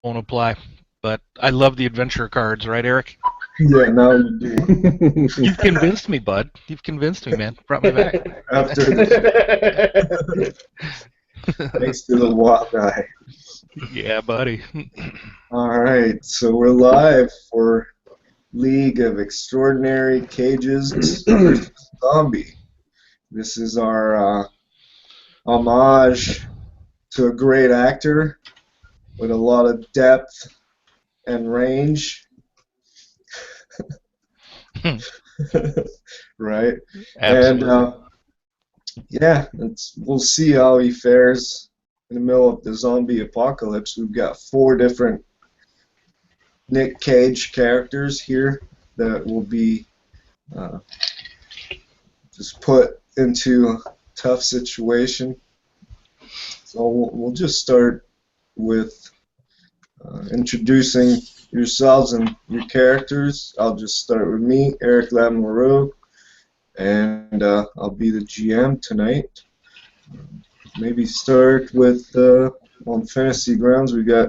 won't apply. But I love the adventure cards, right, Eric? Yeah, now you do. You've convinced me, bud. You've convinced me, man. Brought me back. After thanks to the walk guy. Yeah, buddy. All right, so we're live for League of Extraordinary Cages versus Zombie. This is our homage to a great actor with a lot of depth and range. Right? And Absolutely. yeah, we'll see how he fares in the middle of the zombie apocalypse. We've got 4 different Nick Cage characters here that will be uh, just put into a tough situation. So we'll just start with introducing yourselves and your characters. I'll just start with me, Eric Lamoureux, and I'll be the GM tonight. Maybe start with on Fantasy Grounds. We got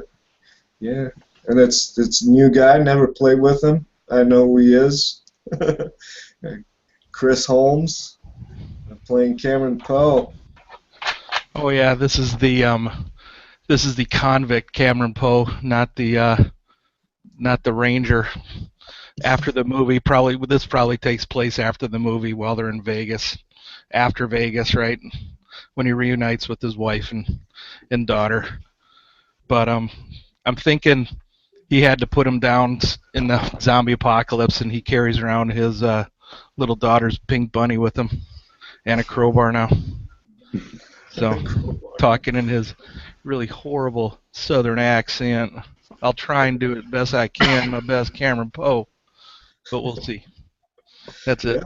and it's a new guy. Never played with him. I know who he is. Chris Holmes playing Cameron Poe. Oh yeah, this is the convict Cameron Poe, not the ranger. After the movie, probably this probably takes place after the movie while they're in Vegas, after Vegas, right? When he reunites with his wife and daughter. But I'm thinking he had to put him down in the zombie apocalypse, and he carries around his little daughter's pink bunny with him and a crowbar now. So talking in his really horrible Southern accent. I'll try and do it best I can, my best Cameron Poe, but we'll see. That's Yeah, it.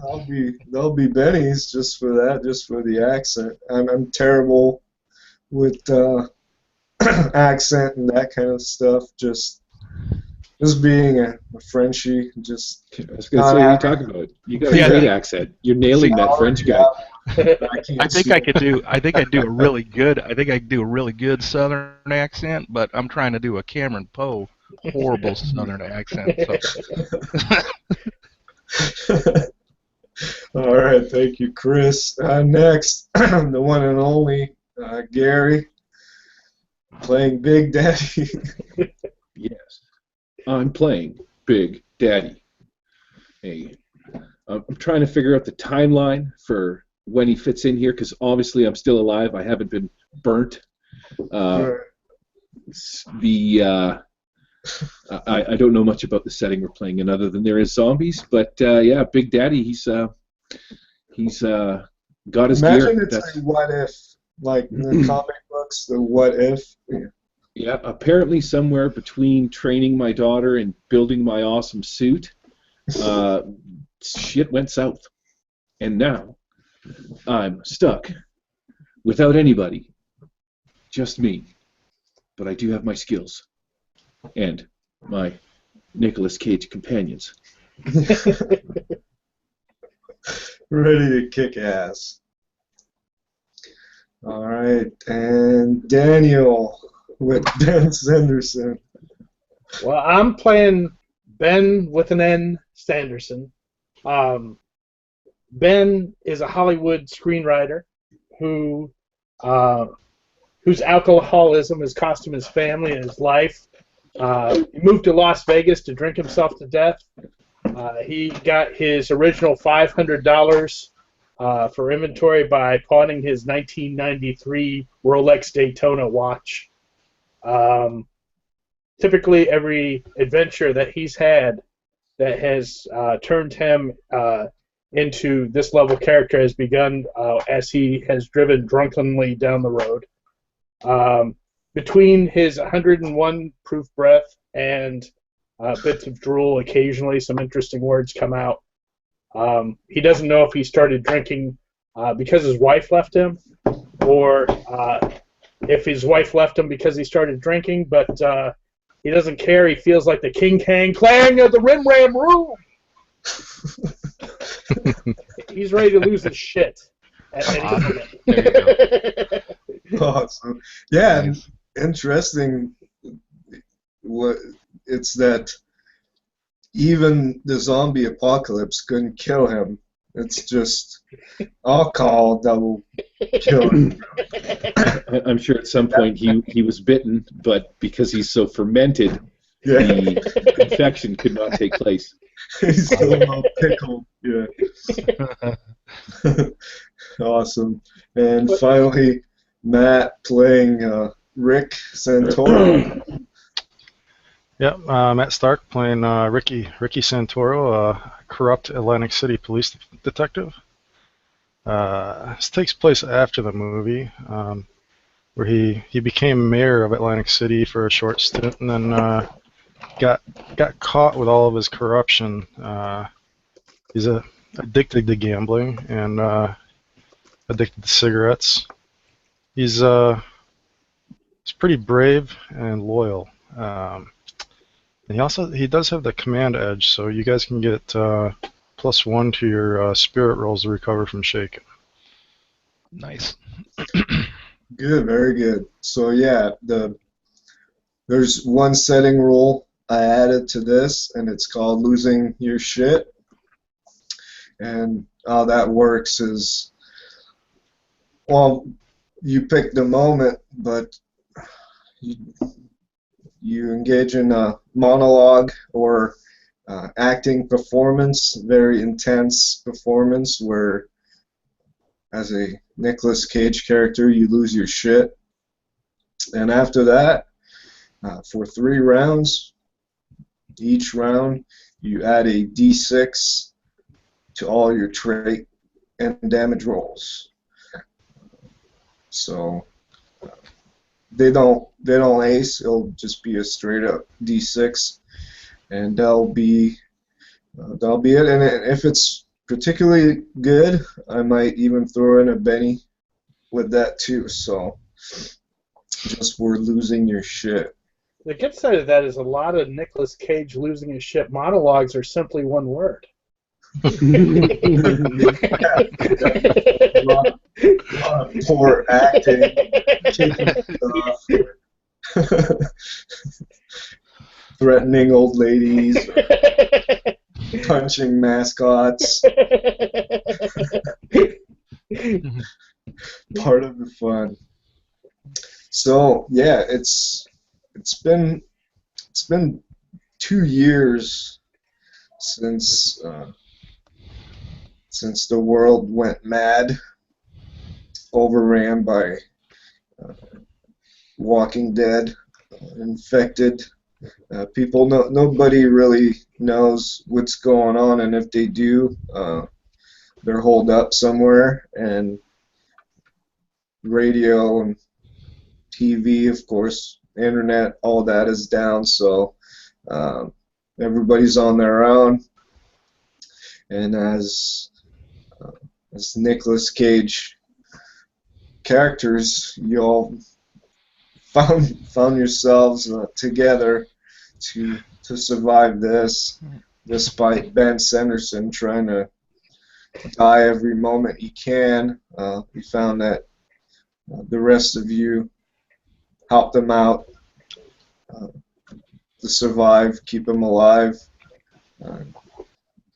I'll be Benny's just for that, just for the accent. I'm terrible with accent and that kind of stuff. Just being a Frenchie, just I was going to not say, what are you having. talking about? You got a Yeah, great accent. You're nailing that French guy. I I can't think see. I could do. I think I do a really good. I think I could do a really good Southern accent, but I'm trying to do a Cameron Poe horrible Southern accent. So All right, thank you, Chris. Next, the one and only Gary playing Big Daddy. Yes, I'm playing Big Daddy. Hey, I'm trying to figure out the timeline for when he fits in here because obviously I'm still alive. I haven't been burnt. Uh, the I don't know much about the setting we're playing in other than there is zombies, but yeah, Big Daddy, he's got his Imagine gear. it's a what if, like in the comic books, the what if. Yeah. Yeah, apparently somewhere between training my daughter and building my awesome suit, shit went south. And now I'm stuck without anybody, just me. But I do have my skills and my Nicolas Cage companions. Ready to kick ass. All right, and Daniel with Ben Sanderson. Well, I'm playing Ben with an N Sanderson. Um, Ben is a Hollywood screenwriter who uh, whose alcoholism has cost him his family and his life. He moved to Las Vegas to drink himself to death. He got his original $500 for inventory by pawning his 1993 Rolex Daytona watch. Typically, every adventure that he's had that has turned him into this level character has begun as he has driven drunkenly down the road. Between his 101 proof breath and bits of drool, occasionally some interesting words come out. He doesn't know if he started drinking because his wife left him, or if his wife left him because he started drinking, but he doesn't care. He feels like the King Kang clang of the Rim Ram Room. He's ready to lose his shit at any minute. there you go. Awesome. Yeah, Nice. interesting. what it's that even the zombie apocalypse couldn't kill him. It's just alcohol that will kill him. I'm sure at some point he was bitten, but because he's so fermented, Yeah, the infection could not take place. he's still all pickled. Yeah, awesome. And finally, Matt playing Rick Santoro. Yep, Matt Stark playing Ricky Santoro, a corrupt Atlantic City police detective. This takes place after the movie, where he became mayor of Atlantic City for a short stint, and then got caught with all of his corruption. He's addicted to gambling and addicted to cigarettes. He's pretty brave and loyal. And he does have the command edge, so you guys can get +1 to your spirit rolls to recover from shaken. Nice. Good, very good. So yeah, there's one setting rule I added to this, and it's called losing your shit. And how that works is, well, you pick the moment, but you engage in a monologue or acting performance, very intense performance, where as a Nicolas Cage character you lose your shit. And after that, for 3 rounds, each round you add a d6 to all your trait and damage rolls. So they don't ace. It'll just be a straight up d6, and that'll be it. And if it's particularly good, I might even throw in a Benny with that too. So just for losing your shit. The good side of that is a lot of Nicolas Cage losing his shit monologues are simply one word. A lot of poor acting, taking it off, threatening old ladies, punching mascots. Part of the fun. So yeah, it's been 2 years since the world went mad, overran by Walking Dead, infected people. Nobody really knows what's going on, and if they do, they're holed up somewhere. And radio and TV, of course, internet, all that is down. So everybody's on their own. And as Nicolas Cage characters, you all found yourselves together to survive this, despite Ben Sanderson trying to die every moment he can. We found that the rest of you helped him out to survive, keep him alive.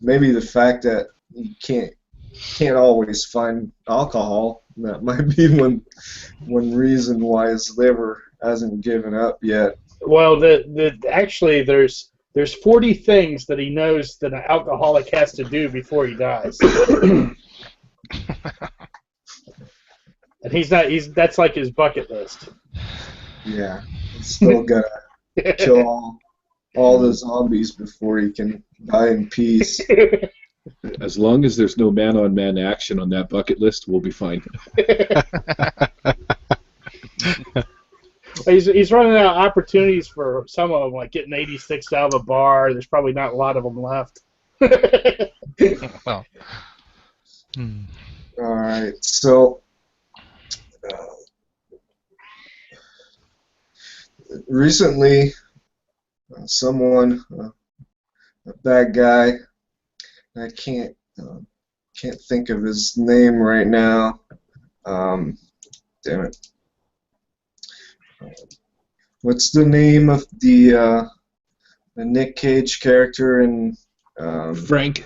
Maybe the fact that you can't always find alcohol, that might be one reason why his liver hasn't given up yet. Well, actually there's 40 things that he knows that an alcoholic has to do before he dies. And that's like his bucket list. Yeah, he's still gotta kill all the zombies before he can die in peace. As long as there's no man-on-man action on that bucket list, we'll be fine. He's running out of opportunities for some of them, like getting 86 out of a bar. There's probably not a lot of them left. Well. All right, so recently, someone, a bad guy, I can't think of his name right now. Damn it. what's the name of the Nick Cage character in Frank,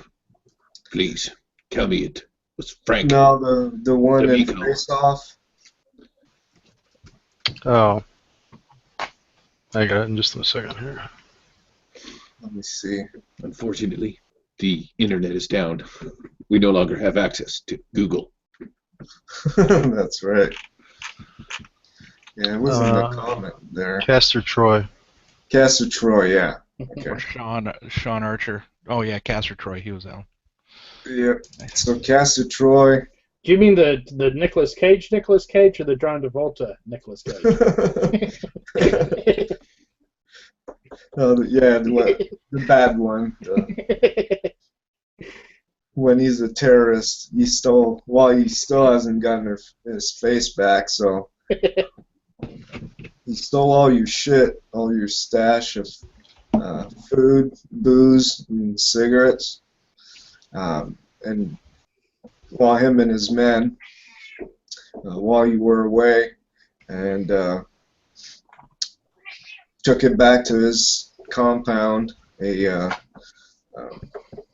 please tell me it was Frank. no, the one in D'Amico. Face Off? Oh, I got it in just a second here. Let me see. Unfortunately, the internet is down. We no longer have access to Google. That's right. Yeah, it was in the Uh, comment there. Castor Troy. Castor Troy, yeah. Or Okay. Sean Archer. Oh yeah, Castor Troy. He was out. Yeah. So Castor Troy. Do you mean the Nicolas Cage or the John Travolta Nicolas Cage? Yeah, the bad one. When he's a terrorist, he still hasn't gotten his face back, so he stole all your shit, all your stash of food, booze, and cigarettes, and while him and his men, while you were away, and took it back to his compound, a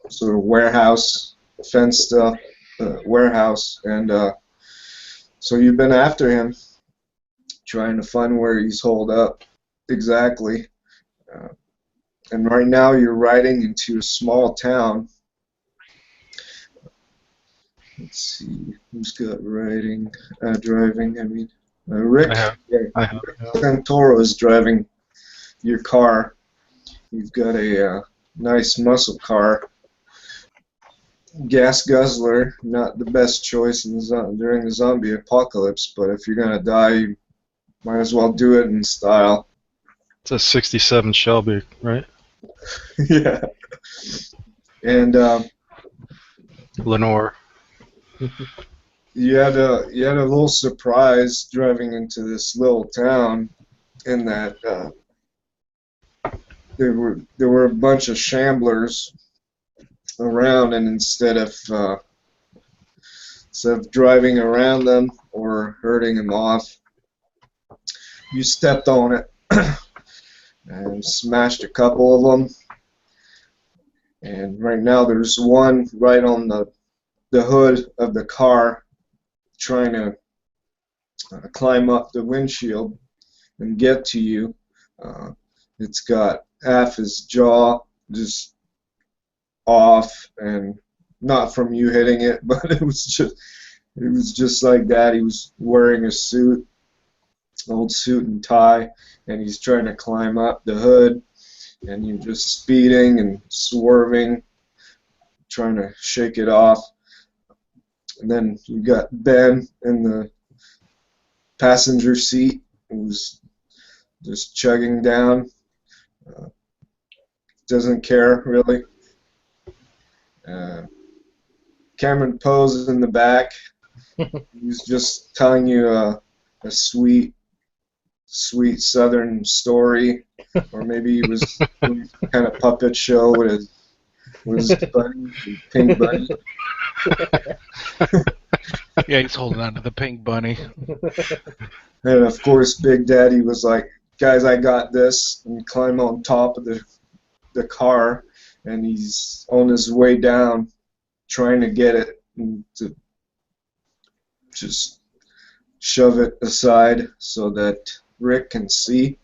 sort of warehouse, fenced up warehouse, and so you've been after him, trying to find where he's holed up exactly. And right now you're riding into a small town. Let's see, who's got driving? I mean, Rick. I have. Santoro is driving your car. You've got a nice muscle car. Gas guzzler, not the best choice during the zombie apocalypse, but if you're gonna die, you might as well do it in style. It's a 67 Shelby, right? Yeah. And Lenore. you had a little surprise driving into this little town, in that there were a bunch of shamblers around, and instead of driving around them or herding them off, you stepped on it and smashed a couple of them. And right now there's one right on the hood of the car trying to climb up the windshield and get to you. It's got half his jaw just off, and not from you hitting it, but it was just like that. He was wearing a suit, old suit and tie, and he's trying to climb up the hood, and you're just speeding and swerving, trying to shake it off. And then you got Ben in the passenger seat, who's just chugging down, doesn't care really. Cameron Poe's in the back. He's just telling you a sweet Southern story, or maybe he was doing some kind of puppet show with his buddy, Pink Bunny. Yeah, he's holding on to the pink bunny. And of course, Big Daddy was like, "Guys, I got this," and climbed on top of the car, and he's on his way down, trying to get it and to just shove it aside so that Rick can see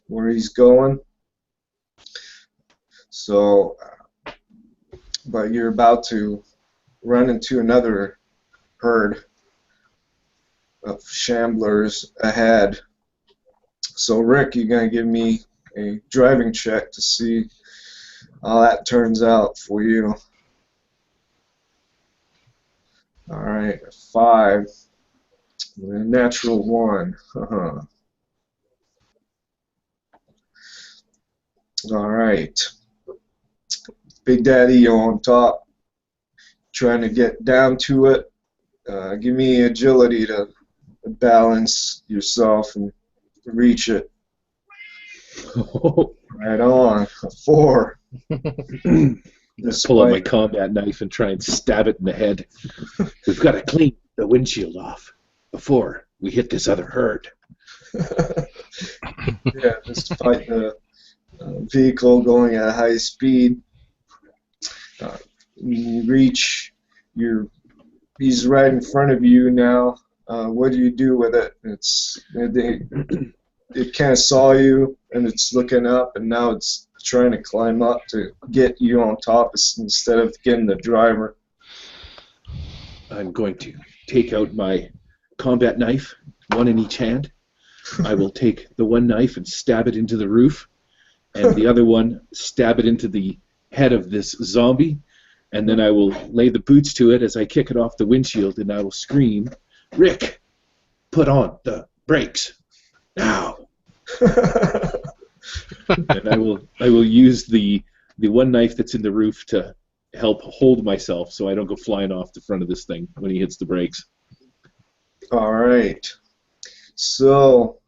where he's going. So, but you're about to run into another herd of shamblers ahead. So, Rick, you're going to give me a driving check to see how that turns out for you. All right, 5. A natural 1. All right. Big Daddy on top, trying to get down to it. Give me agility to balance yourself and reach it. Right on. A 4. Pull out my combat knife and try and stab it in the head. We've got to clean the windshield off before we hit this other herd. Yeah, just fight the vehicle going at high speed. You reach your. He's right in front of you now. What do you do with it? It kind of saw you, and it's looking up, and now it's trying to climb up to get you on top instead of getting the driver. I'm going to take out my combat knife, one in each hand. I will take the one knife and stab it into the roof, and the other one stab it into the head of this zombie, and then I will lay the boots to it as I kick it off the windshield, and I will scream, "Rick, put on the brakes now!" And I will use the one knife that's in the roof to help hold myself so I don't go flying off the front of this thing when he hits the brakes. All right. So,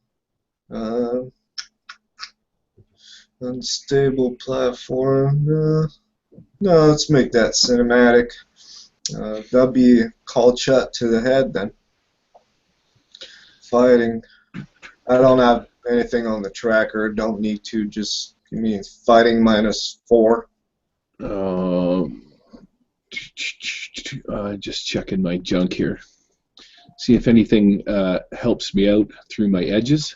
unstable platform. No, let's make that cinematic. That'll be a called shot to the head then. Fighting. I don't have anything on the tracker. Don't need to. Just give me fighting -4. Just checking my junk here. See if anything helps me out through my edges.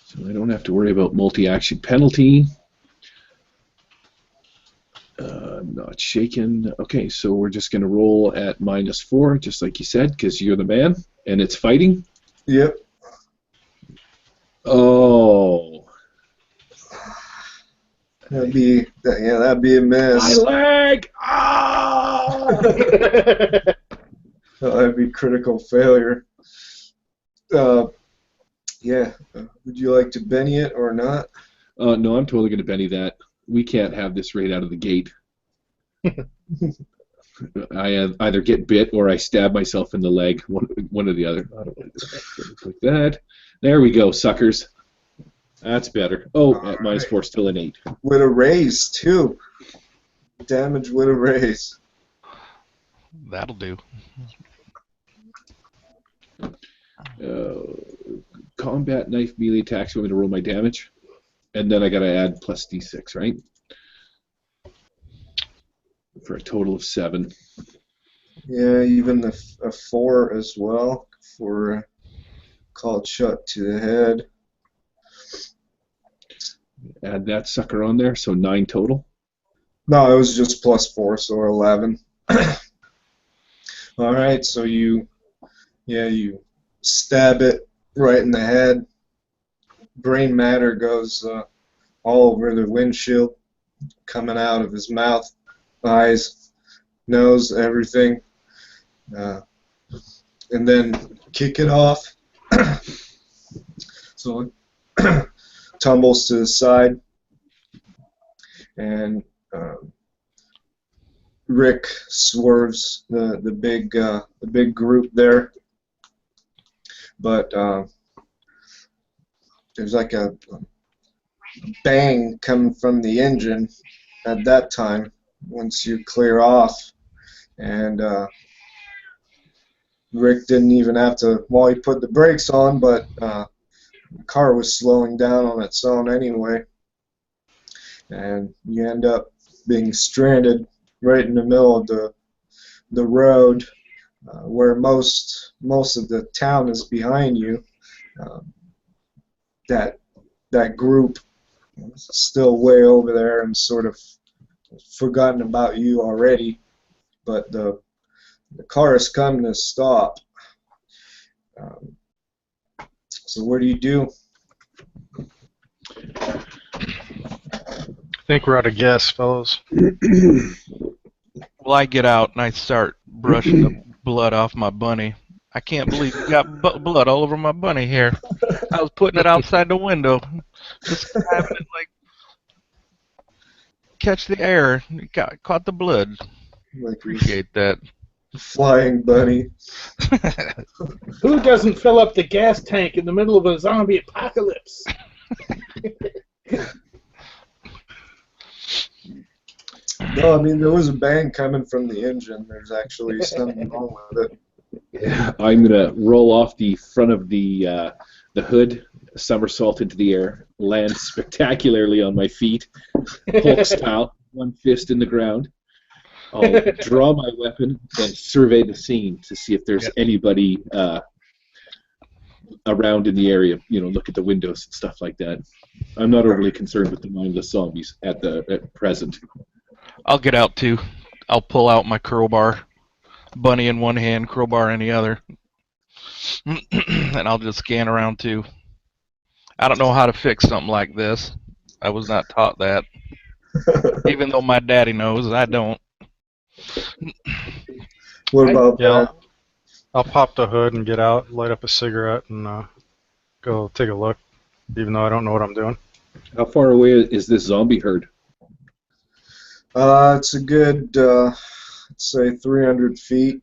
So I don't have to worry about multi-action penalty. I'm not shaken. Okay, so we're just going to roll at -4, just like you said, because you're the man, and it's fighting. Yep. Oh. That'd be a miss. My leg! Oh! That'd be critical failure. Yeah. Would you like to Benny it or not? No, I'm totally going to Benny that. We can't have this right out of the gate. I either get bit or I stab myself in the leg, one or the other. I don't want to do that. Like that. There we go, suckers. That's better. Oh, at -4, still an 8. With a raise, too. Damage with a raise. That'll do. Combat knife melee attacks. You want me to roll my damage? And then I got to add plus d6, right? For a total of 7. Yeah, even a 4 as well for called shot to the head. Add that sucker on there, so 9 total. No, it was just +4, so 11. All right, so you stab it right in the head. Brain matter goes all over the windshield, coming out of his mouth, eyes, nose, everything. And then kick it off. So it tumbles to the side, and Rick swerves the big group there, but there's like a bang coming from the engine at that time once you clear off, and Rick didn't even have to, well, he put the brakes on, but the car was slowing down on its own anyway, and you end up being stranded right in the middle of the road, where most of the town is behind you. That group is still way over there and sort of forgotten about you already, but the car is coming to a stop. So what do you do? I think we're out of gas, fellas. Well, I get out and I start brushing the blood off my bunny. I can't believe you got blood all over my bunny hair. I was putting it outside the window, just having it like catch the air. Caught the blood. Like Appreciate that. flying bunny. Who doesn't fill up the gas tank in the middle of a zombie apocalypse? No, I mean, there was a bang coming from the engine. There's actually something wrong with it. I'm gonna roll off the front of the hood a somersault into the air, land spectacularly on my feet, Hulk style, one fist in the ground. I'll draw my weapon and survey the scene to see if there's anybody around in the area. Look at the windows and stuff like that. I'm not overly concerned with the mindless zombies at present. I'll get out too. I'll pull out my crowbar, bunny in one hand, crowbar in the other, and I'll just scan around too. I don't know how to fix something like this. I was not taught that. Even though my daddy knows, I don't. What about Yeah, that? I'll pop the hood and get out, light up a cigarette, and go take a look, even though I don't know what I'm doing. How far away is this zombie herd? It's a good, let's say, 300 feet.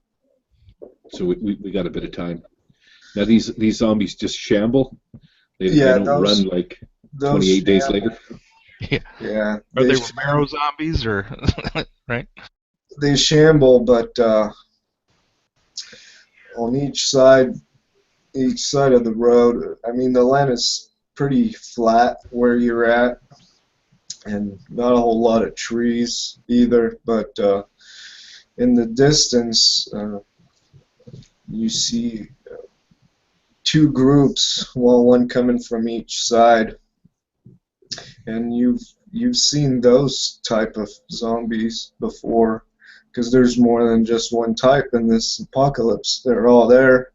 So we got a bit of time. Now these zombies just shamble. They Yeah, don't run like those 28 days shamble. later. Yeah, Are they sh- Romero zombies or right? they shamble, but on each side of the road, I mean, the land is pretty flat where you're at, and not a whole lot of trees either. But in the distance, you see two groups, well, one coming from each side, and you've seen those type of zombies before, because there's more than just one type in this apocalypse. They're all there,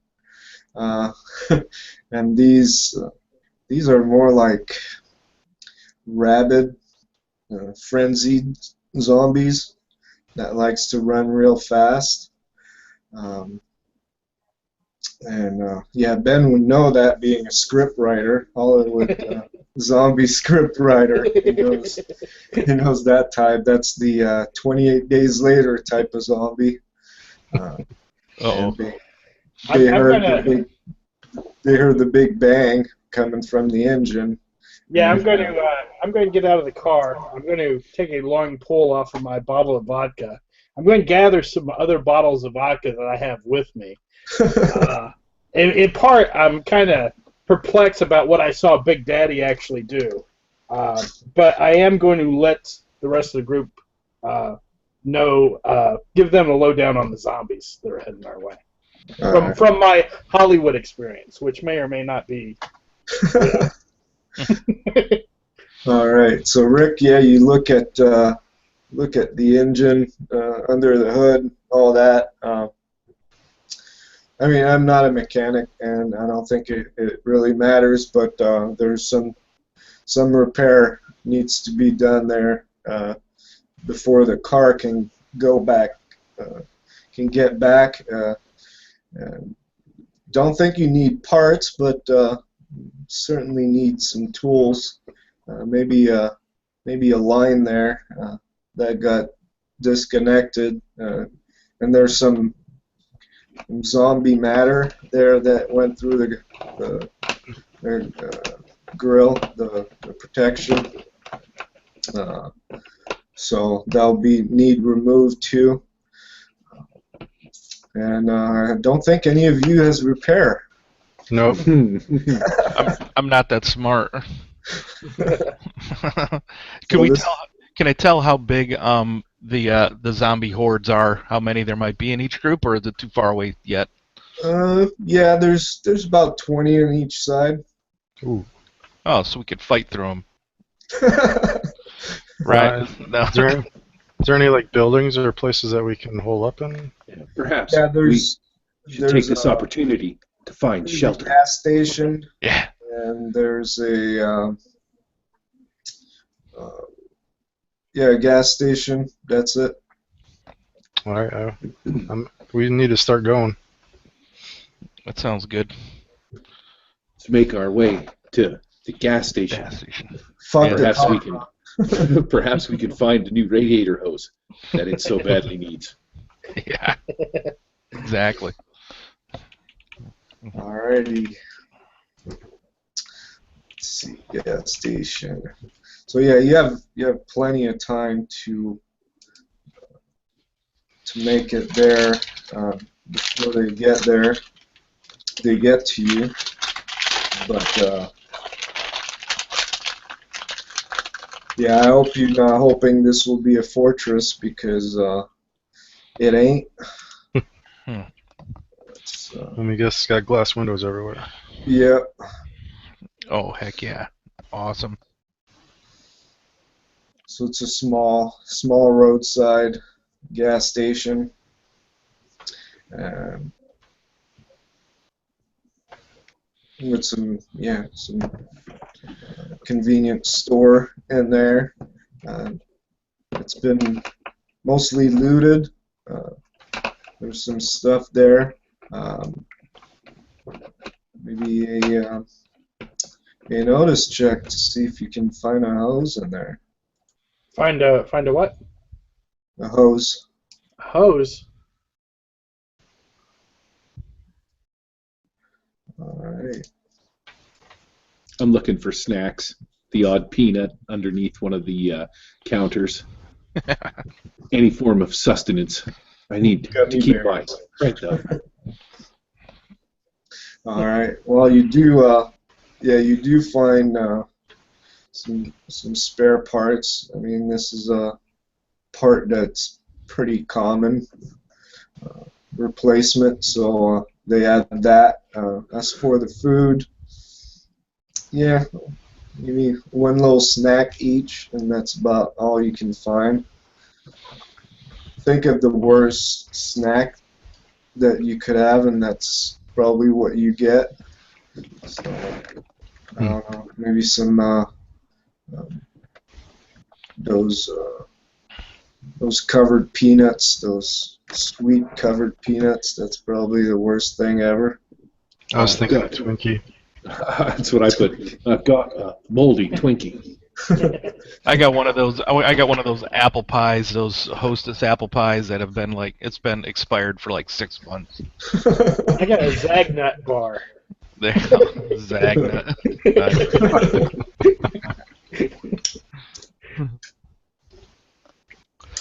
and these are more like rabid, frenzied zombies that likes to run real fast. Um, and yeah, Ben would know that, being a script writer, Hollywood zombie script writer. He knows that type. That's the 28 days later type of zombie. Uh-oh. And I'm gonna. they heard the big bang coming from the engine. Yeah, And, I'm going to get out of the car. I'm going to take a long pull off of my bottle of vodka. I'm going to gather some other bottles of vodka that I have with me. In part, I'm kind of perplexed about what I saw Big Daddy actually do. But I am going to let the rest of the group know, give them a lowdown on the zombies that are heading our way. From my Hollywood experience, which may or may not be. All right, so Rick, yeah, you look at the engine, under the hood, all that. I mean, I'm not a mechanic, and I don't think it really matters, but there's some repair needs to be done there before the car can go back, can get back. Don't think you need parts, but certainly need some tools. Maybe a line there that got disconnected, and there's some zombie matter there that went through the grill, the protection. So that'll need removed too. And I don't think any of you has repair. Nope. I'm not that smart. Can I tell how big the zombie hordes are? How many there might be in each group, or is it too far away yet? Yeah, there's about 20 on each side. Ooh. Oh, so we could fight through them. Right. No. Is there any like buildings or places that we can hole up in? Yeah, perhaps Yeah, we should take this opportunity to find there's shelter. a gas station, Yeah. and there's a gas station. That's it. All right. We need to start going. That sounds good. Let's make our way to the gas station. Gas station. Fuck Yeah, the Perhaps we car. can. Perhaps we can find a new radiator hose that it so badly needs. Yeah. Exactly. Alrighty. Let's see, gas station. So yeah, you have plenty of time to make it there before they get there. They get to you, but Yeah, I hope you're not hoping this will be a fortress because it ain't. Hmm. It's, Let me guess, it's got glass windows everywhere. yeah, Oh, heck yeah. Awesome. so it's a small roadside gas station. Um, with some convenience store in there. Uh, it's been mostly looted. Uh, there's some stuff there. Um, maybe a notice check to see if you can find a hose in there. Find a what? A hose. Hose. All right. I'm looking for snacks. The odd peanut underneath one of the counters. Any form of sustenance. I need to Gummy keep my bears. strength up. All right. Well, you do. You do find some spare parts. I mean, this is a part that's pretty common replacement, so they add that. As for the food, yeah, maybe one little snack each, and that's about all you can find. Think of the worst snack that you could have, and that's probably what you get. So, I don't know, maybe some um, those covered peanuts, those sweet covered peanuts. That's probably the worst thing ever. I was thinking God. Twinkie. That's what I put. I've got a moldy Twinkie. I got one of those. I got one of those apple pies, those Hostess apple pies that have been it's been expired for like 6 months. I got a Zagnut bar. There, Zagnut.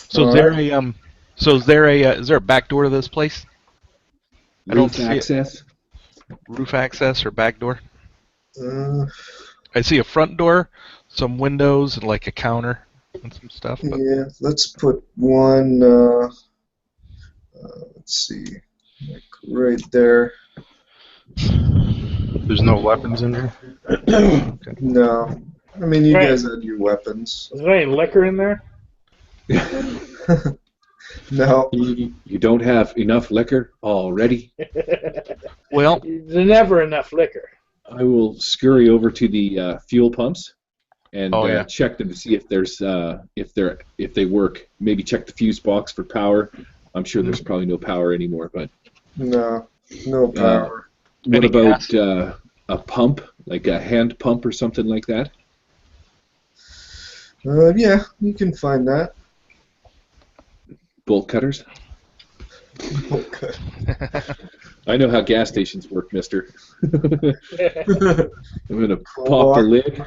So is there a is there a back door to this place? I don't Roof see it. access. Roof access or back door? Uh, I see a front door, some windows, and like a counter and some stuff. But yeah, let's put one. Let's see, like right there. There's no weapons in there. No, I mean you Right. guys had your weapons. Is there any liquor in there? No. You don't have enough liquor already? well, There's never enough liquor. I will scurry over to the fuel pumps and Oh, yeah. check them to see if there's if they work. Maybe check the fuse box for power. I'm sure there's probably no power anymore. But No power. what Any about gas? a pump, like a hand pump or something like that? Yeah, you can find that. Bolt cutters. Okay. I know how gas stations work, mister. I'm going to pop the Crowbar. lid,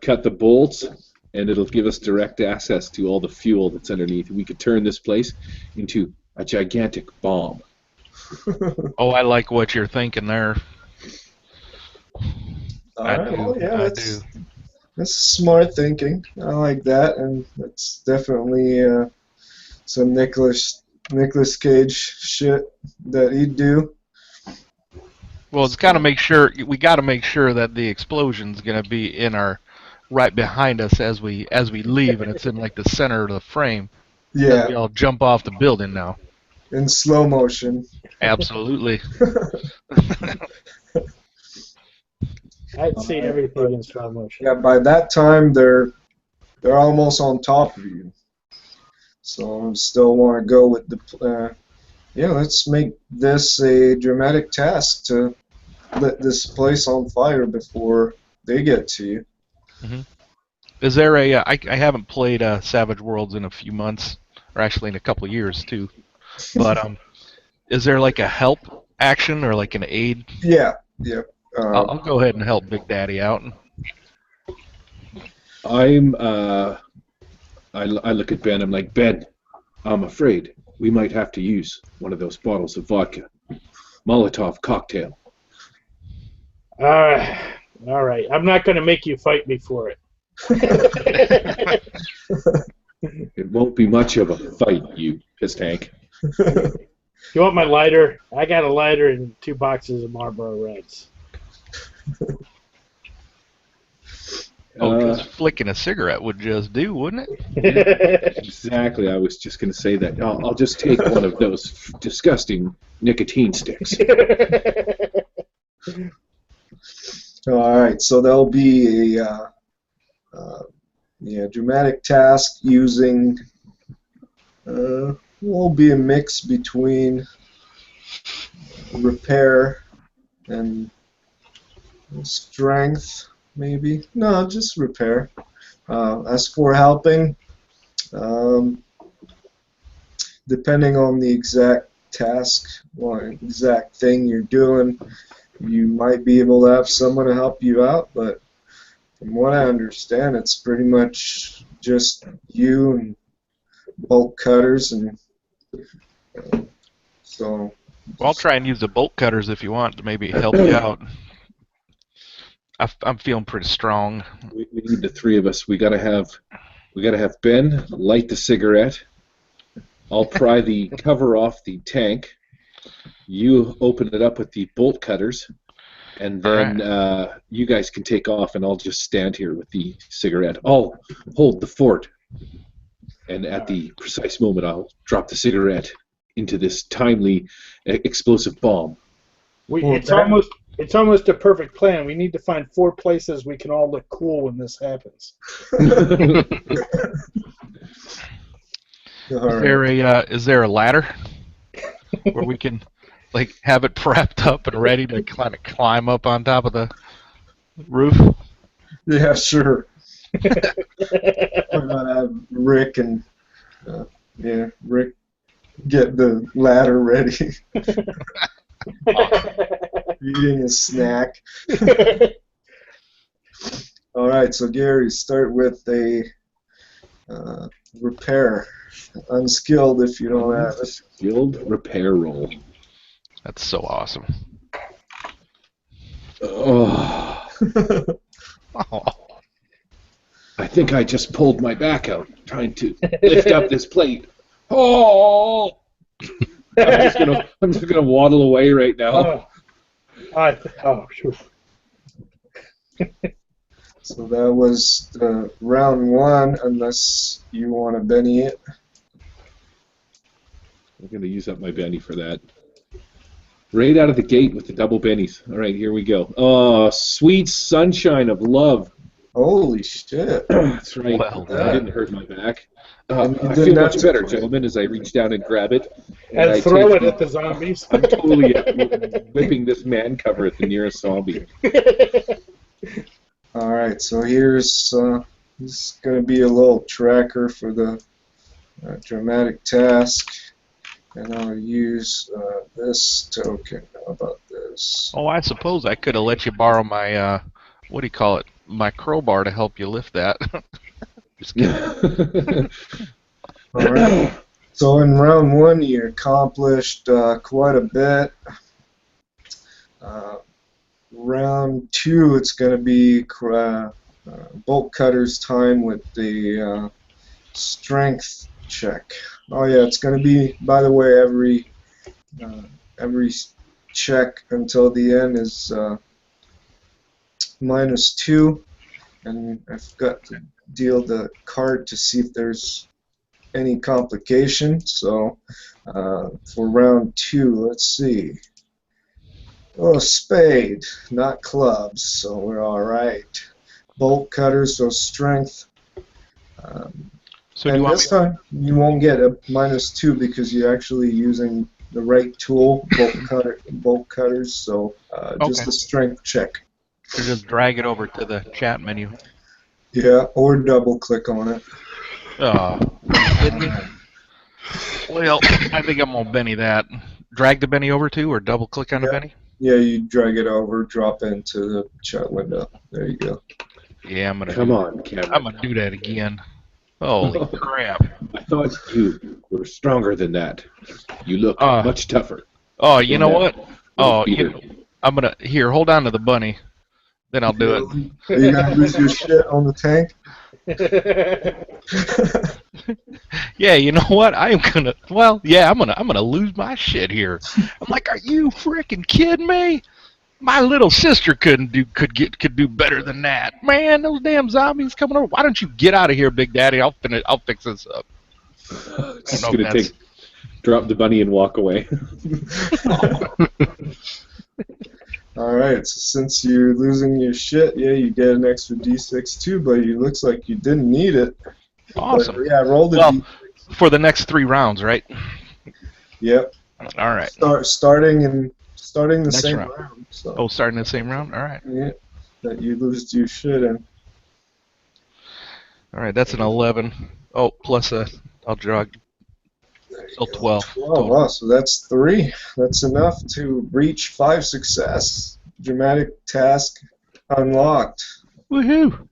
cut the bolts, and it'll give us direct access to all the fuel that's underneath. We could turn this place into a gigantic bomb. Oh, I like what you're thinking there. All I right. do. Well, yeah, I that's do. smart thinking. I like that, and that's definitely some Nicolas Cage shit that he'd do. Well, it's got to make sure we got to make sure that the explosion's gonna be in our right behind us as we leave, and it's in like the center of the frame. As Yeah, we all jump off the building now. in slow motion. Absolutely. I'd see everything in slow motion. Yeah, by that time they're almost on top of you. So I still want to go with the. Yeah, let's make this a dramatic task to lit this place on fire before they get to you. Is there a? I haven't played Savage Worlds in a few months, or actually in a couple of years too. But is there like a help action or like an aid? Yeah. I'll go ahead and help Big Daddy out. I'm I look at Ben. I'm like, Ben, I'm afraid we might have to use one of those bottles of vodka, Molotov cocktail. All right. I'm not going to make you fight me for it. It won't be much of a fight, you piss tank. You want my lighter? I got a lighter and 2 boxes of Marlboro Reds. Just flicking a cigarette would just do, wouldn't it? Exactly. I was just going to say that. I'll just take one of those disgusting nicotine sticks. All right, so there'll be a dramatic task using will be a mix between repair and strength, maybe. No, just repair. As for helping, depending on the exact task or exact thing you're doing, you might be able to have someone to help you out, but from what I understand, it's pretty much just you and bolt cutters, and so. Well, I'll try and use the bolt cutters if you want to maybe help you out. I'm feeling pretty strong. We need the 3 of us. We gotta have Ben light the cigarette. I'll pry the cover off the tank. You open it up with the bolt cutters, and then you guys can take off, and I'll just stand here with the cigarette. I'll hold the fort, and at the precise moment, I'll drop the cigarette into this timely explosive bomb. It's almost a perfect plan. We need to find 4 places we can all look cool when this happens. Is there a ladder where we can have it prepped up and ready to kind of climb up on top of the roof? Yeah, sure. We're gonna have Rick and Rick get the ladder ready. Eating a snack. All right, so Gary, start with a repair. Unskilled if you don't have it. Skilled repair roll. That's so awesome. Oh. I think I just pulled my back out trying to lift up this plate. Oh! I'm just gonna waddle away right now. Sure. So that was round 1, unless you want to Benny it. I'm gonna use up my Benny for that. Right out of the gate with the double bennies. All right, here we go. Oh, sweet sunshine of love. Holy shit. That's right. Well, that didn't hurt my back. I did feel not- much better, gentlemen, as I reach down and grab it. And I throw take it at the zombies. I'm totally whipping this man cover at the nearest zombie. All right, so here's this is going to be a little tracker for the dramatic task, and I'll use this token. How about this? Oh, I suppose I could have let you borrow my, what do you call it, my crowbar to help you lift that. Just kidding. All right. So in round 1, you accomplished quite a bit. Round 2, it's going to be bolt cutter's time with the strength check. Oh yeah, it's going to be, by the way, every check until the end is -2, and I forgot to deal the card to see if there's any complication. So for round 2, let's see. Oh, spade, not clubs, so we're all right. Bolt cutters, so strength. So do And you want this time you won't get a -2 because you're actually using the right tool, bolt cutters. So just Okay. a strength check. to just drag it over to the chat menu? Yeah, or double click on it. Oh, kidding me? Well, I think I'm gonna Benny that. Drag the Benny over to, or double click on the Benny? Yeah, you drag it over, drop into the chat window. There you go. Yeah, I'm gonna. Come on, Cameron. I'm gonna do that again. Holy crap! I thought you were stronger than that. You look much tougher. Oh, you know what? Oh, Beater. I'm gonna hold on to the bunny, then I'll do it. Are you gonna lose your shit on the tank? Yeah, you know what? I'm gonna. Well, yeah, I'm gonna lose my shit here. I'm like, are you freaking kidding me? My little sister could do better than that. Man, those damn zombies coming over. Why don't you get out of here, Big Daddy? I'll fix this up. I don't Just know if gonna drop the bunny and walk away. Alright, so since you're losing your shit, yeah, you get an extra d6 too, but it looks like you didn't need it. awesome. But, yeah, roll the Well, d6. for the next 3 rounds, right? Yep. All right. Starting the Next same round. round. So Oh, starting the same round. All right. yeah, that you lose your shit in. All right. That's an 11. Oh, plus I'll draw. So 12 Oh total. wow, so that's 3. That's enough to reach 5 success. Dramatic task unlocked. Woohoo!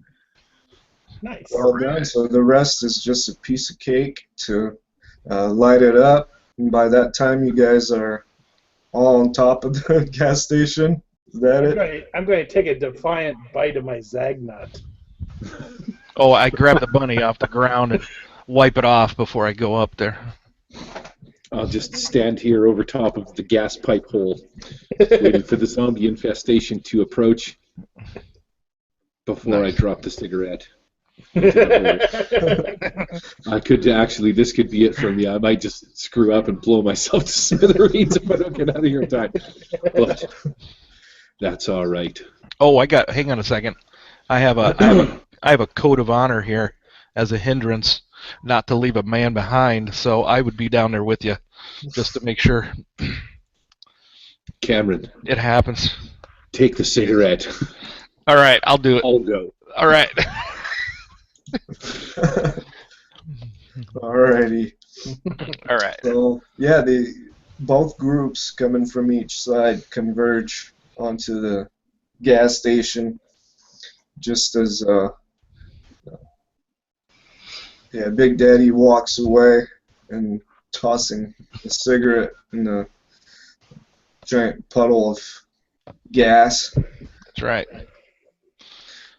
Nice. Well done. So the rest is just a piece of cake to light it up. And by that time, you guys are all on top of the gas station. Is that it? I'm going to take a defiant bite of my Zagnut. Oh, I grab the bunny off the ground and wipe it off before I go up there. I'll just stand here over top of the gas pipe hole, waiting for the zombie infestation to approach before I drop the cigarette. I could actually, this could be it for me. I might just screw up and blow myself to smithereens if I don't get out of here in time. But that's all right. Oh, hang on a second. I have a code of honor here as a hindrance not to leave a man behind, so I would be down there with you just to make sure Cameron, it happens. take the cigarette. All right, I'll do it. I'll go. All right. Alrighty. All right. So yeah, both groups coming from each side converge onto the gas station, just as Big Daddy walks away and tossing the cigarette in the giant puddle of gas. That's right.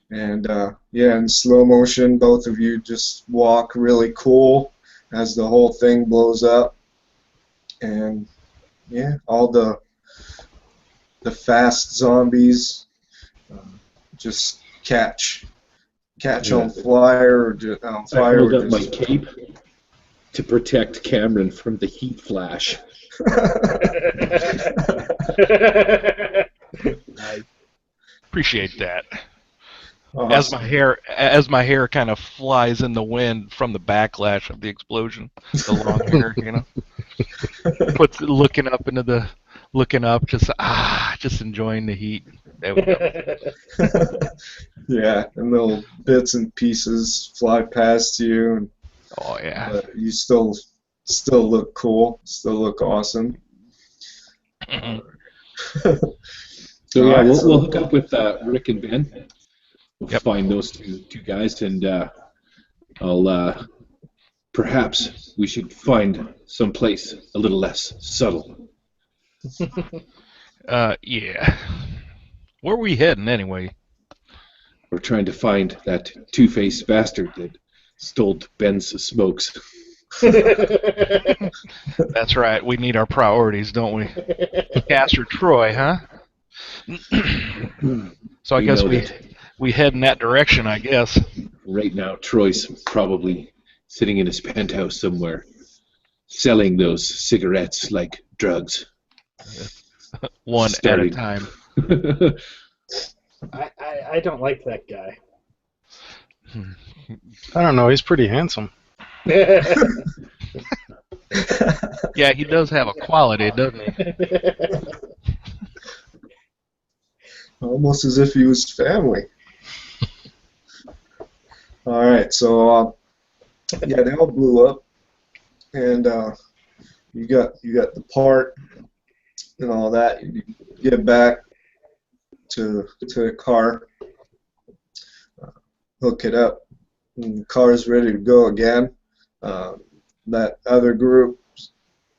And in slow motion, both of you just walk really cool as the whole thing blows up. And yeah, all the fast zombies just catch on fire or on I fire. hold up my cape to protect Cameron from the heat flash. Nice. Appreciate that. Awesome. As my hair kind of flies in the wind from the backlash of the explosion, the long hair, looking up, just enjoying the heat. There we go. Yeah, and little bits and pieces fly past you, and Oh yeah. you still look cool, still look awesome. Mhm. So yeah, Alright, we'll hook up with Rick and Ben. We'll Yep. find those two guys, and I'll perhaps we should find some place a little less subtle. Yeah. Where are we heading anyway? We're trying to find that two-faced bastard that stole Ben's smokes. That's right. We need our priorities, don't we? Castor Troy, huh? So I We guess know we that. we head in that direction, I guess. Right now, Troy's probably sitting in his penthouse somewhere, selling those cigarettes like drugs. One Starting. at a time. I don't like that guy. I don't know. He's pretty handsome. Yeah, he does have a quality, doesn't he? Almost as if he was family. All right, so they all blew up, and you got the part and all that. You get back to the car, hook it up, and the car's ready to go again. That other group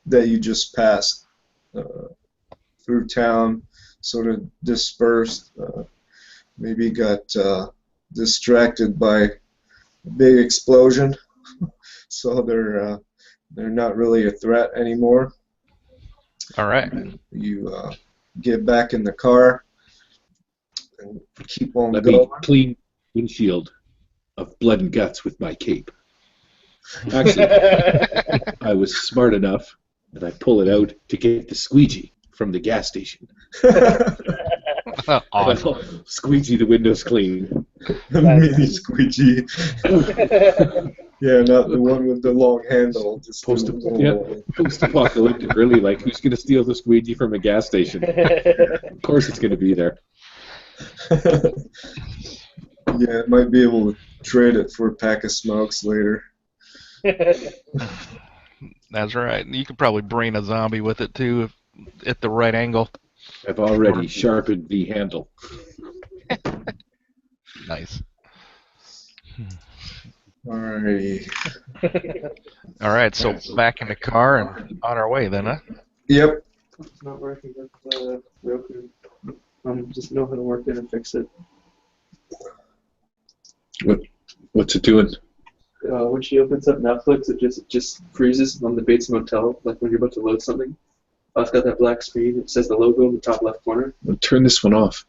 that you just passed through town sort of dispersed, maybe got distracted by a big explosion, so they're not really a threat anymore. All right. You get back in the car and keep on Let going. me clean windshield of blood and guts with my cape. Actually, I was smart enough that I pull it out to get the squeegee from the gas station. Awesome. I'll squeegee the windows clean. A mini squeegee. Yeah, not the one with the long handle. Just Post-apocalyptic, really. Like, who's going to steal the squeegee from a gas station? Of course it's going to be there. Yeah, might be able to trade it for a pack of smokes later. That's right. You could probably brain a zombie with it too, at the right angle. I've already sharpened the handle. Nice. Alrighty. All right, so back in the car and on our way then, huh? Yep. It's not working with the Roku. Just know how to work it and fix it. What's it doing? When she opens up Netflix, it just freezes on the Bates Motel, like when you're about to load something. It's got that black screen. It says the logo in the top left corner. Well, turn this one off.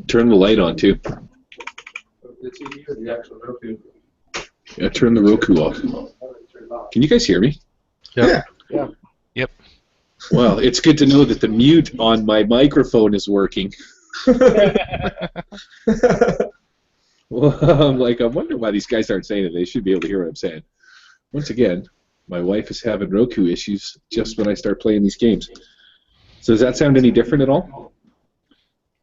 Turn the light on, too. The TV or the actual Roku? Yeah, turn the Roku off. Can you guys hear me? Yeah. Yep. Well, it's good to know that the mute on my microphone is working. Well, I'm wondering why these guys aren't saying it. They should be able to hear what I'm saying. Once again, my wife is having Roku issues just when I start playing these games. So does that sound any different at all?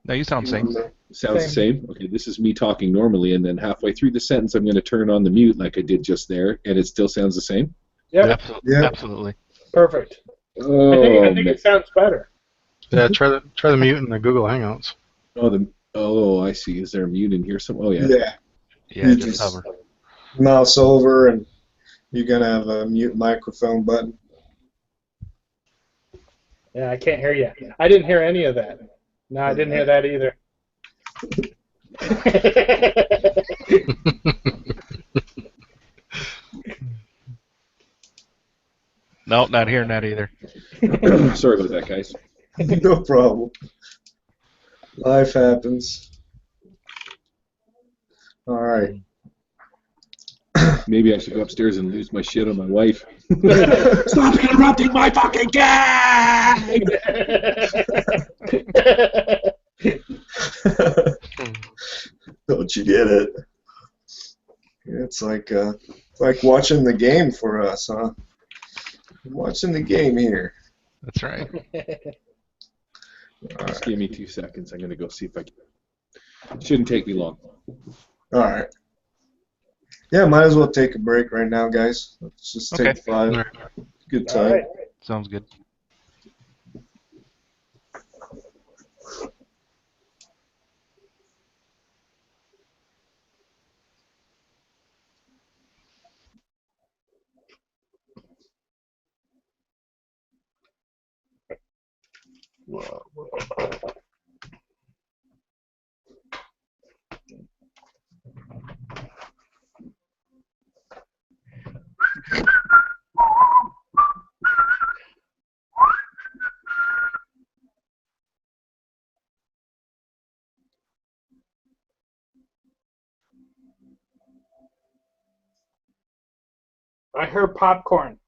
No, you sound same. Sounds the same? Okay, this is me talking normally, and then halfway through the sentence I'm going to turn on the mute like I did just there, and it still sounds the same? Yep. Yeah. Absolutely. Perfect. Oh, I think it sounds better. Yeah, try the mute in the Google Hangouts. I see. Is there a mute in here? Oh, yeah. Yeah. Yeah, You just hover. Mouse over and you're gonna have a mute microphone button. Yeah, I can't hear you. I didn't hear any of that. No, I didn't hear that either. No, not hearing that either. Sorry about that, guys. No problem. Life happens. All right. Maybe I should go upstairs and lose my shit on my wife. Stop interrupting my fucking game! Don't you get it? It's like watching the game for us, huh? Watching the game here. That's right. Just give me 2 seconds. I'm going to go see if I can. It shouldn't take me long. All right. Yeah, might as well take a break right now, guys. Let's just take Okay. 5. All right. Good All time. right. Sounds good. I heard popcorn.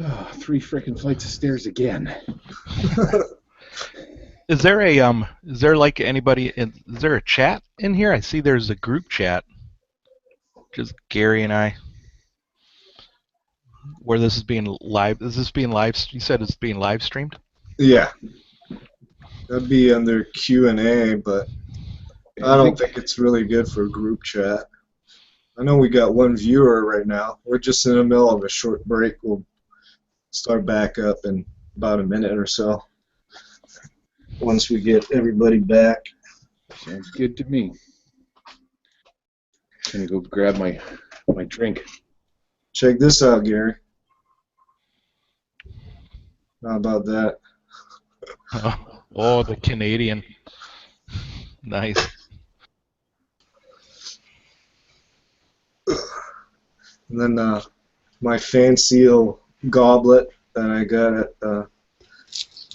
Oh, 3 frickin' flights of stairs again. Is there like anybody is there a chat in here? I see there's a group chat. Just Gary and I. Where this is being live. Is this being live? You said it's being live streamed? Yeah, that'd be under Q&A, but I don't think it's really good for group chat. I know we got one viewer right now. We're just in the middle of a short break. We'll start back up in about a minute or so. Once we get everybody back. Sounds good to me. Gonna go grab my drink. Check this out, Gary. How about that? Oh, the Canadian. Nice. And then my fancy little goblet that I got at the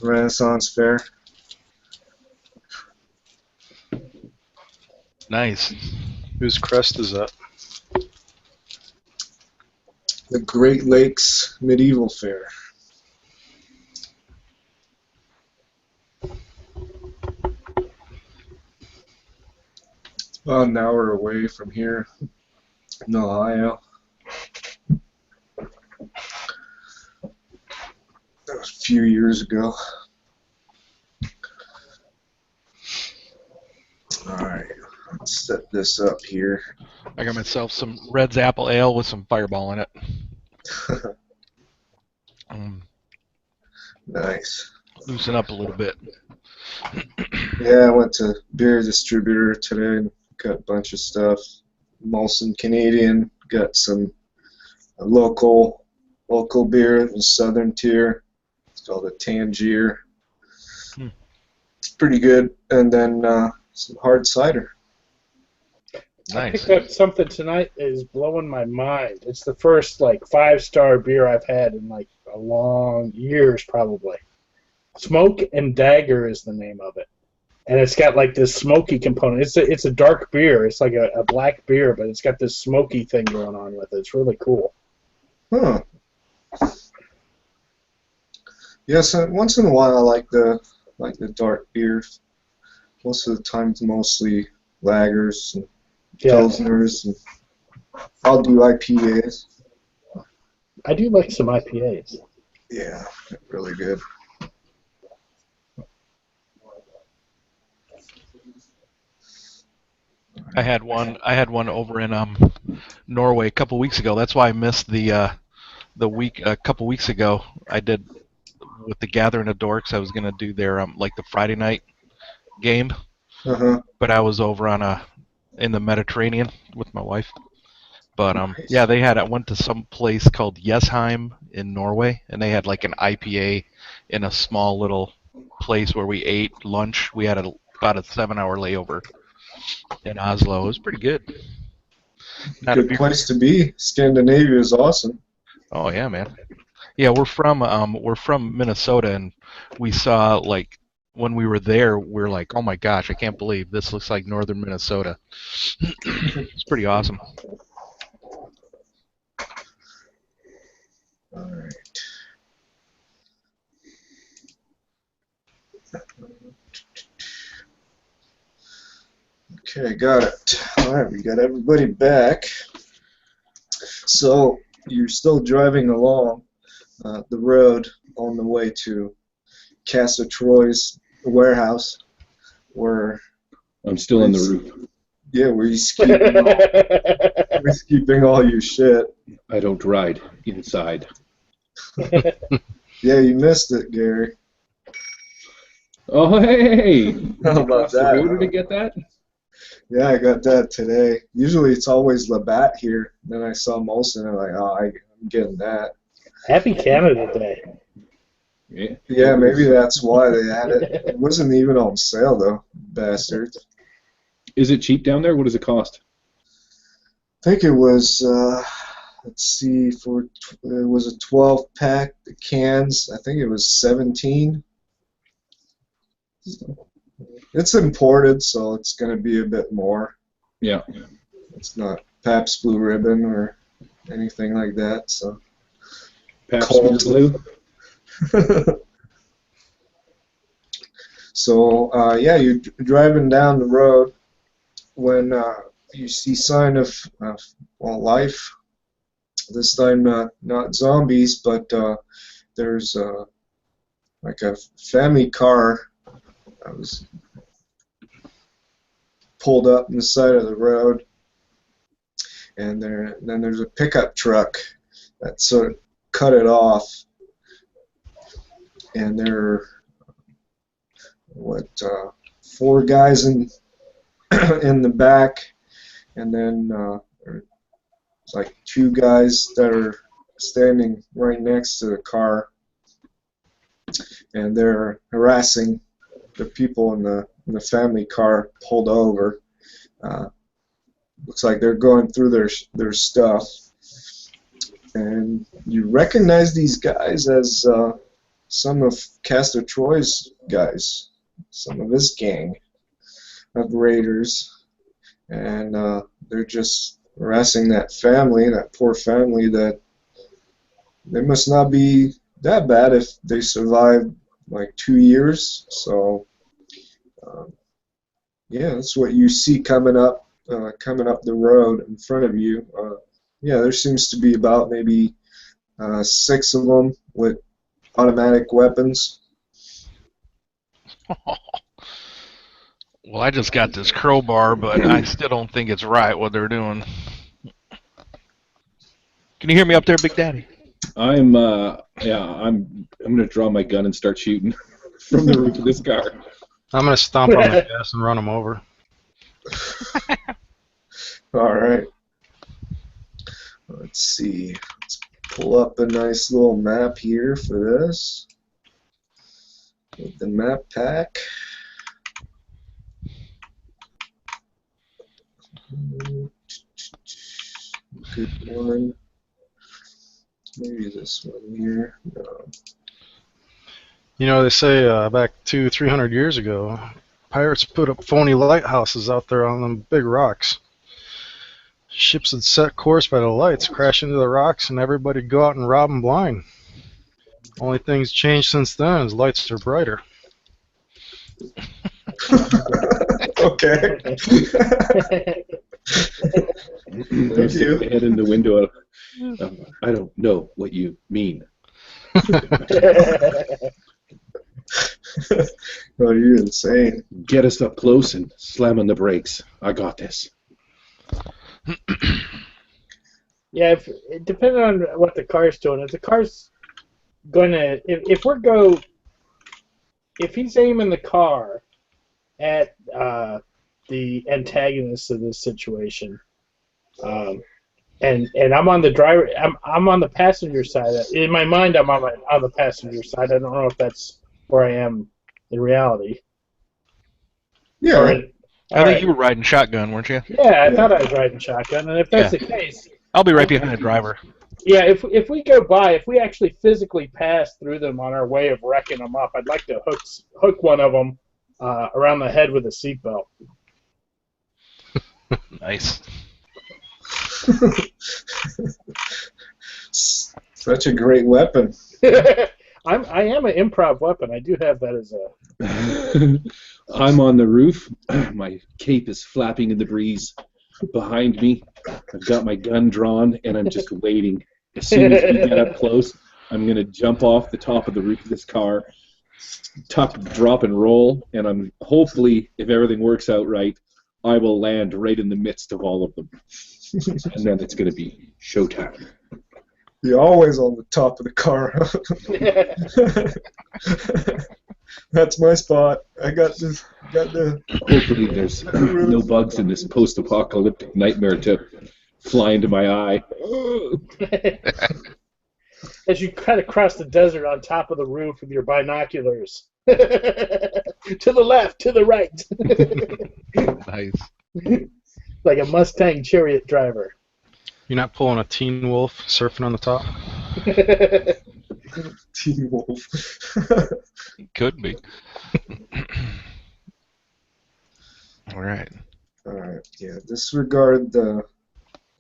Renaissance Fair. Nice. Whose crest is that? The Great Lakes Medieval Fair. It's about an hour away from here in Ohio. That was a few years ago. Alright, let's set this up here. I got myself some Red's Apple Ale with some Fireball in it. Nice. Loosen up a little bit. Yeah, I went to beer distributor today and got a bunch of stuff. Molson Canadian, got some local beer, the Southern Tier. It's called a Tangier. It's pretty good. And then some hard cider. Nice. I picked up something tonight that is blowing my mind. It's the first 5-star beer I've had in a long years probably. Smoke and Dagger is the name of it, and it's got this smoky component. It's a dark beer. It's like a black beer, but it's got this smoky thing going on with it. It's really cool. Huh. Yes, once in a while I like the dark beers. Most of the time it's mostly lagers and pilsners. And I'll do IPAs. I do like some IPAs. Yeah, really good. I had one over in Norway a couple weeks ago. That's why I missed the week a couple weeks ago. I did with the Gathering of Dorks. I was gonna do their the Friday night game, but I was over in the Mediterranean with my wife. But Nice. yeah, I went to some place called Yesheim in Norway, and they had an IPA in a small little place where we ate lunch. We had about a 7-hour layover in Oslo. It was pretty good. Good place to be. Scandinavia is awesome. Oh yeah, man. Yeah, we're from Minnesota, and we saw when we were there, we're like, oh my gosh, I can't believe this looks like northern Minnesota. It's pretty awesome. All right. Okay, got it. All right, we got everybody back. So you're still driving along the road on the way to Casa Troy's warehouse, where I'm still on the roof. yeah, where he's keeping all your shit. I don't ride inside. Yeah, you missed it, Gary. Oh, hey! How about that? Who did get that? Yeah, I got that today. Usually it's always Labatt here. Then I saw Molson, and I'm like, oh, I'm getting that. Happy Canada Day. Yeah, maybe that's why they had it. It wasn't even on sale, though, bastards. Is it cheap down there? What does it cost? I think it was, let's see, it was a 12-pack, the cans, I think it was 17. It's imported, so it's going to be a bit more. Yeah. It's not Pabst Blue Ribbon or anything like that, so. Pabst Beer Blue. So yeah, you're driving down the road when you see sign of well, life. This time not zombies, but there's like a family car that was pulled up in the side of the road, and then there's a pickup truck that sort of cut it off, and there are four guys in in the back, and then there's like two guys that are standing right next to the car, and they're harassing the people in the family car pulled over. Looks like they're going through their stuff, and you recognize these guys as some of Castor Troy's guys, some of his gang of raiders, and they're just harassing that family, that poor family. That they must not be that bad if they survived like 2 years. So yeah, that's what you see coming up the road in front of you. Yeah, there seems to be about maybe 6 of them with automatic weapons. Well, I just got this crowbar, but I still don't think it's right what they're doing. Can you hear me up there, Big Daddy? I'm gonna draw my gun and start shooting from the roof of this car. I'm gonna stomp on the gas and run them over. All right. Let's see. Let's pull up a nice little map here for this. With the map pack. Good one. Maybe this one here. No. You know, they say back 200-300 years ago, pirates put up phony lighthouses out there on them big rocks. Ships would set course by the lights, crash into the rocks, and everybody'd go out and rob them blind. Only thing's changed since then is lights are brighter. Okay. I stick my head in the window. I don't know what you mean. Oh, you're insane. Get us up close and slam on the brakes. I got this. Yeah, depending on what the car's doing, if the car's gonna, if he's aiming the car at the antagonist of this situation, and I'm on the driver, I'm on the passenger side. In my mind, I'm on the passenger side. I don't know if that's where I am in reality. Yeah. I think you were riding shotgun, weren't you? Yeah, I thought I was riding shotgun, and if that's the case, I'll be right behind the driver. yeah, if we go by, if we actually physically pass through them on our way of wrecking them up, I'd like to hook one of them around the head with a seatbelt. Nice. Such a great weapon. I am an improv weapon. I do have that as a. I'm on the roof. My cape is flapping in the breeze behind me. I've got my gun drawn, and I'm just waiting. As soon as we get up close, I'm going to jump off the top of the roof of this car, tuck, drop, and roll, and I'm hopefully, if everything works out right, I will land right in the midst of all of them. And then it's going to be showtime. You're always on the top of the car. That's my spot. I got the. Hopefully there's no bugs in this post-apocalyptic nightmare to fly into my eye. As you cut across the desert on top of the roof with your binoculars. To the left, to the right. Nice. Like a Mustang chariot driver. You're not pulling a Teen Wolf surfing on the top? Teen Wolf. Could be. All right. All right. Yeah. Disregard the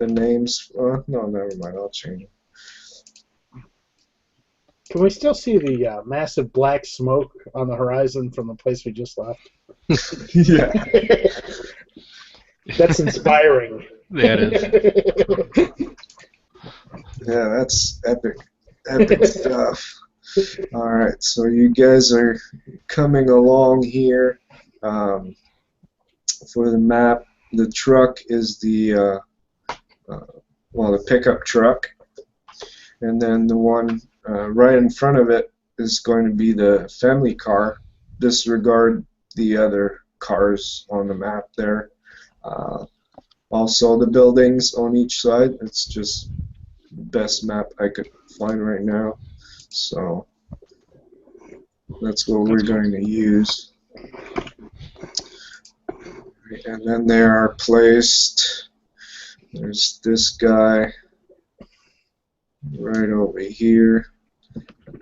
names. No, never mind. I'll change it. Can we still see the massive black smoke on the horizon from the place we just left? Yeah. That's inspiring. That is. Yeah, that's epic stuff. All right, so you guys are coming along here. For the map, the truck is the the pickup truck, and then the one right in front of it is going to be the family car. Disregard the other cars on the map there. Also, the buildings on each side. It's just the best map I could find right now. So that's what we're going to use. And then they are placed. There's this guy right over here.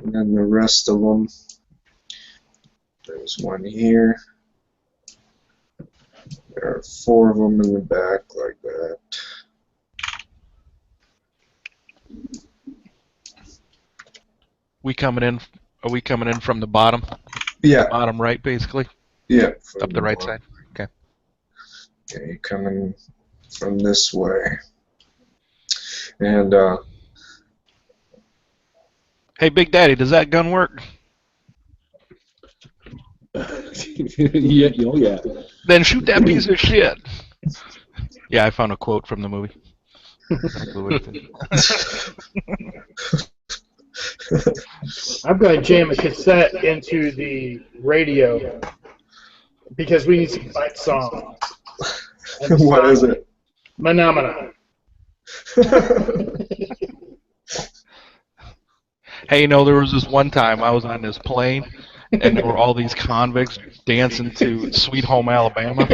And then the rest of them. There's one here. There are 4 of them in the back like that. Are we coming in from the bottom? Yeah. Bottom right, basically? Yeah. Up the right side? Okay. Okay, you're coming from this way. And, Hey, Big Daddy, does that gun work? Yeah, oh yeah. Then shoot that piece of shit. Yeah, I found a quote from the movie. Exactly what it is. I'm going to jam a cassette into the radio because we need some fight songs. what is it? Phenomena. Hey, there was this one time I was on this plane, and there were all these convicts dancing to Sweet Home Alabama.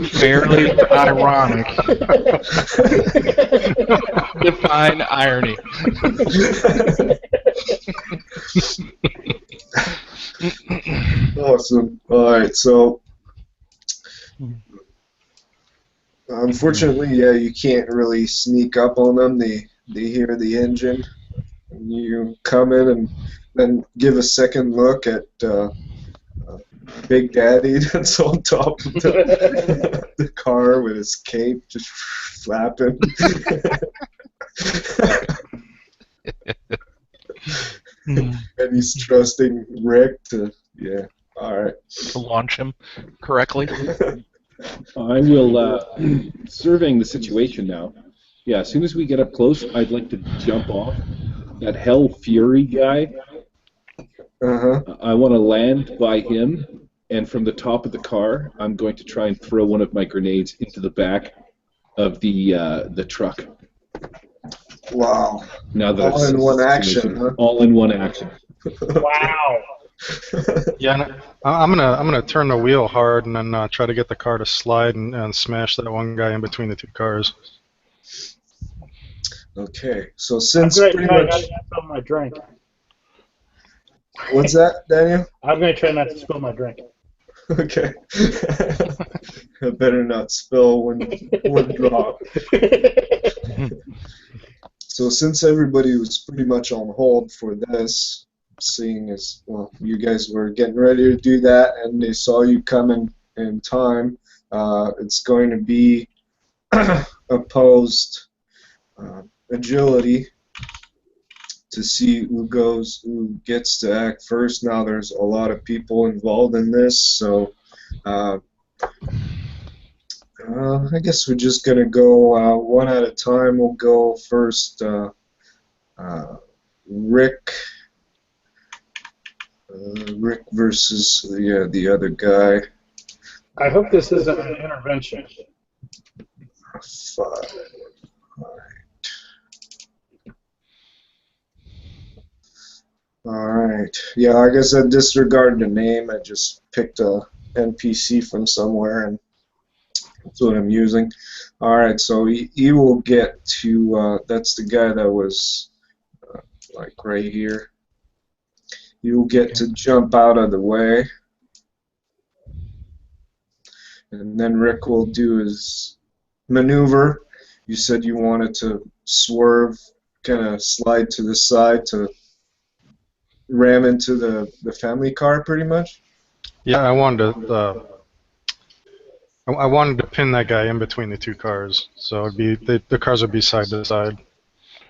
Fairly ironic. Define irony. Awesome. All right, so unfortunately, yeah, you can't really sneak up on them. They hear the engine, and you come in and then give a second look at Big Daddy that's on top of the car with his cape just flapping. And he's trusting Rick to, yeah, all right. To launch him correctly. I will, surveying the situation now. Yeah, as soon as we get up close, I'd like to jump off. That Hell Fury guy, Uh-huh. I want to land by him, and from the top of the car, I'm going to try and throw one of my grenades into the back of the truck. Wow. Now that All I've in seen one the action, situation. huh? All in one action. Wow. Yeah, and I'm gonna turn the wheel hard and then try to get the car to slide and smash that one guy in between the 2 cars. Okay, so I'm since going to pretty try not much... to spill my drink. What's that, Daniel? I'm going to try not to spill my drink. Okay. I better not spill one drop. So since everybody was pretty much on hold for this, seeing as, well, you guys were getting ready to do that and they saw you coming in time, it's going to be opposed agility to see who gets to act first. Now there's a lot of people involved in this, so I guess we're just gonna go one at a time. We'll go first. Rick. Rick versus the other guy. I hope this isn't an intervention. 5. Alright. Yeah, I guess I disregarded the name. I just picked a NPC from somewhere, and that's what I'm using. Alright, so he will get to, that's the guy that was, like, right here. He will get to jump out of the way. And then Rick will do his maneuver. You said you wanted to swerve, kind of slide to the side to ram into the family car, pretty much. Yeah, I wanted to pin that guy in between the two cars, so it'd be the cars would be side to side.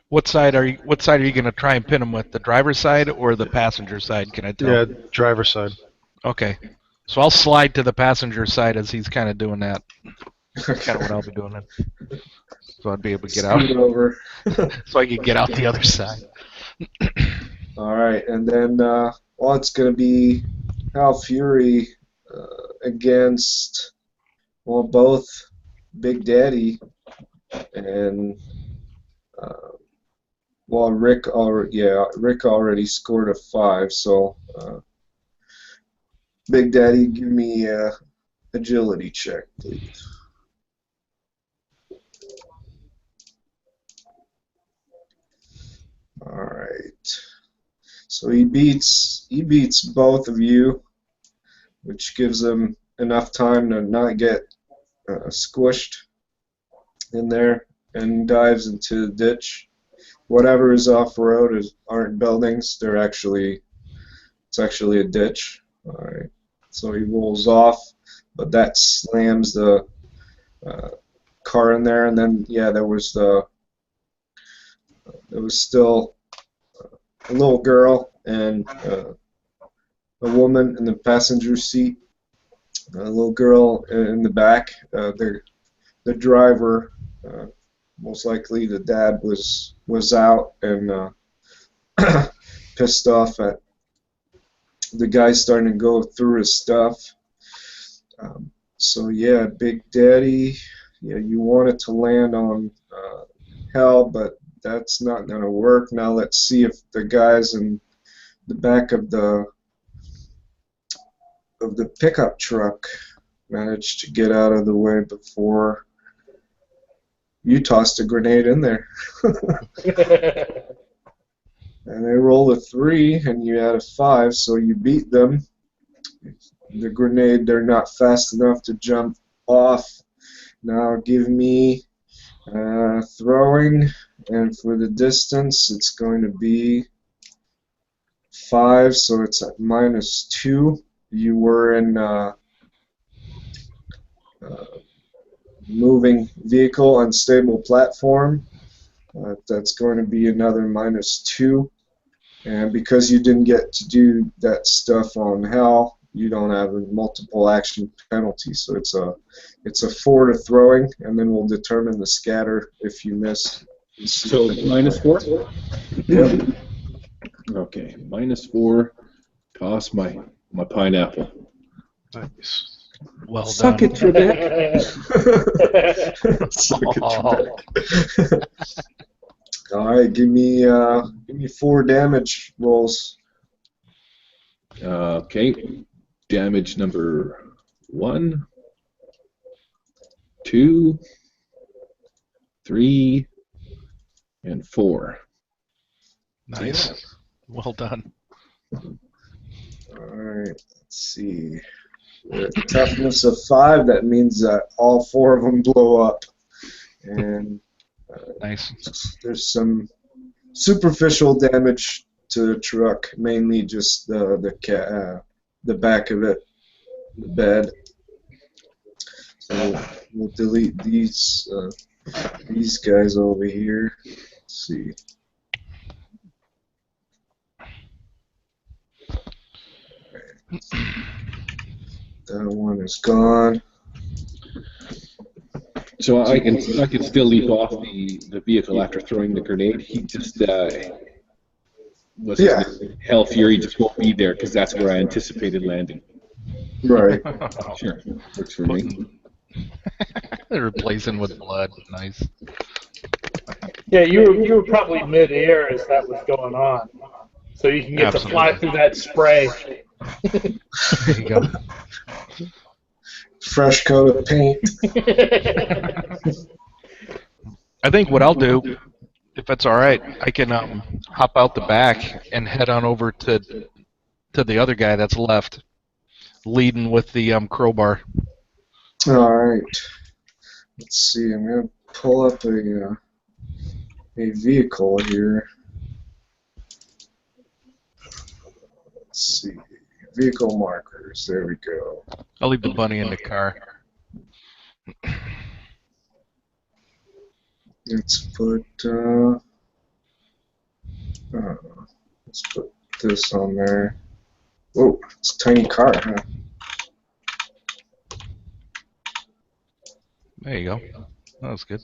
What side are you going to try and pin him with? The driver's side or the passenger side? Can I tell? Yeah, driver side. Okay. So I'll slide to the passenger side as he's kind of doing that. That's kind of what I'll be doing. So I'd be able to get out. Scoot over. So I could get out the other side. All right, and then well, it's going to be Hal Fury against both Big Daddy and Rick already scored a 5, so Big Daddy, give me agility check, please. All right. So he beats both of you, which gives him enough time to not get squished in there, and dives into the ditch. Whatever is off road aren't buildings; it's actually a ditch. All right. So he rolls off, but that slams the car in there, and then there was still a little girl and a woman in the passenger seat. A little girl in the back. The driver, most likely the dad, was out and pissed off at the guy starting to go through his stuff. So yeah, Big Daddy, you wanted to land on Hell, but that's not going to work. Now let's see if the guys in the back of the pickup truck managed to get out of the way before you tossed a grenade in there. And they roll a 3, and you add a 5, so you beat them. The grenade, they're not fast enough to jump off. Now give me throwing, and for the distance, it's going to be 5, so it's at -2. You were in moving vehicle, unstable platform. That's going to be another -2. And because you didn't get to do that stuff on Hell, you don't have a multiple action penalty. So it's a 4 to throwing, and then we'll determine the scatter if you miss. So -4? Yep. Okay, -4. Toss my pineapple. Nice. Well Suck done. it, Trebek. Suck it, Trebek. All right, give me 4 damage rolls. Okay, damage number 1, 2, 3, and 4. Nice. Well done. All right, let's see. With a toughness of 5, that means that all 4 of them blow up. And Nice. there's some superficial damage to the truck, mainly just the back of it, the bed. So we'll delete these guys over here. Let's see. That one is gone. So I can still leap off the vehicle after throwing the grenade. He just Hell Fury just won't be there because that's where I anticipated landing. Right. Sure, works for me. They're replacing with blood. Nice. Yeah, you were probably mid-air as that was going on, so you can get to fly through that spray. There you go. Fresh coat of paint. I think what I'll do, if that's all right, I can hop out the back and head on over to the other guy that's left, leading with the crowbar. All right. Let's see. I'm gonna pull up a vehicle here. Let's see. Vehicle markers. There we go. I'll leave the bunny in the car. Let's put let's put this on there. Whoa, it's a tiny car, huh? There you go. That was good.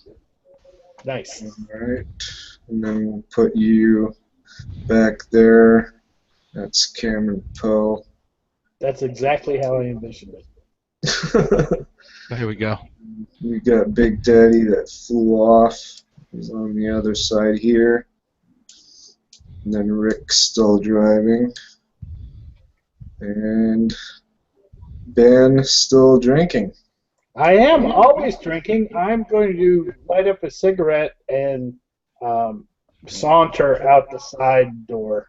Nice. Alright. And then we'll put you back there. That's Cameron Poe. That's exactly how I envisioned it. Here we go. We got Big Daddy that flew off. He's on the other side here. And then Rick's still driving. And Ben still drinking. I am always drinking. I'm going to light up a cigarette and saunter out the side door.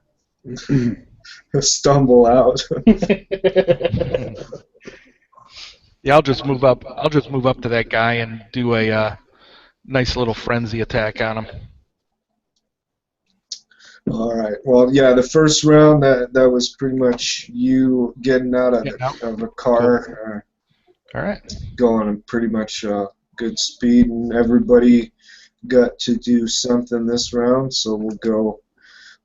Stumble out. Yeah, I'll just move up. I'll just move up to that guy and do a nice little frenzy attack on him. All right. Well, yeah, the first round that was pretty much you getting out of, of a car, All right. going pretty much good speed, and everybody got to do something this round. So we'll go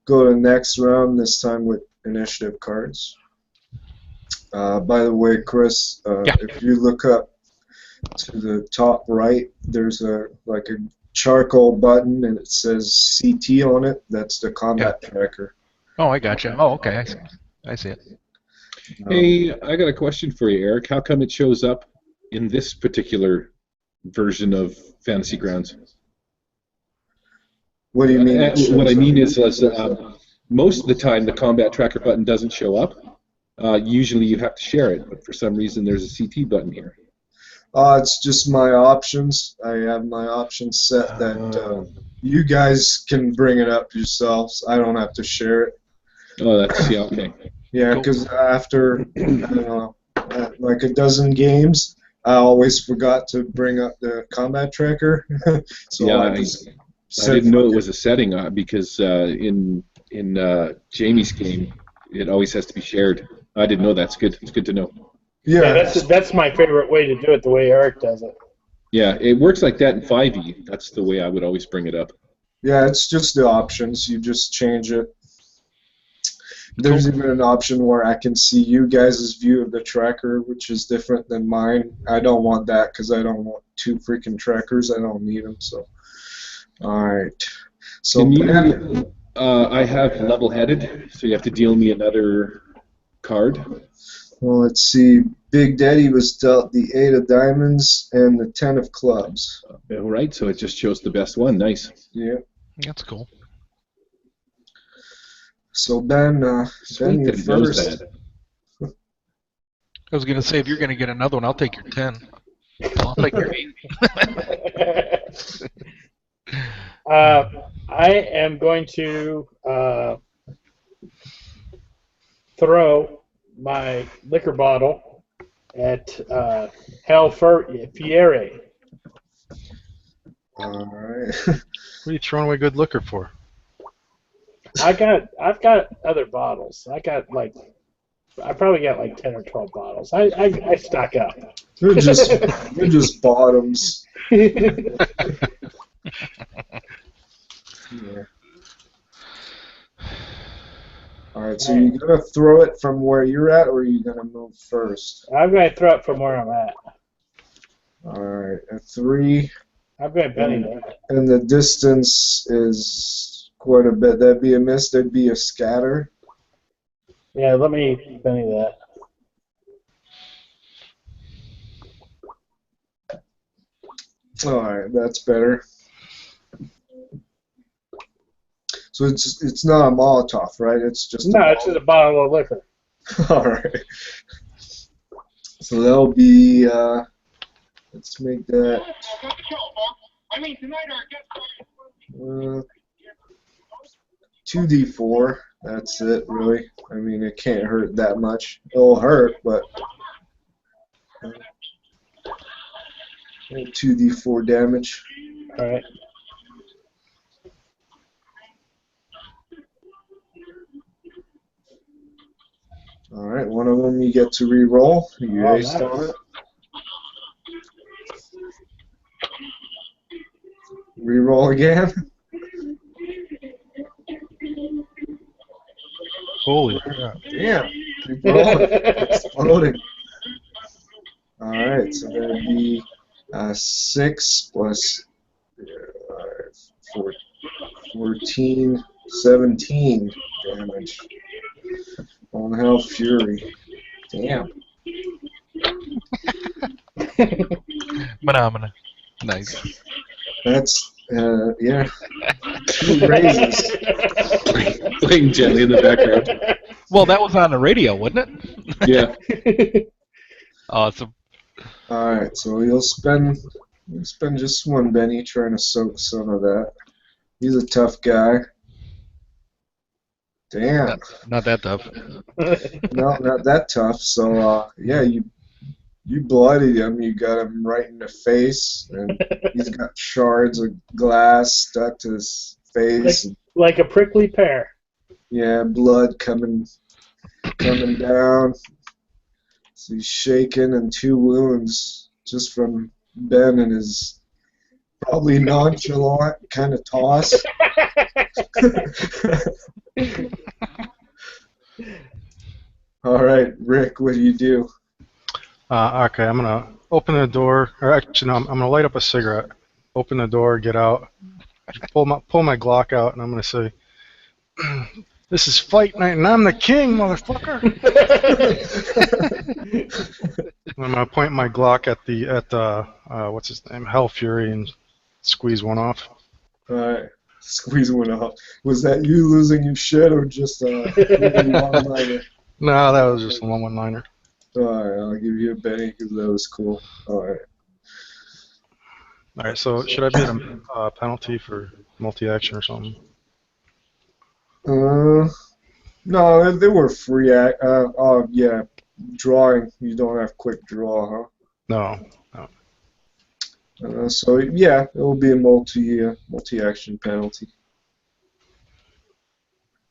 to the next round this time with initiative cards. By the way, Chris, if you look up to the top right, there's a charcoal button and it says CT on it. That's the combat tracker. Oh, I gotcha. Oh, okay. I see it. Hey, I got a question for you, Eric. How come it shows up in this particular version of Fantasy Grounds? What do you mean? What I mean is, most of the time the combat tracker button doesn't show up. Usually you have to share it, but for some reason there's a CT button here. It's just my options. I have my options set that you guys can bring it up yourselves. I don't have to share it. Oh, that's okay. Yeah, because after I don't know, like a dozen games, I always forgot to bring up the combat tracker. So yeah, I didn't know it was a setting because in Jamie's game it always has to be shared. I didn't know. That's good. It's good to know. Yeah, that's my favorite way to do it, the way Eric does it. Yeah, it works like that in 5e. That's the way I would always bring it up. Yeah, it's just the options. You just change it. There's even an option where I can see you guys' view of the tracker, which is different than mine. I don't want that because I don't want two freaking trackers. I don't need them. So, all right. So can you, I have level-headed, so you have to deal me another card. Well, let's see. Big Daddy was dealt the 8 of diamonds and the 10 of clubs. All right, so it just shows the best one. Nice. Yeah. That's cool. So Ben, Ben, you're first. I was gonna say if you're gonna get another one, I'll take your 10. I'll take your 8. I am going to throw my liquor bottle at Fiere. All right. What are you throwing away good liquor for? I've got other bottles. I probably got like 10 or 12 bottles. I stock up. You're just bottoms. Yeah. All right, so you're gonna throw it from where you're at, or are you gonna move first? I'm going to throw it from where I'm at. All right, a 3. I'm going to penny that. And the distance is quite a bit. That'd be a miss. That'd be a scatter. Yeah, let me penny that. All right, that's better. So it's not a Molotov, right? It's just it's just a bottle of liquor. All right. So that'll be. Let's make that. 2d4. That's it, really. I mean, it can't hurt that much. It'll hurt, but 2d4 damage. All right. you get to re-roll. You Oh, aced on nice. it. Re-roll again. Holy crap. Damn. Keep rolling. Exploding. Alright, so that'd be 6 plus 14, 17 damage on Hell Fury. Damn. Phenomena. Nice. That's, yeah. 2 raises. Playing gently in the background. Well, that was on the radio, wasn't it? Yeah. Awesome. Alright, so you'll spend just 1 Benny trying to soak some of that. He's a tough guy. Damn. Not that tough. No, not that tough. So, yeah, you bloodied him. You got him right in the face, and he's got shards of glass stuck to his face. Like a prickly pear. Yeah, blood coming down. So he's shaking, and 2 wounds just from Ben and his probably nonchalant kind of toss. All right, Rick, what do you do? Okay, I'm gonna open the door, or actually, no, I'm gonna light up a cigarette, open the door, get out, pull my Glock out, and I'm gonna say, "This is fight night, and I'm the king, motherfucker." I'm gonna point my Glock at the what's his name, Hell Fury, and squeeze one off. All right, squeeze one off. Was that you losing your shit or just one-liner? No, that was just a one-liner. All right, I'll give you a Benny because that was cool. All right. All right, so should I be at a penalty for multi-action or something? No, they were free act. Oh yeah, drawing. You don't have quick draw, No. huh? So yeah, it will be a multi-action penalty.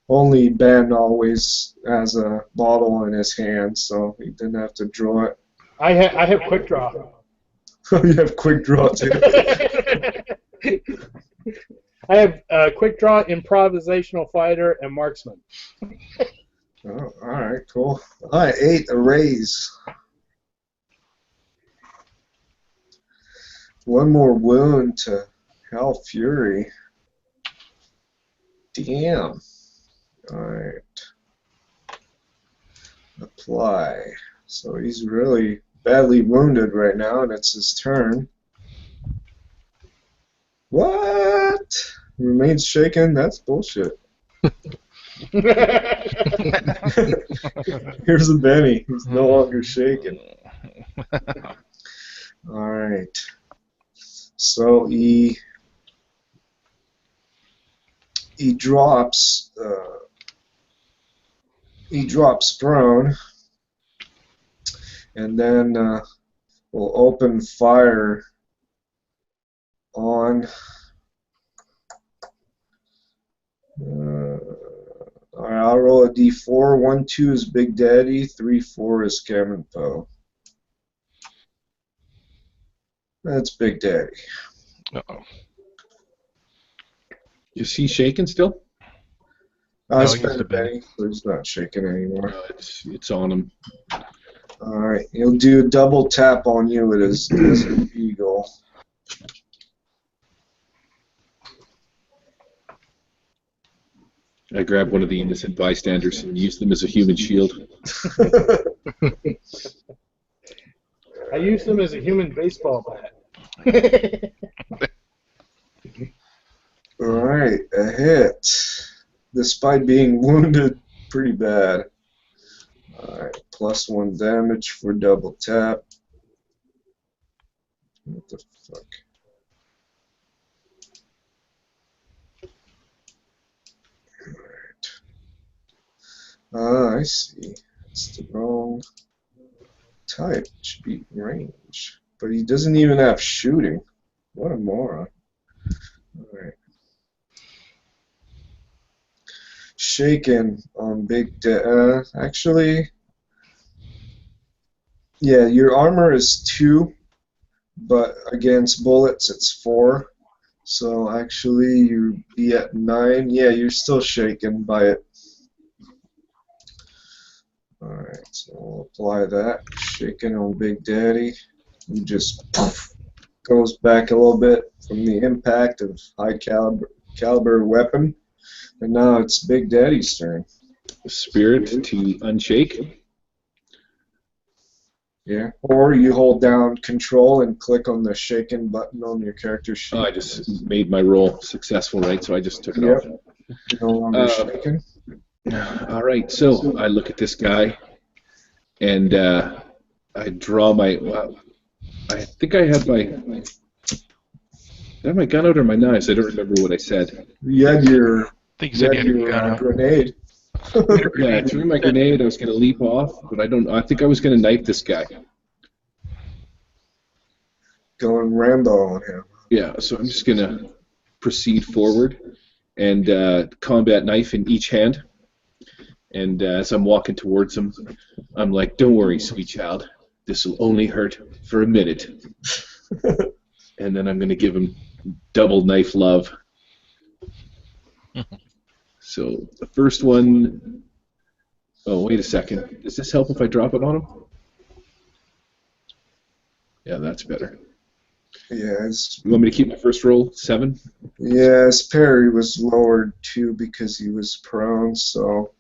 Only Ben always has a bottle in his hand, so he didn't have to draw it. I have quick draw. You have quick draw too. I have quick draw, improvisational fighter, and marksman. Oh, all right, cool. All right, 8, a raise. 1 more wound to Hell Fury. Damn. All right. Apply. So he's really badly wounded right now, and it's his turn. What? Remains shaken? That's bullshit. Here's a Benny. He's no longer shaken. All right. So he drops. He drops prone, and then we'll open fire on. All right, I'll roll a d4. 1, 2 is Big Daddy. 3, 4 is Cameron Poe. That's Big Daddy. Uh-oh. Is he shaking still? I No, spent he's a a Benny. penny, so he's not shaking anymore. No, it's on him. All right, he'll do a double tap on you with his Desert Eagle. I grab one of the innocent bystanders and use them as a human shield. I use them as a human baseball bat. All right, a hit. Despite being wounded pretty bad. All right, +1 damage for double tap. What the fuck? I see. It's the wrong type. It should be range. But he doesn't even have shooting. What a moron. Alright. Shaken on Big actually, Yeah, your armor is 2, but against bullets it's 4. So actually you'd be at 9. Yeah, you're still shaken by it. Alright, so we'll apply that. Shaken on Big Daddy. He just poof, goes back a little bit from the impact of high caliber weapon. And now it's Big Daddy's turn. Spirit to unshake. Yeah. Or you hold down Control and click on the shaken button on your character sheet. Oh, I just made my roll successful, right? So I just took it Yep. off. No longer shaken. All right, so I look at this guy, and I draw my. Well, I think I had my. Did I have my gun out or my knives? I don't remember what I said. You had your, I think you you had said your gun out. grenade. Yeah, I threw my grenade. I was going to leap off, but I don't. I think I was going to knife this guy. Going Rambo on him. Yeah, so I'm just going to proceed forward and combat knife in each hand. And as I'm walking towards him, I'm like, "Don't worry, sweet child. This will only hurt for a minute." And then I'm going to give him double knife love. So the first one. Oh, wait a second. Does this help if I drop it on him? Yeah, that's better. Yeah, You want me to keep my first roll 7? his parry was lowered too because he was prone, so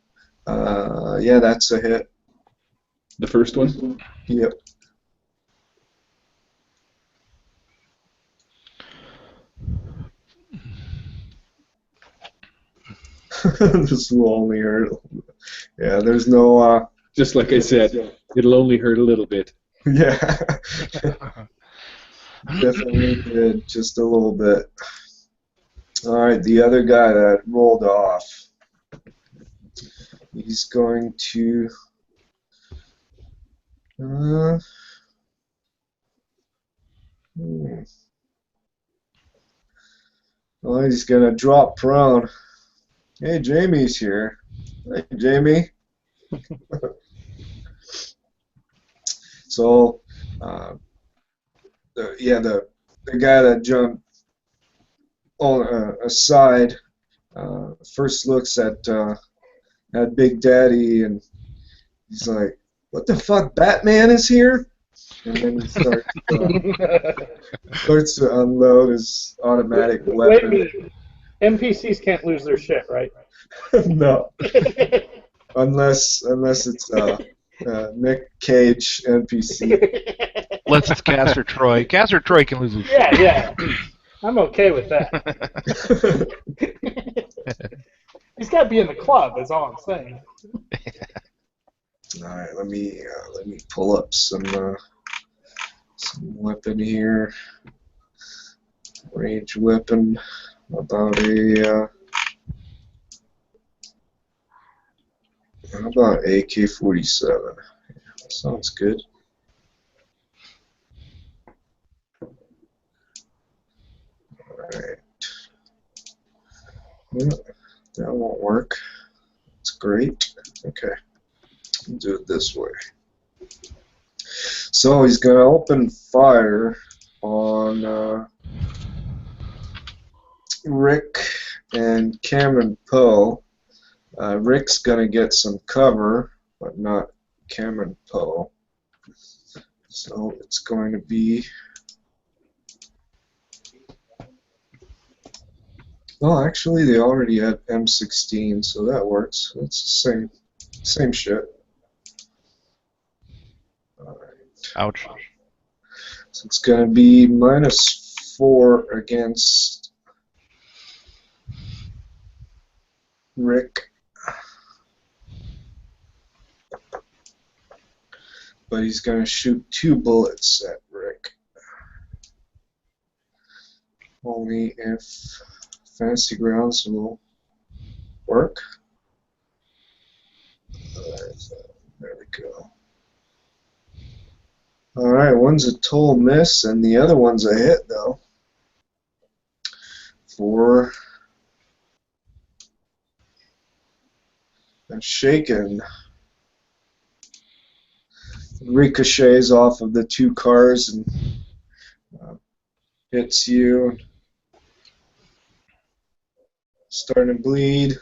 yeah, that's a hit. The first one? Yep. This will only hurt. Yeah, there's no Just like I said, it'll only hurt a little bit. yeah. Definitely did, just a little bit. Alright, the other guy that rolled off. He's going to well, he's gonna drop prone. Hey, Jamie's here. Hey, Jamie. So, the guy that jumped on aside first looks at Big Daddy and he's like, "What the fuck? Batman is here!" And then he starts to unload his automatic Wait a weapon. minute. NPCs can't lose their shit, right? No, unless it's Nick Cage NPC. Unless it's Castor Troy. Castor Troy can lose his shit. Yeah. I'm okay with that. He's got to be in the club, is all I'm saying. All right, let me pull up some weapon here. Range weapon. About how about AK-47? Sounds good. Alright. Yeah, that won't work. It's great. Okay. We'll do it this way. So he's going to open fire on Rick and Cameron Poe. Rick's going to get some cover, but not Cameron Poe. So it's going to be... Well, actually, they already had M16, so that works. It's the same shit. All right. Ouch. So it's going to be -4 against Rick. But he's going to shoot 2 bullets at Rick. Only if Fantasy Grounds will work. There we go. Alright, one's a total miss and the other one's a hit though. For a shaken. ricochets off of the two cars and hits you, starting to bleed.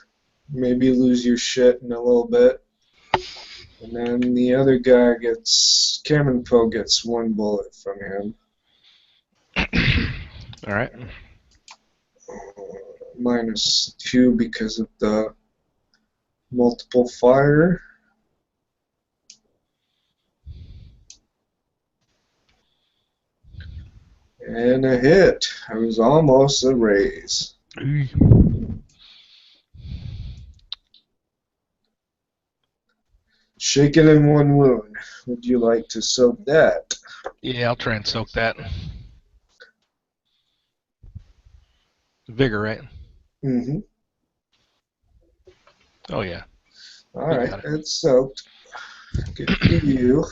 Maybe lose your shit in a little bit. And then the other guy Cameron Poe gets one bullet from him. All right. -2 because of the multiple fire. And a hit. It was almost a raise. Shaken in one wound. Would you like to soak that? Yeah, I'll try and soak that. Vigor, right? Mm-hmm. Oh, yeah. All We right, got it. it's soaked. Good for you,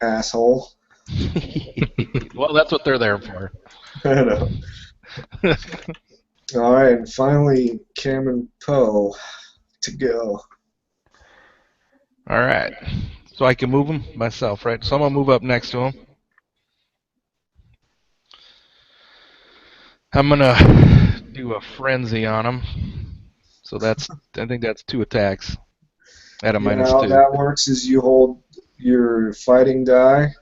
asshole. Well, that's what they're there for. I know. All right, and finally, Cameron Poe to go. All right. So I can move him myself, right? So I'm going to move up next to him. I'm going to do a frenzy on him. So I think that's 2 attacks at a Yeah, -2. how that works is you hold your fighting die,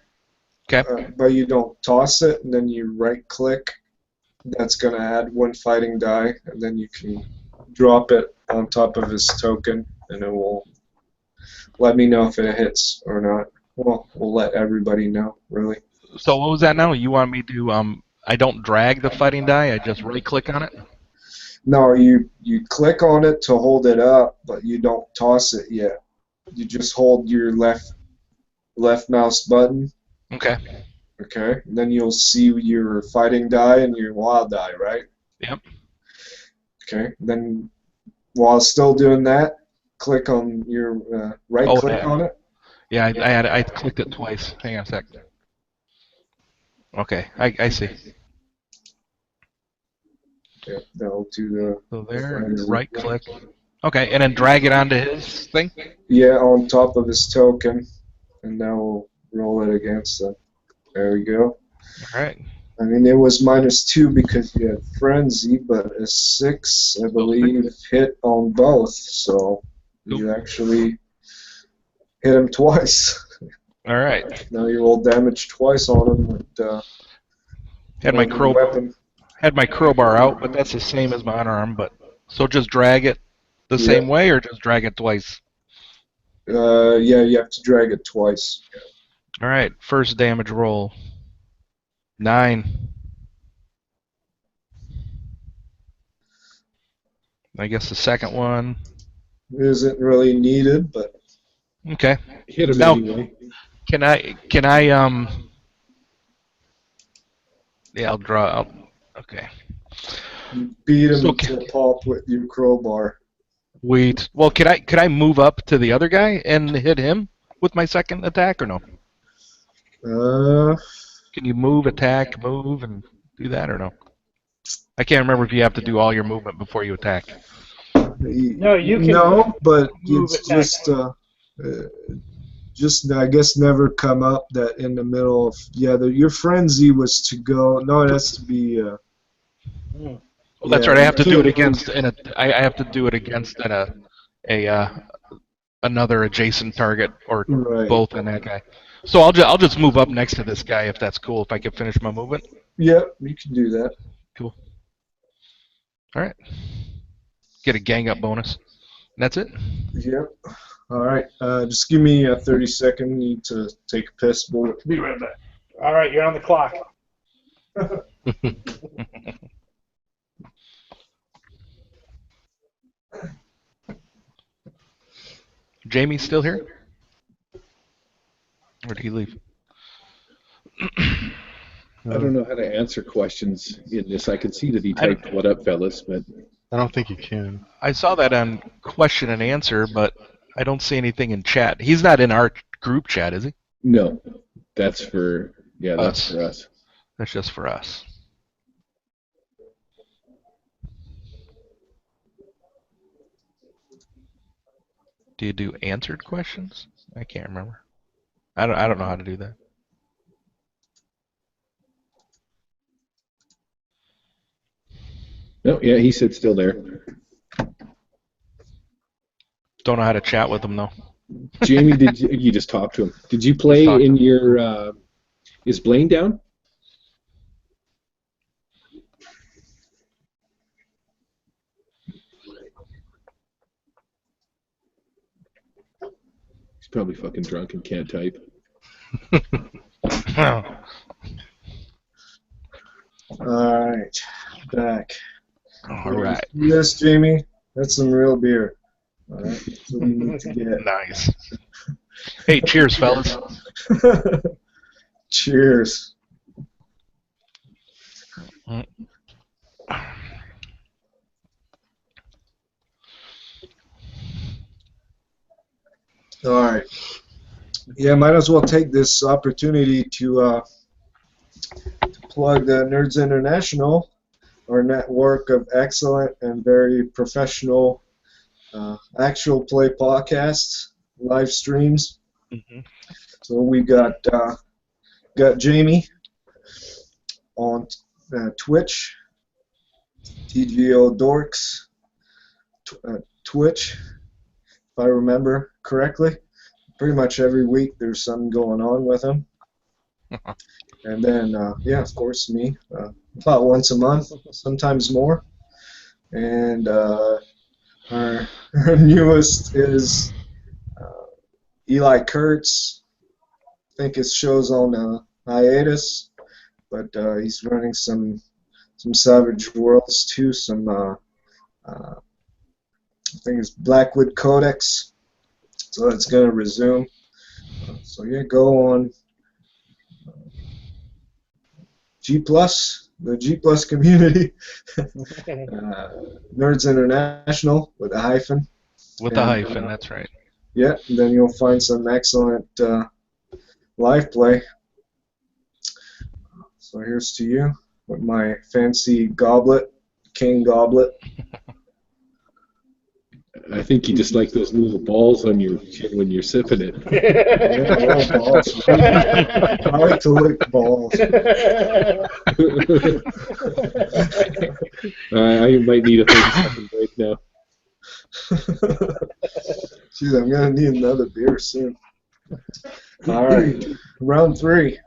Okay. but you don't toss it, and then you right-click. That's going to add 1 fighting die, and then you can drop it on top of his token, and it will let me know if it hits or not. Well, we'll let everybody know, really. So what was that now? You want me to, I don't drag the fighting die, I just right-click on it? No, you click on it to hold it up, but you don't toss it yet. You just hold your left mouse button. Okay. Okay. And then you'll see your fighting die and your wild die, right? Yep. Okay. Then while still doing that, click on your right Oh, click yeah. on it. Yeah, I clicked it twice. Hang on a sec. Okay, I see. Yeah, that'll do the So there, fighter. right click. Okay, and then drag it onto his thing? Yeah, on top of his token, and now we'll roll it against it. There we go. All right. I mean, it was -2 because you had frenzy, but a 6, I believe, hit on both. So you actually hit him twice. All right. Now you roll damage twice on him with Had my whatever weapon. had my crowbar out, but that's the same as my unarmed. But so just drag it the Yeah. same way, or just drag it twice. Yeah, you have to drag it twice. All right. First damage roll. 9. I guess the second one. It isn't really needed, but Okay. Hit him Now, anyway. Can I yeah, I'll draw. Okay. you beat him So to a pulp with your crowbar. Wait. Well, could I move up to the other guy and hit him with my second attack or no? Uh, Can you move, attack, move, and do that or no? I can't remember if you have to do all your movement before you attack. No, you can No, but move, it's attack. just I guess never come up that in the middle of your frenzy was to go. No, it has to be. Well, that's Yeah, right. I you have to do it can't against I have to do it against another adjacent target or Right. both in that guy. So I'll just move up next to this guy if that's cool. If I can finish my movement. Yep, you can do that. Cool. All right. Get a gang up bonus. And that's it. Yep. All right. Just give me a 30-second. Need to take a piss. Bullet. Be right back. All right, you're on the clock. Jamie's still here? Or did he leave? I don't know how to answer questions in this. I can see that he typed "What up, fellas," but I don't think you can. I saw that on question and answer, but I don't see anything in chat. He's not in our group chat, is he? no, that's for that's Us. for us. That's just for us. Do you do answered questions? I can't remember. I don't know how to do that. No, yeah, he said still there. Don't know how to chat with him though. Jamie, did you just talk to him? Did you Just play talk to in him. your? Is Blaine down? He's probably fucking drunk and can't type. Alright, back. All right. Yes, Jamie, that's some real beer. Alright, that's what you need to get. Nice. Hey, cheers, fellas. Cheers. Alright. Yeah, might as well take this opportunity to plug Nerds International, our network of excellent and very professional actual play podcasts, live streams. Mm-hmm. So we got Jamie on Twitch, TGO Dorks, Twitch, if I remember correctly. Pretty much every week there's something going on with him. And then, yeah, of course, me, about once a month, sometimes more. And our newest is Eli Kurtz. I think his show's on hiatus, but he's running some Savage Worlds too. Some I think it's Blackwood Codex, so it's gonna resume. So yeah, go on G Plus, the G Plus community, Nerds International with a hyphen. With the hyphen, that's right. Yeah, and then you'll find some excellent live play. So here's to you with my fancy goblet, King Goblet. I think you just like those little balls on your chin when you're sipping it. Yeah, balls. I like to lick balls. I might need a 30-second break now. Jeez, I'm gonna need another beer soon. All right, round 3.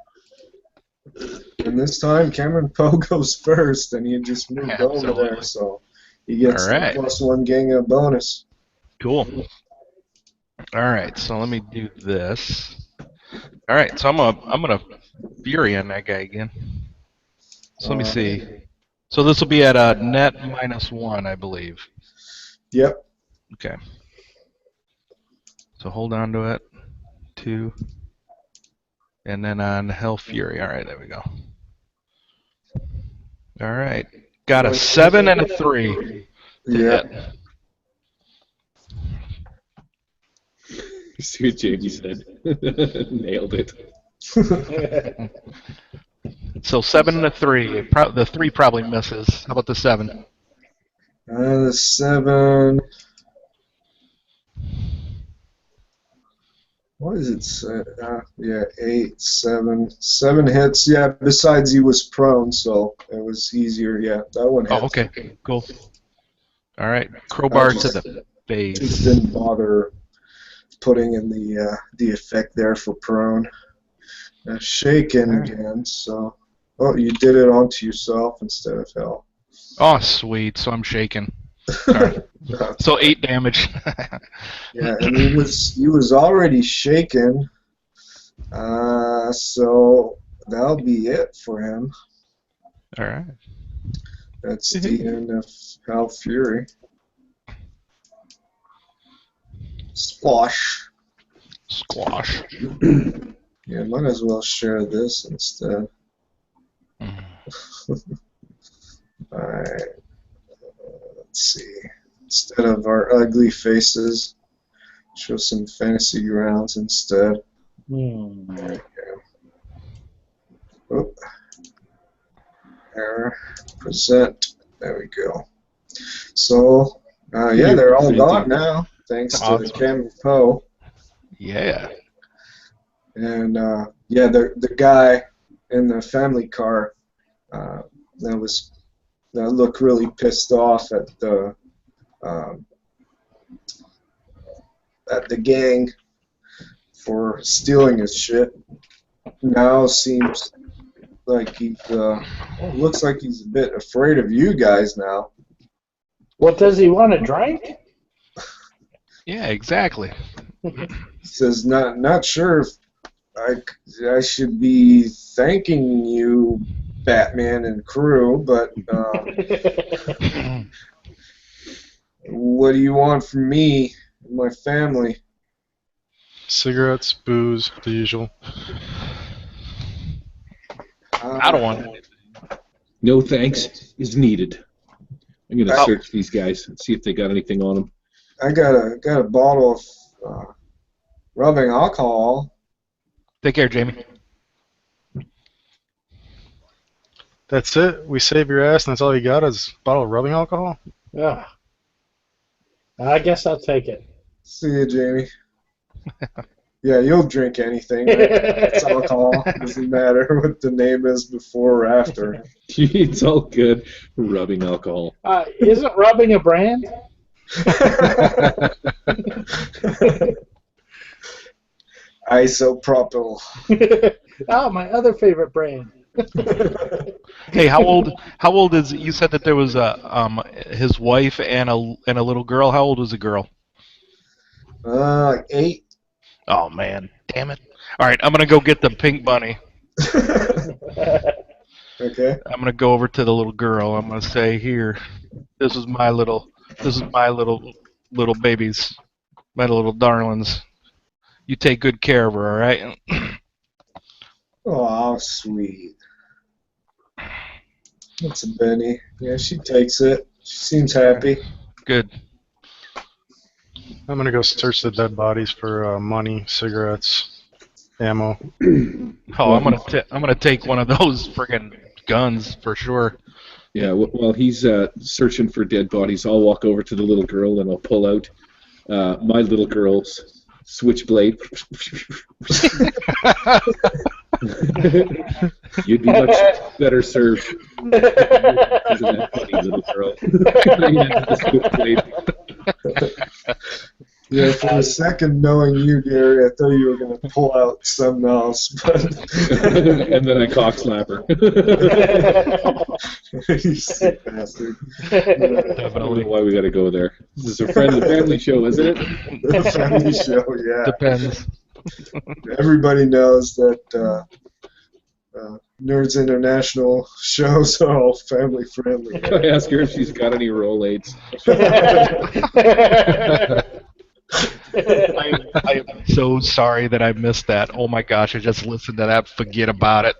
And this time Cameron Poe goes first, and he just moved over there, so he gets All right. the +1 gang bonus. Cool. All right, so let me do this. All right, so I'm gonna Fury on that guy again. So let me see. So this will be at a net -1, I believe. Yep. Okay. So hold on to it. 2. And then on Hell Fury. All right, there we go. All right. Got a 7 and a 3. Yeah. See what Jamie said. Nailed it. So 7 and a 3. The 3 probably misses. How about the 7? The 7. What is it? Yeah, 8, 7. 7 hits. Yeah, besides he was prone, so it was easier. Yeah, that one hits. Oh, okay. Cool. All right. Crowbar to the face. Just didn't bother putting in the effect there for prone. Shaken again, so... Oh, you did it onto yourself instead of Hell. Oh, sweet. So I'm shaking. Sorry. So 8 damage. Yeah, and he was already shaken, so that'll be it for him. All right. That's the end of Hell Fury. Squash. Squash. Yeah, might as well share this instead. Alright. Let's see. Instead of our ugly faces, show some fantasy grounds instead. Okay. Oh. Error. Present. There we go. So, yeah, they're all gone now, thanks to Cameron Poe. Yeah. And yeah, the guy in the family car uh, that looked really pissed off um, at the gang for stealing his shit. Now seems like looks like he's a bit afraid of you guys now. What does he want to drink? Yeah, exactly. He says, not sure if I should be thanking you, Batman and crew, but what do you want from me and my family? Cigarettes, booze, the usual. I don't want it. No thanks is needed. I'm gonna search these guys and see if they got anything on them. I got a bottle of rubbing alcohol. Take care, Jamie. That's it? We save your ass and that's all you got is a bottle of rubbing alcohol? Ugh. I guess I'll take it. See you, Jamie. Yeah, you'll drink anything. Right? It's alcohol. Doesn't matter what the name is before or after. It's all good. Rubbing alcohol. Isn't rubbing a brand? Isopropyl. Oh, my other favorite brand. Hey, how old is you said that there was his wife and a little girl. How old was the girl? Like 8. Oh man, damn it. All right, I'm going to go get the pink bunny. Okay. I'm going to go over to the little girl. I'm going to say, "Here. This is my little babies. My little darlings. You take good care of her, all right?" Oh, sweet. That's a Benny. Yeah, she takes it. She seems happy. Good. I'm gonna go search the dead bodies for money, cigarettes, ammo. Oh, I'm gonna take one of those friggin' guns for sure. Yeah, while he's searching for dead bodies, I'll walk over to the little girl and I'll pull out my little girl's switchblade. You'd be much better served than that funny little girl. Yeah, for a second, knowing you, Gary, I thought you were going to pull out something else. But and then I cock slap her. You sick bastard. I don't know why we got to go there. This is a friendly family show, isn't it? The family show, yeah. Depends. Everybody knows that Nerds International shows are all family friendly. I ask her if she's got any Rolaids. I am so sorry that I missed that. Oh my gosh, I just listened to that. Forget about it.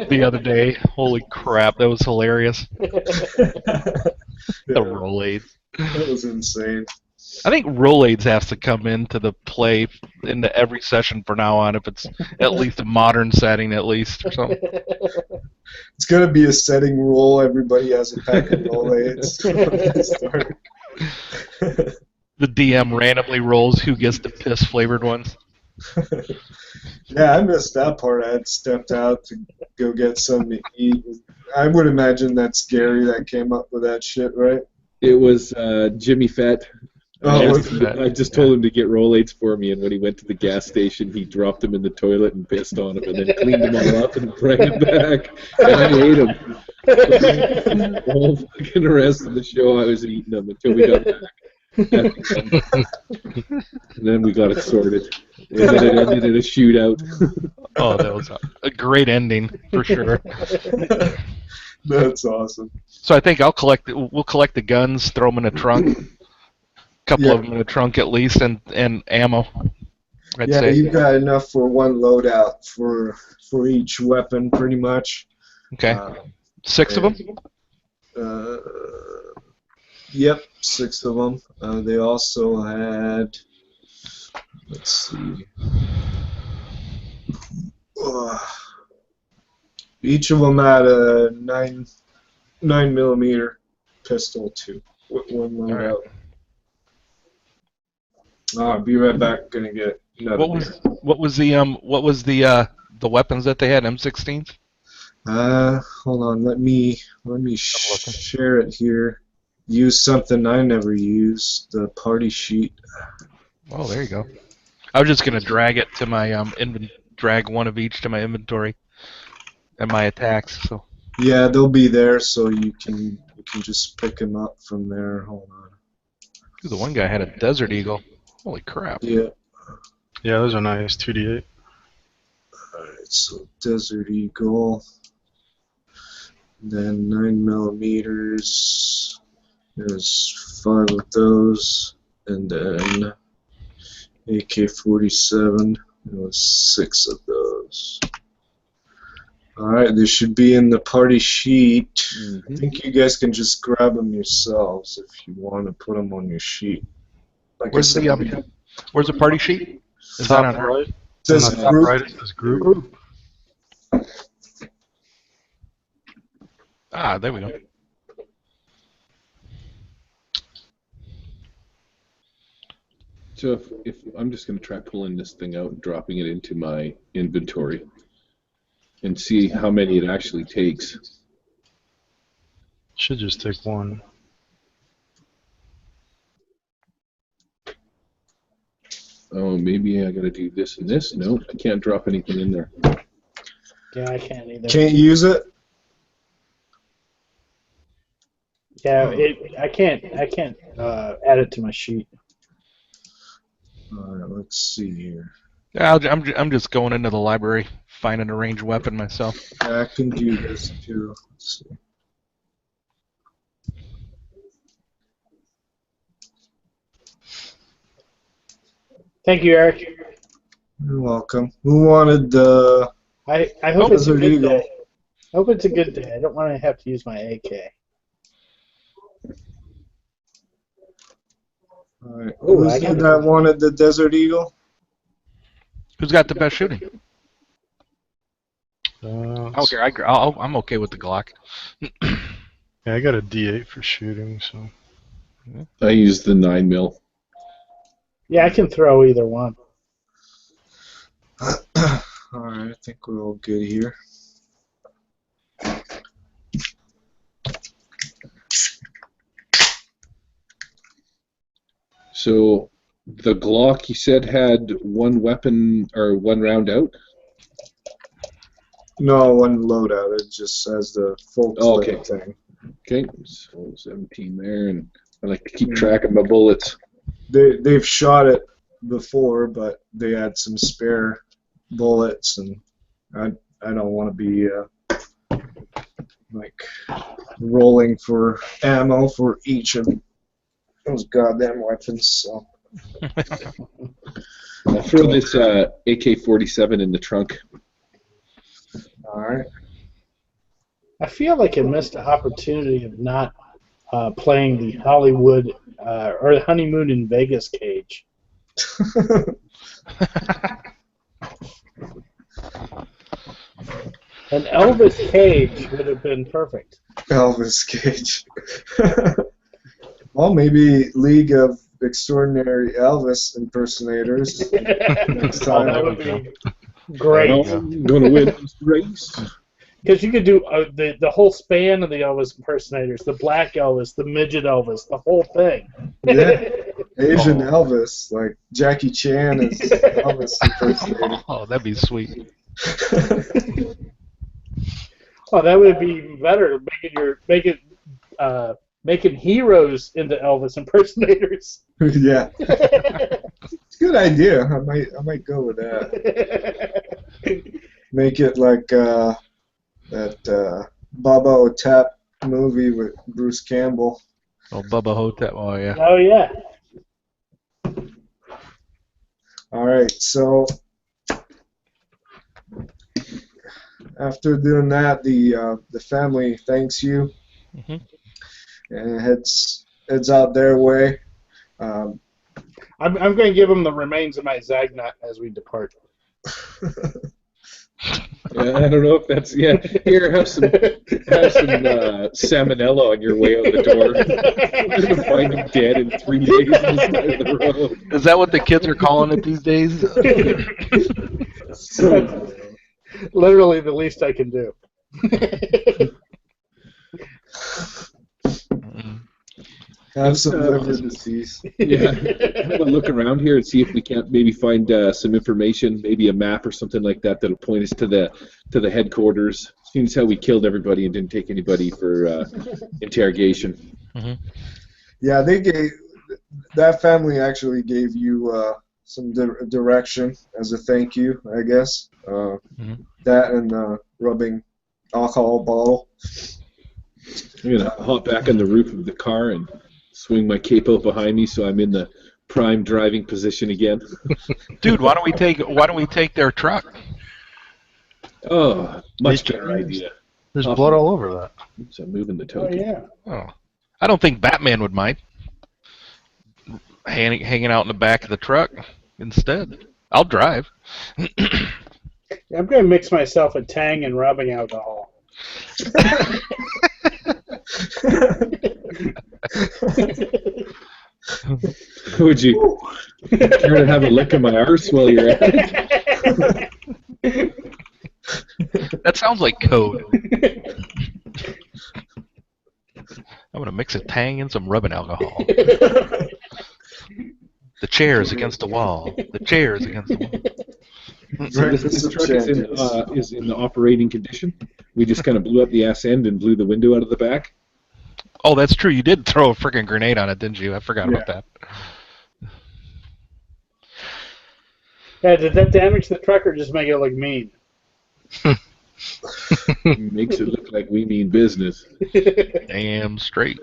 The other day. Holy crap, that was hilarious. The Rolaids. That was insane. I think Rolaids has to come into the play into every session from now on if it's at least a modern setting at least or something. It's going to be a setting rule. Everybody has a pack of Rolaids. The DM randomly rolls who gets the piss flavored ones. Yeah, I missed that part. I had stepped out to go get something to eat. I would imagine that's Gary that came up with that shit, right? It was Jimmy Fett. Oh, I just told him to get Rolaids for me, and when he went to the gas station, he dropped them in the toilet and pissed on them, and then cleaned them all up and brought them back. And I ate them. The whole fucking rest of the show, I was eating them until we got back. And then we got it sorted. And then it ended in a shootout. Oh, that was a great ending for sure. That's awesome. So I think we'll collect the guns, throw them in a trunk. Couple of them in the trunk at least, and ammo. I'd say. You've got enough for one loadout for each weapon, pretty much. Okay. 6 of them? Yep, 6 of them. They also had, let's see, each of them had a 9mm pistol too. One loadout. I'll be right back. Gonna get Not a What beer. was the weapons that they had? M16s? Hold on. Let me share it here. Use something I never use. The party sheet. Oh, there you go. I was just gonna drag it to my drag one of each to my inventory and my attacks. So Yeah, they'll be there, so you can just pick them up from there. Hold on. Ooh, the one guy had a Desert Eagle. Holy crap! Yeah. Yeah, those are nice. 2d8. Alright, so Desert Eagle. Then 9 millimeters. There's 5 of those. And then AK-47. There was 6 of those. Alright, they should be in the party sheet. I think you guys can just grab them yourselves if you want to put them on your sheet. Like Where's I said, where's the party sheet? Is that Top on right. it says On the top group. right, it says group. Ah, there we go. So if I'm just going to try pulling this thing out and dropping it into my inventory and see how many it actually takes. Should just take one. Oh, maybe I got to do this and this. No, I can't drop anything in there. Yeah, I can't either. Can't use it? Yeah, I can't add it to my sheet. Alright, let's see here. Yeah, I'm just going into the library, finding a ranged weapon myself. I can do this too. Let's see. Thank you, Eric. You're welcome. Who wanted the I hope it's a Desert good Eagle? day. I hope it's a good day. I don't want to have to use my AK. Alright, Ooh, who I got said it. that wanted the Desert Eagle? Who's got the best shooting? I Uh, don't care. I'm okay with the Glock. yeah, I got a D8 for shooting, so. I use the 9mm. Yeah, I can throw either one. Alright, I think we're all good here. So the Glock you said had one weapon or one round out? No, one loadout. It just says the full Oh, clip okay. thing. Okay, so 17 there, and I like to keep track of my bullets. They've shot it before, but they had some spare bullets, and I don't want to be like rolling for ammo for each of those goddamn weapons. So I'll throw this AK-47 in the trunk. all right. I feel like I missed the opportunity of not playing the Hollywood or the Honeymoon in Vegas Cage. An Elvis Cage would have been perfect. Elvis Cage. Well, maybe League of Extraordinary Elvis Impersonators next Oh, time. that would be great. I'm going to win this race. Because you could do the whole span of the Elvis impersonators, the black Elvis, the midget Elvis, the whole thing. Yeah. Asian Elvis, like Jackie Chan is Elvis impersonator. Oh, that'd be sweet. Oh, that would be even better. Making heroes into Elvis impersonators. Yeah, it's a good idea. I might go with that. Make it like that Baba Otep movie with Bruce Campbell. Oh, Bubba Hotep. Oh, yeah. Oh yeah. All right, so after doing that, the family thanks you and heads out their way. I'm going to give them the remains of my Zagnut as we depart. Yeah, I don't know if that's Here, have some salmonella on your way out the door. You're gonna find him dead in 3 days on the side of the road. Is that what the kids are calling it these days? Literally the least I can do. Have some liver disease. Yeah, have a look around here and see if we can't maybe find some information, maybe a map or something like that that'll point us to the headquarters. Seems how we killed everybody and didn't take anybody for interrogation. Mm-hmm. Yeah, that family actually gave you some direction as a thank you, I guess. That and rubbing alcohol bottle. I'm gonna hop back on the roof of the car and swing my cape out behind me so I'm in the prime driving position again. Dude, why don't we take their truck? Oh, much better idea. There's blood all over that. Oops, I'm moving the Oh token. yeah. Oh, I don't think Batman would mind hanging out in the back of the truck instead. I'll drive. I'm going to mix myself a Tang and rubbing alcohol. Would you care to have a lick of my arse while you're at it? That sounds like code. I'm gonna mix a Tang and some rubbing alcohol. The chairs against the wall. The chairs against the wall. So this truck is in the operating condition. We just kind of blew up the ass end and blew the window out of the back. Oh, that's true. You did throw a freaking grenade on it, didn't you? I forgot about that. Yeah, did that damage the truck or just make it look mean? Makes it look like we mean business. Damn straight.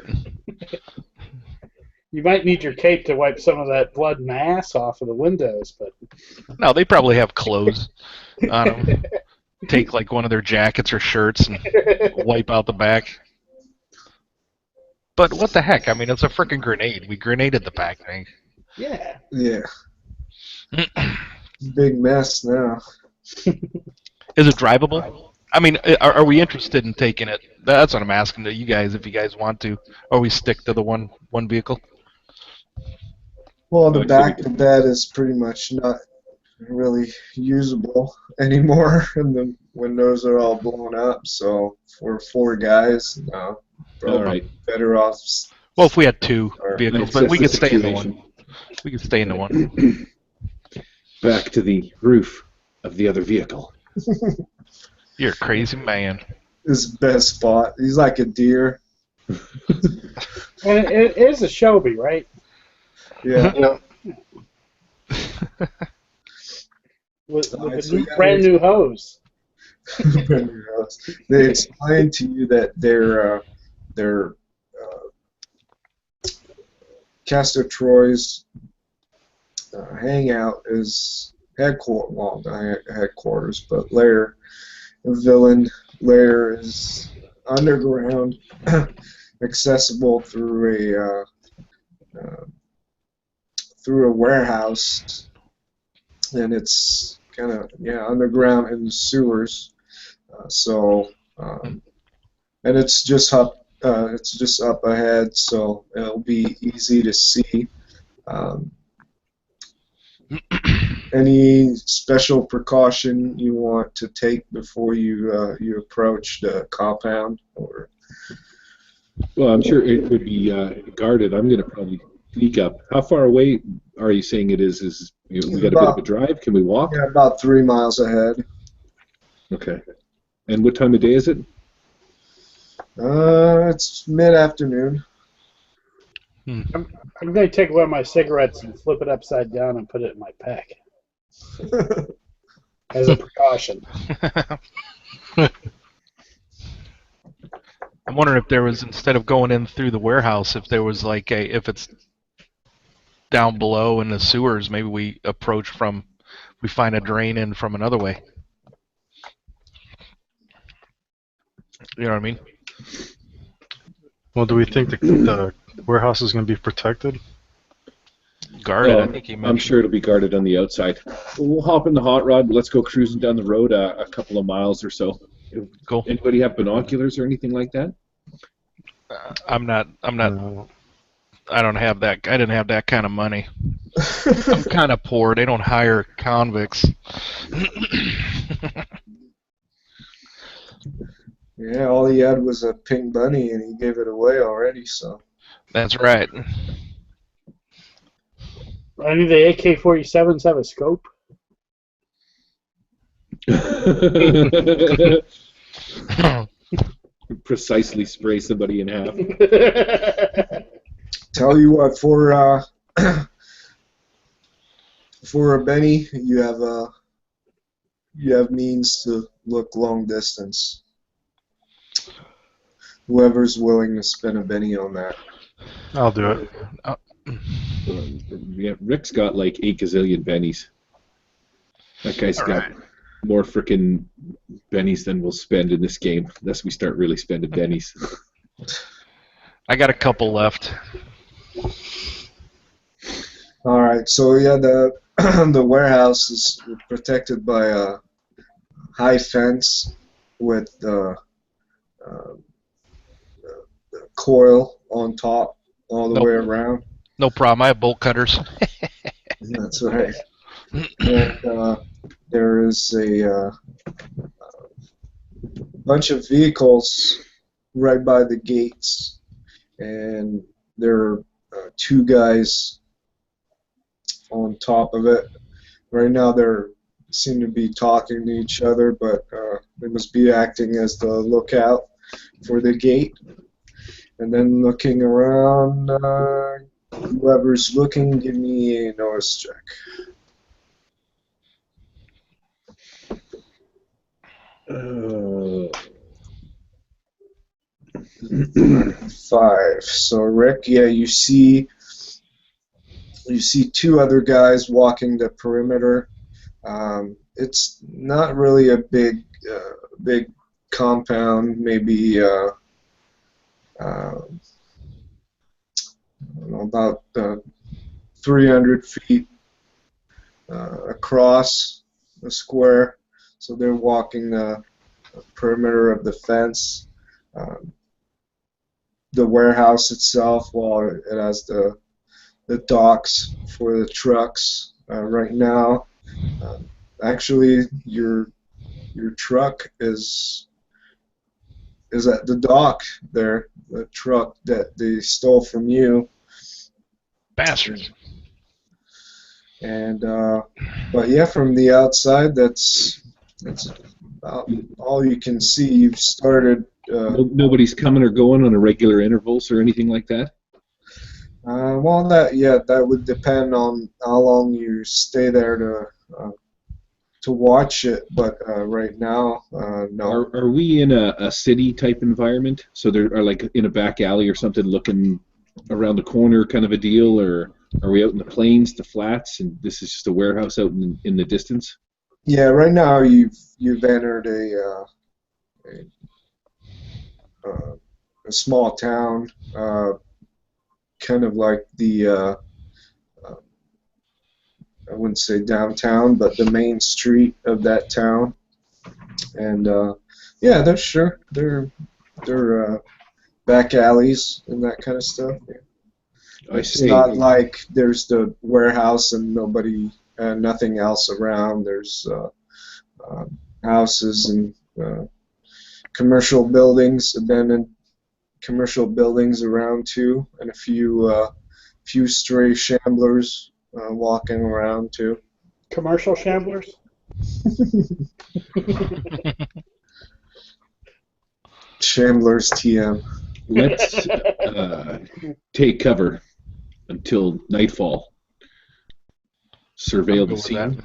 You might need your cape to wipe some of that blood and ass off of the windows, but No, they probably have clothes on them. Take like one of their jackets or shirts and wipe out the back. But what the heck? I mean, it's a freaking grenade. We grenaded the back thing. yeah. Yeah. Big mess now. Is it drivable? I mean, are we interested in taking it? That's what I'm asking to you guys, if you guys want to. Or we stick to the one vehicle? Well, the back of the bed is pretty much not really usable anymore, and the windows are all blown up. So for 4 guys, no, probably All right. better off. Well, if we had 2 vehicles, but we could Assess the stay in the situation. one. We could stay in the one. Back to the roof of the other vehicle. You're a crazy man. His best spot. He's like a deer. And it is a Shelby, right? Yeah. With Nice. a brand new hose. They explained to you that their Castor Troy's hangout is headquarters, but the villain lair is underground, accessible through a warehouse, and it's kind of underground in the sewers. And it's just up ahead, so it'll be easy to see. Any special precaution you want to take before you approach the compound? Or Well, I'm sure it would be guarded. I'm going to probably sneak up. How far away are you saying it is? We got a bit of a drive? Can we walk? yeah, about 3 miles ahead. Okay. And what time of day is it? It's mid-afternoon. I'm going to take one of my cigarettes and flip it upside down and put it in my pack as a precaution. I'm wondering if there was, instead of going in through the warehouse, if there was like if it's down below in the sewers, maybe we find a drain in from another way. You know what I mean? Well, do we think the warehouse is going to be protected? Guarded, Well, I think he mentioned. I'm sure it'll be guarded on the outside. we'll hop in the hot rod. Let's go cruising down the road a couple of miles or so. Cool. Anybody have binoculars or anything like that? I'm not. No. I don't have that. I didn't have that kind of money. I'm kind of poor. They don't hire convicts. Yeah, all he had was a pink bunny, and he gave it away already. So That's right. Any of the AK-47s have a scope? Precisely spray somebody in half. tell you what, for for a Benny, you have means to look long distance. Whoever's willing to spend a Benny on that. I'll do it. Yeah, Rick's got like 8 gazillion bennies. That guy's All got right. more freaking bennies than we'll spend in this game, unless we start really spending bennies. I got a couple left. All right, so yeah, the the warehouse is protected by a high fence with coil on top all the Nope. way around. No problem. I have bolt cutters. That's right. And there is a bunch of vehicles right by the gates, and there are 2 guys on top of it. Right now they seem to be talking to each other, but they must be acting as the lookout for the gate. And then looking around, whoever's looking, give me a notice check. Uh, 5. So Rick, yeah, you see 2 other guys walking the perimeter. It's not really a big compound, maybe I don't know, about 300 feet across the square. So they're walking the perimeter of the fence. The warehouse itself, well, it has the docks for the trucks. Right now, actually, your truck is at the dock there. The truck that they stole from you. Bastards. And but yeah, from the outside, that's about all you can see. You've started. Nobody's coming or going on a regular intervals or anything like that? Well, that would depend on how long you stay there to watch it. But right now, no. Are we in a city type environment? So there are like in a back alley or something looking around the corner kind of a deal, or are we out in the plains, the flats, and this is just a warehouse out in the distance? Yeah, right now you've entered a small town, kind of like the I wouldn't say downtown, but the main street of that town. And yeah, they're back alleys and that kind of stuff. Yeah. I It's see. not like there's the warehouse and nothing else around. There's houses and commercial buildings, abandoned commercial buildings around too, and a few stray shamblers walking around too. Commercial shamblers? Shamblers TM. Let's take cover until nightfall. Surveil I'll go the with scene, that.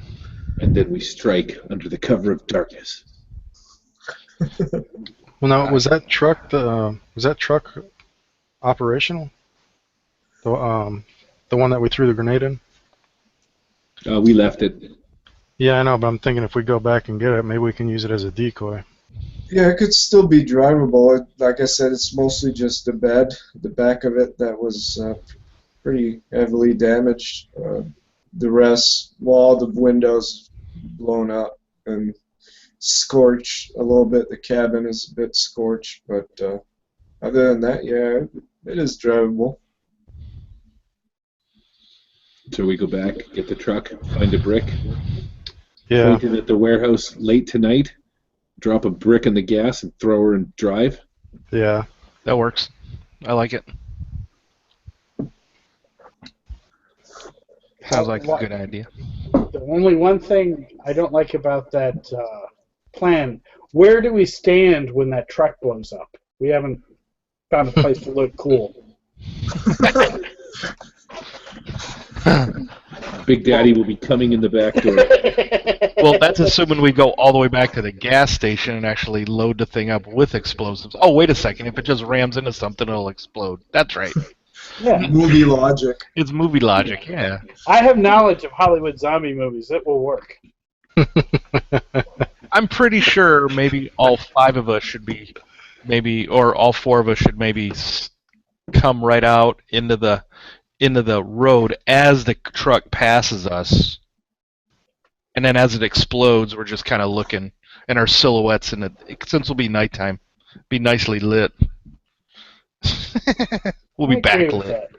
and then we strike under the cover of darkness. Well, now was that truck operational? The one that we threw the grenade in? We left it. Yeah, I know, but I'm thinking if we go back and get it, maybe we can use it as a decoy. Yeah, it could still be drivable. Like I said, it's mostly just the bed, the back of it that was pretty heavily damaged. the rest, well, all the windows blown up and scorched a little bit. The cabin is a bit scorched, but other than that, yeah, it is drivable. So we go back, get the truck, find a brick, Yeah. point it at the warehouse late tonight, drop a brick in the gas, and throw her and drive. Yeah. That works. I like it. Sounds like a good idea. The only one thing I don't like about that plan, where do we stand when that truck blows up? We haven't found a place to look cool. Big Daddy will be coming in the back door. Well, that's assuming we go all the way back to the gas station and actually load the thing up with explosives. Oh, wait a second. If it just rams into something, it'll explode. That's right. Yeah. Movie logic. It's movie logic, yeah. I have knowledge of Hollywood zombie movies. It will work. I'm pretty sure maybe all 5 of us should be, or all 4 of us should maybe come right out into the road as the truck passes us, and then as it explodes, we're just kind of looking, and our silhouettes in it. Since it'll be nighttime, be nicely lit. We'll be I agree with backlit. that.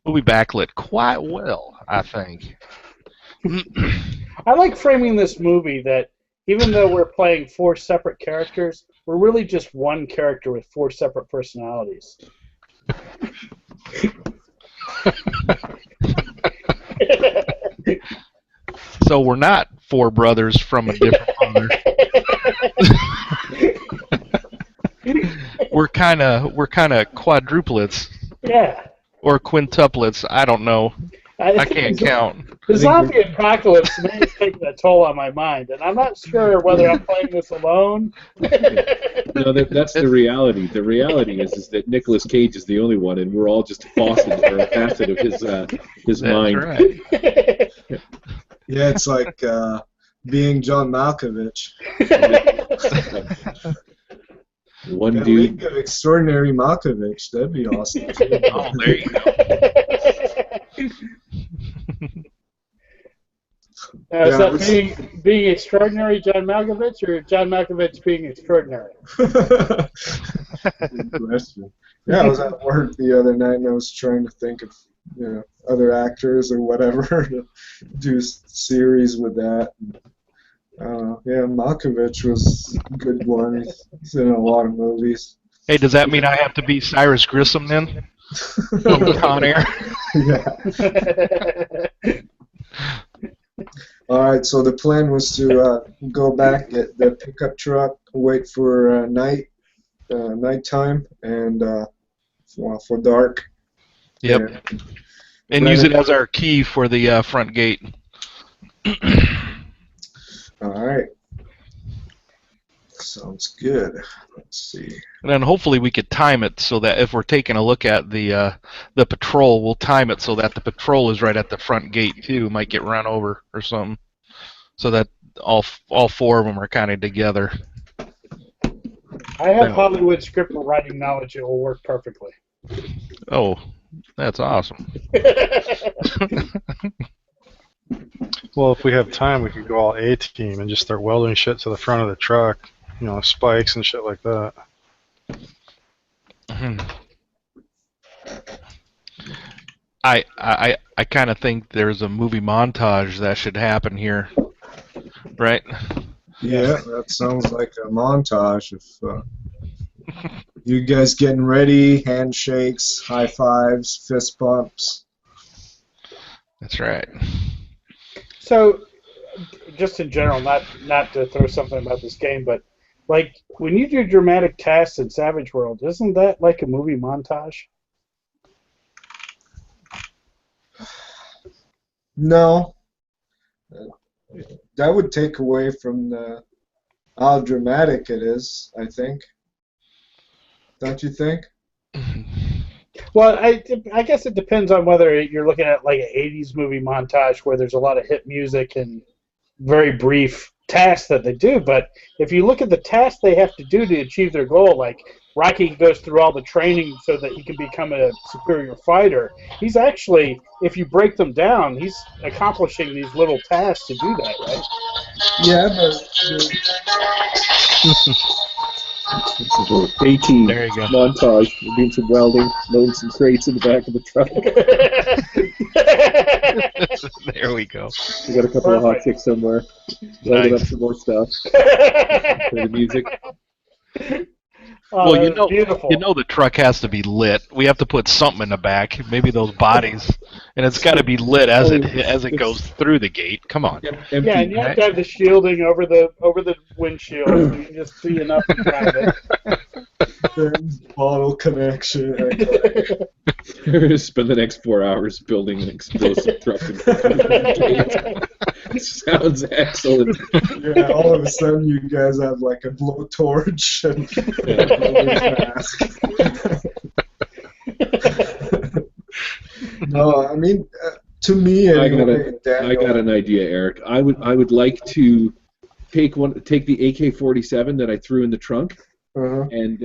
We'll be backlit quite well, I think. I like framing this movie that even though we're playing 4 separate characters, we're really just one character with 4 separate personalities. So we're not 4 brothers from a different mother. We're kind of quadruplets Yeah. or quintuplets. I don't know. I can't count. The zombie apocalypse may have taken a toll on my mind, and I'm not sure whether I'm playing this alone. No, that's the reality. The reality is that Nicolas Cage is the only one, and we're all just faucet or a facet of his That's mind. right. Yeah, it's like being John Malkovich. One Yeah, dude. League of Extraordinary Malkovich. That'd be awesome. Oh, there you go. Now, is Yeah, that it's- being extraordinary John Malkovich or John Malkovich being extraordinary? Good question. Yeah, I was at work the other night and I was trying to think of other actors or whatever to do a series with that. Yeah, Malkovich was a good one. He's in a lot of movies. Hey, does that mean I have to be Cyrus Grissom then? From Con Air? Yeah. All right, so the plan was to go back, get the pickup truck, wait for nighttime, and for dark. Yep. And use it as our key for the front gate. All right. Sounds good. Let's see. And then hopefully we could time it so that if we're taking a look at the patrol, we'll time it so that the patrol is right at the front gate too. Might get run over or something, so that all 4 of them are kind of together. I have Hollywood script writing knowledge. It will work perfectly. Oh, that's awesome. Well, if we have time, we could go all A-team and just start welding shit to the front of the truck. Spikes and shit like that. I kind of think there's a movie montage that should happen here, right? Yeah, that sounds like a montage of you guys getting ready, handshakes, high fives, fist bumps. That's right. So, just in general, not to throw something about this game, but like when you do dramatic tasks in Savage World, isn't that like a movie montage? No, that would take away from how dramatic it is, I think. Don't you think? Well, I guess it depends on whether you're looking at like an 80s movie montage where there's a lot of hit music and very brief tasks that they do. But if you look at the tasks they have to do to achieve their goal, like Rocky goes through all the training so that he can become a superior fighter. He's actually, if you break them down, he's accomplishing these little tasks to do that, right? Yeah, but This is a 18 There you go. montage. We're doing some welding, loading some crates in the back of the truck. There we go. We got a couple of hot Perfect. chicks somewhere. Loading up Nice. some more stuff. Play the music. Oh, Well, that's beautiful. the truck has to be lit. We have to put something in the back, maybe those bodies, and it's got to be lit as it goes through the gate. Come on. Empty. Yeah, and you have to have the shielding over the windshield, so you can just see enough in front of it. there's bottle connection. We're going to spend the next 4 hours building an explosive truck. Sounds excellent. Yeah, all of a sudden you guys have like a blowtorch and No, I mean, to me anyway, I got an idea, Eric. I would like to take the AK-47 that I threw in the trunk, and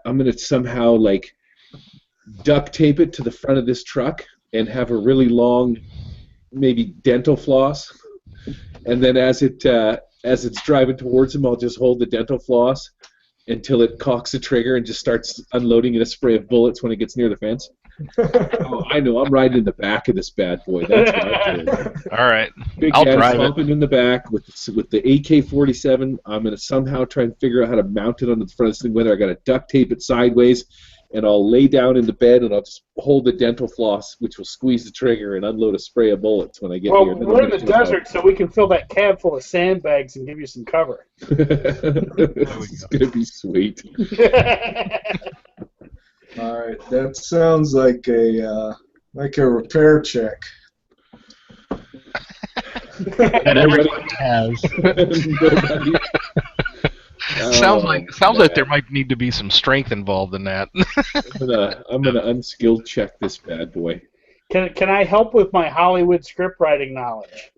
I'm gonna somehow like duct tape it to the front of this truck and have a really long, maybe dental floss, and then as it's driving towards him, I'll just hold the dental floss until it cocks the trigger and just starts unloading in a spray of bullets when it gets near the fence. Oh, I know. I'm riding in the back of this bad boy. That's what I'm doing. All right. Big I'll Daddy drive it. stomping in the back with the AK-47. I'm going to somehow try and figure out how to mount it on the front of this thing, whether I got to duct tape it sideways, and I'll lay down in the bed and I'll just hold the dental floss, which will squeeze the trigger and unload a spray of bullets when I get Well, here. Then we're in I'm the gonna desert, so we can fill that cab full of sandbags and give you some cover. It's going to be sweet. All right, that sounds like a repair check. That everybody has. Nobody. Sounds like there might need to be some strength involved in that. I'm gonna unskilled check this bad boy. Can I help with my Hollywood script writing knowledge?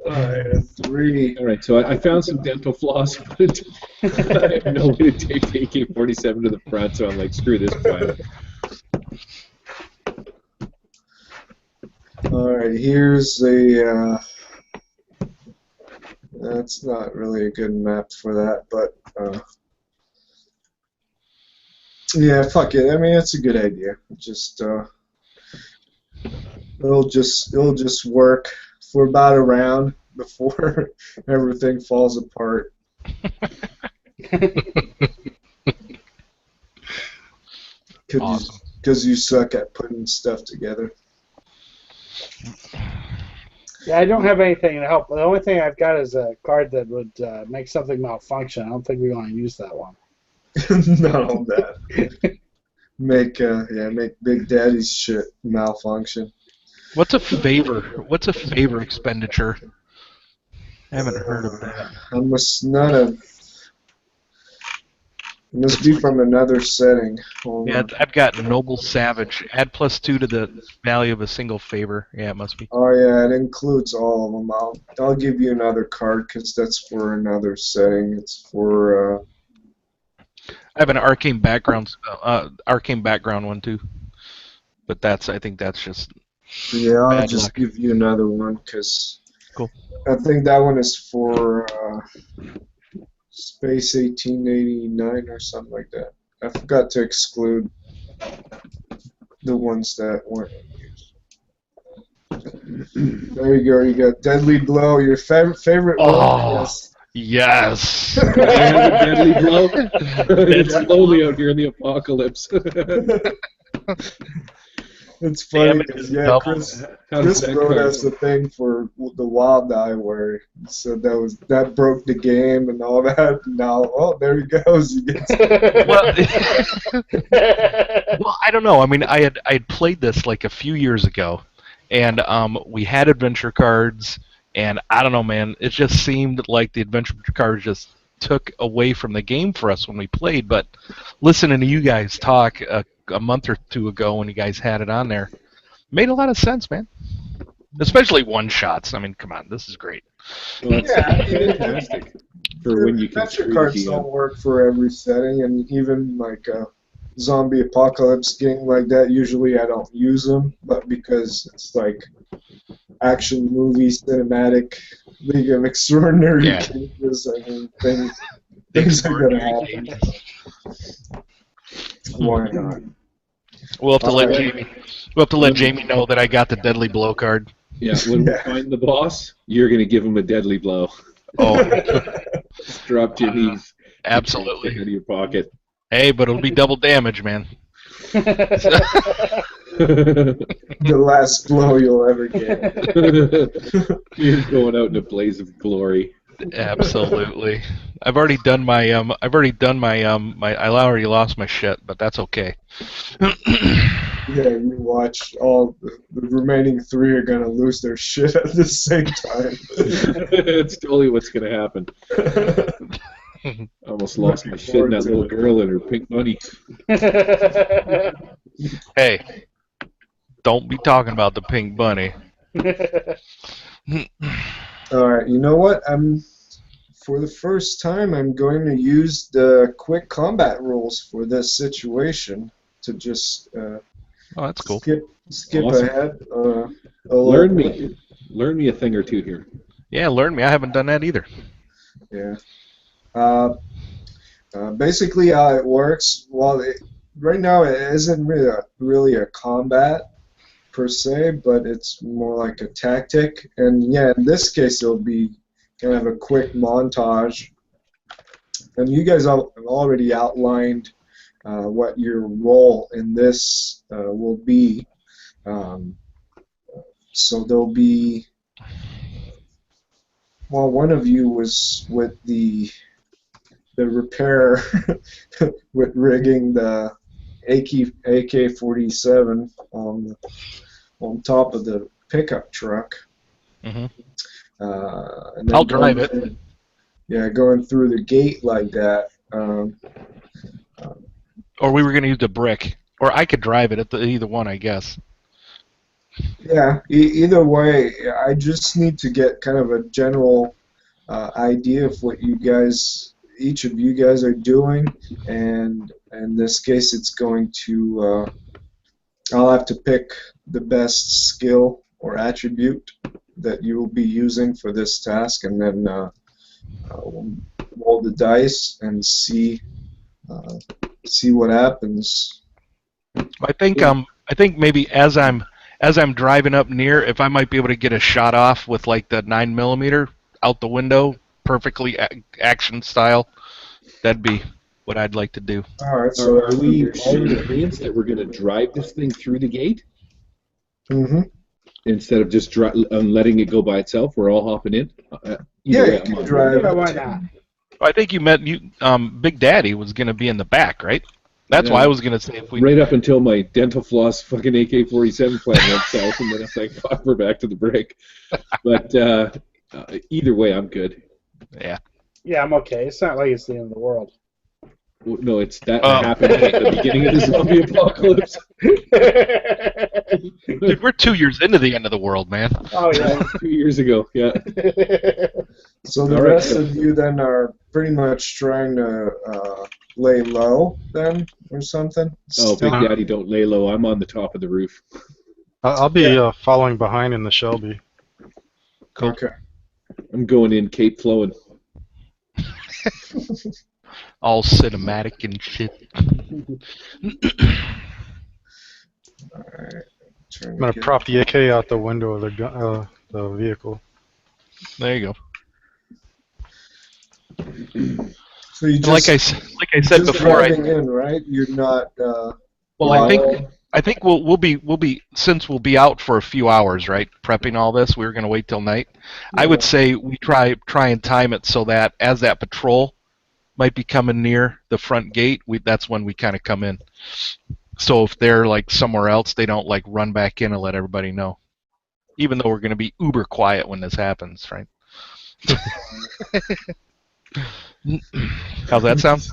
All right, a 3. All right, so I found some dental floss, but I have no way to take the AK-47 to the front, so I'm like, screw this plan. All right, here's the. That's not really a good map for that, but yeah, fuck it. I mean, it's a good idea. Just it'll just work for about a round before everything falls apart. Awesome. Because you suck at putting stuff together. Yeah, I don't have anything to help. The only thing I've got is a card that would make something malfunction. I don't think we want to use that one. No, that make Big Daddy's shit malfunction. What's a favor expenditure? I haven't heard of that. I must not have. It must be from another setting. Hold Yeah, on. I've got Noble Savage. Add +2 to the value of a single favor. Yeah, it must be. Oh yeah, it includes all of them. I'll give you another card because that's for another setting. It's for. I have an arcane background one too, but I think that's just Yeah, I'll bad just luck. give you another one because. Cool. I think that one is for Space 1889 or something like that. I forgot to exclude the ones that weren't used. There you go. You got Deadly Blow. Your favorite one. Oh. Yes. Yes. I have a deadly blow. It's lonely out here in the apocalypse. It's funny Damage because is double. Chris How does that wrote card us the thing for the Wild Eye where he said that broke the game and all that. Now, there he goes. He gets well, well, I don't know. I mean, I had played this like a few years ago, and we had adventure cards, and I don't know, man. It just seemed like the adventure cards just took away from the game for us when we played. But listening to you guys talk a month or two ago when you guys had it on there, made a lot of sense, man. Especially one shots. I mean, come on, this is great. Well, that's Yeah, fantastic for when you can adventure screw the cards key up. don't work for every setting, and even like a zombie apocalypse game like that, usually I don't use them, but because it's like action movie, cinematic, League of Extraordinary Yeah. Cases, I mean, things The are gonna extraordinary happen. Why not? We'll have to let Alright. Jamie. We'll have to let Jamie know that I got the deadly blow card. Yeah, when we Yeah. find the boss, you're going to give him a deadly blow. Oh, Just drop to your knees. absolutely. Out of your pocket. Hey, but it'll be double damage, man. The last blow you'll ever get. You're going out in a blaze of glory. Absolutely. I've already done my I already lost my shit, but that's okay. Yeah, you watch all the remaining three are gonna lose their shit at the same time. It's totally what's going to happen. I almost lost my shit in that little girl and her pink bunny. Hey, don't be talking about the pink bunny. All right, you know what? For the first time, I'm going to use the quick combat rules for this situation to just Oh, that's cool. skip Awesome. ahead. A little Learn bit. me a thing or two here. Yeah, learn me. I haven't done that either. Yeah. Basically, how it works. Well, right now it isn't really a combat per se, but it's more like a tactic. And yeah, in this case, it'll be kind of a quick montage. And you guys have already outlined what your role in this will be. So there'll be, well, one of you was with the repair, with rigging the AK-47 on top of the pickup truck. Hmm. And then I'll drive it. Yeah, going through the gate like that. Or we were going to use the brick. Or I could drive it at either one, I guess. Yeah, either way, I just need to get kind of a general idea of what each of you guys are doing, and in this case, it's going to, I'll have to pick the best skill or attribute that you will be using for this task, and then we'll roll the dice and see what happens. I think maybe as I'm driving up near, if I might be able to get a shot off with like the 9mm out the window, perfectly action style, that'd be what I'd like to do. All right, so Are we all in agreement that we're going to drive this thing through the gate Mm-hmm. instead of just letting it go by itself? We're all hopping in. Yeah, way, you I'm can on drive. Yeah, why not? I think Big Daddy was going to be in the back, right? That's Yeah. why I was going to say if we. Right up until my dental floss fucking AK-47 plan went south, and then I was like, fuck, we're back to the break. But either way, I'm good. Yeah. Yeah, I'm okay. It's not like it's the end of the world. Well, no, it's that happened at the beginning of the zombie apocalypse. Dude, we're 2 years into the end of the world, man. Oh yeah. 2 years ago, yeah. So the All right, rest so- of you then are pretty much trying to lay low then, or something. Oh, Big Daddy, don't lay low. I'm on the top of the roof. I'll be following behind in the Shelby. Cool. Okay. I'm going in Cape flowing. All cinematic and shit. All right. I'm gonna prop the AK out the window of the vehicle. There you go. So you just Like I said just before, driving in, right? You're not. well, I think we'll be since we'll be out for a few hours, right? Prepping all this, we were going to wait till night. I would say we try and time it so that as that patrol might be coming near the front gate, that's when we kind of come in. So if they're like somewhere else, they don't like run back in and let everybody know. Even though we're going to be uber quiet when this happens, right? How's that sound?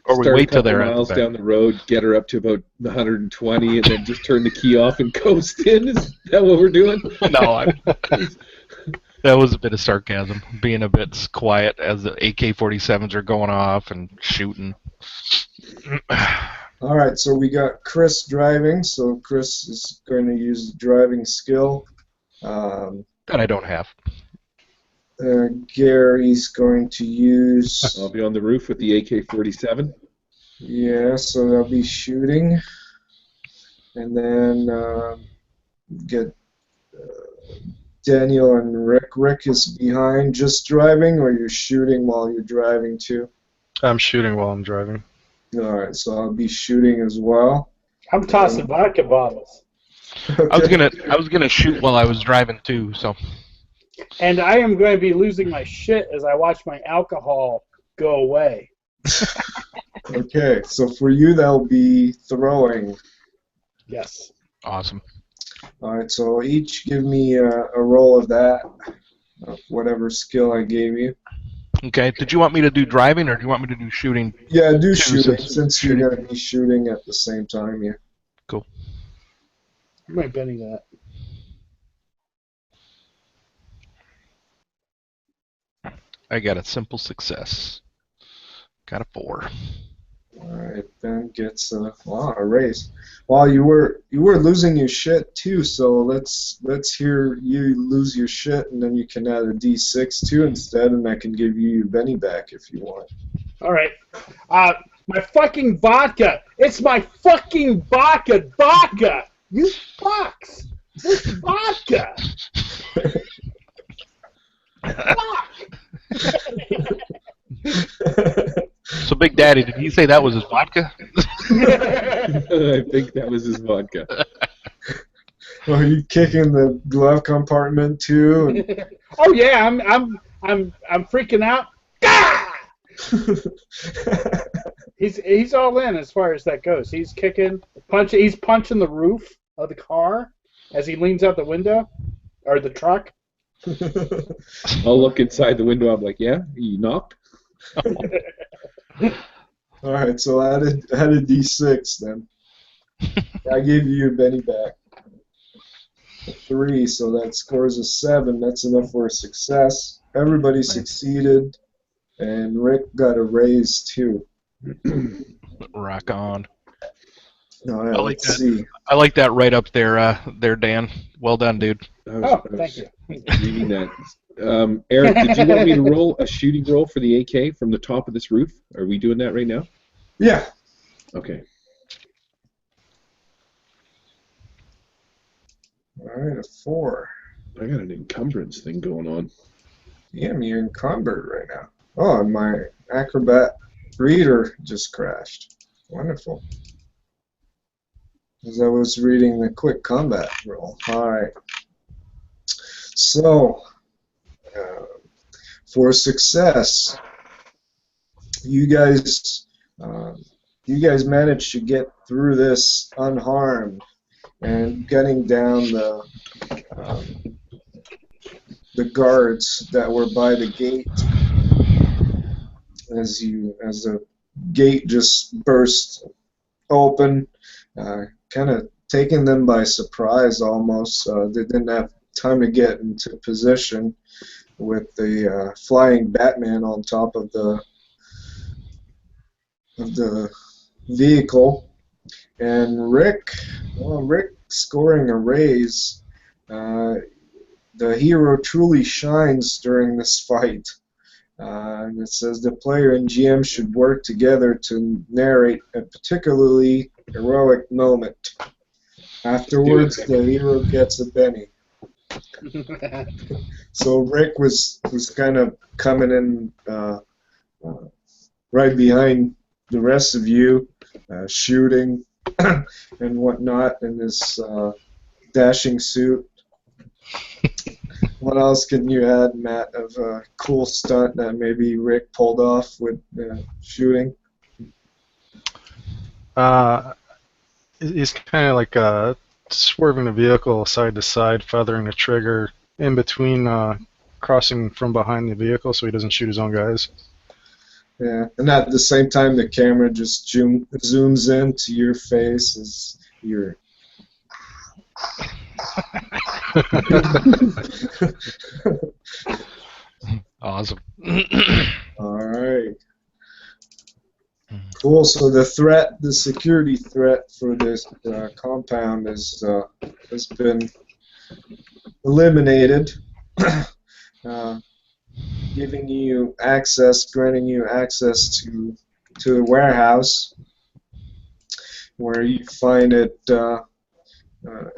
Or we start a wait till couple they're at the miles back. down the road, get her up to about 120, and then just turn the key off and coast in. Is that what we're doing? No, that was a bit of sarcasm, being a bit quiet as the AK-47s are going off and shooting. All right, so we got Chris driving, so Chris is going to use the driving skill. That I don't have. Gary's going to use... I'll be on the roof with the AK-47. Yeah, so they'll be shooting. And then get Daniel and Rick. Rick is behind just driving, or you're shooting while you're driving too? I'm shooting while I'm driving. Alright, so I'll be shooting as well. I'm tossing vodka bottles. Okay. I was gonna shoot while I was driving too, so And I am going to be losing my shit as I watch my alcohol go away. Okay, so for you that'll be throwing. Yes. awesome. Alright, so each give me a roll of that, of whatever skill I gave you. Okay, did you want me to do driving or do you want me to do shooting? Yeah, do Two, shooting, since since shooting. you're going to be shooting at the same time, yeah. Cool. I might Benny that. I got a simple success. Got a 4. Alright, Ben gets a raise. Well, you were losing your shit too, so let's hear you lose your shit, and then you can add a D6 too instead, and I can give you your Benny back if you want. All right. My fucking vodka. It's my fucking vodka. Vodka. You fucks. It's vodka. Fuck. So Big Daddy, did he say that was his vodka? I think that was his vodka. Are you kicking the glove compartment too? And... Oh yeah, I'm freaking out. Ah! He's all in as far as that goes. He's kicking, punching. He's punching the roof of the car as he leans out the window or the truck. I'll look inside the window. I'm like, yeah, you knocked? All right, so add a D6 then. I gave you your Benny back. A 3, so that scores a 7. That's enough for a success. Everybody succeeded, and Rick got a raise too. Rock on. All right, I like let's that. see. I like that right up there, Dan. Well done, dude. Thank you. Reading that. Eric, did you want me to roll a shooting roll for the AK from the top of this roof? Are we doing that right now? Yeah. Okay. All right, a 4. I got an encumbrance thing going on. Damn, you're encumbered right now. Oh, and my Acrobat reader just crashed. Wonderful. As I was reading the quick combat roll. All right. So, for success, you guys managed to get through this unharmed and getting down the guards that were by the gate as the gate just burst open, kind of taking them by surprise almost. They didn't have time to get into position with the flying Batman on top of the vehicle. And Rick scoring a raise. The hero truly shines during this fight. And it says the player and GM should work together to narrate a particularly heroic moment. Afterwards, the hero gets a Benny. So Rick was kind of coming in right behind the rest of you, shooting and whatnot in this dashing suit. What else can you add, Matt, of a cool stunt that maybe Rick pulled off with shooting? He's kind of like swerving the vehicle side to side, feathering the trigger in between, crossing from behind the vehicle so he doesn't shoot his own guys. Yeah, and at the same time, the camera just zooms into your face as you're. Awesome. All right. Cool. So the security threat for this compound has been eliminated, uh, granting you access to the warehouse, where you find it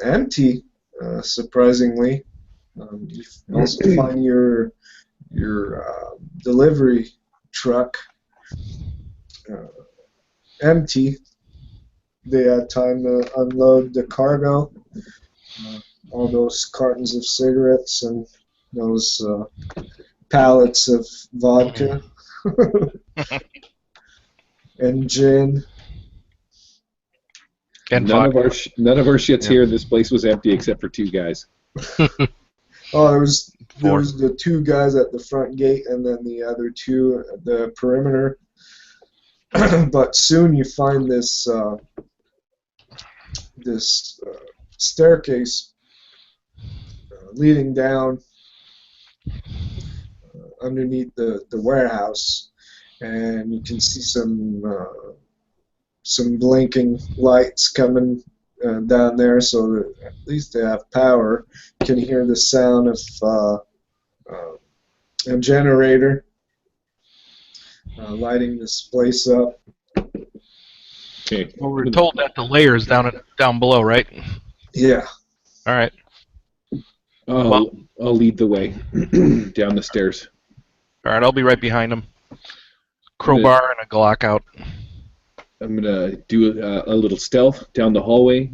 empty, surprisingly. You also find your delivery truck empty. They had time to unload the cargo, all those cartons of cigarettes and those pallets of vodka and gin. And none vodka. none of our shits Yeah. here. This place was empty except for two guys. Oh, there was Four. the two guys at the front gate and then the other two at the perimeter. But soon you find this staircase leading down underneath the warehouse, and you can see some blinking lights coming down there, so that at least they have power. You can hear the sound of a generator lighting this place up. Okay. Well, we're told that the layer is down below, right? Yeah. All right. I'll lead the way down the stairs. All right. I'll be right behind him. Crowbar and a Glock out. I'm gonna do a little stealth down the hallway,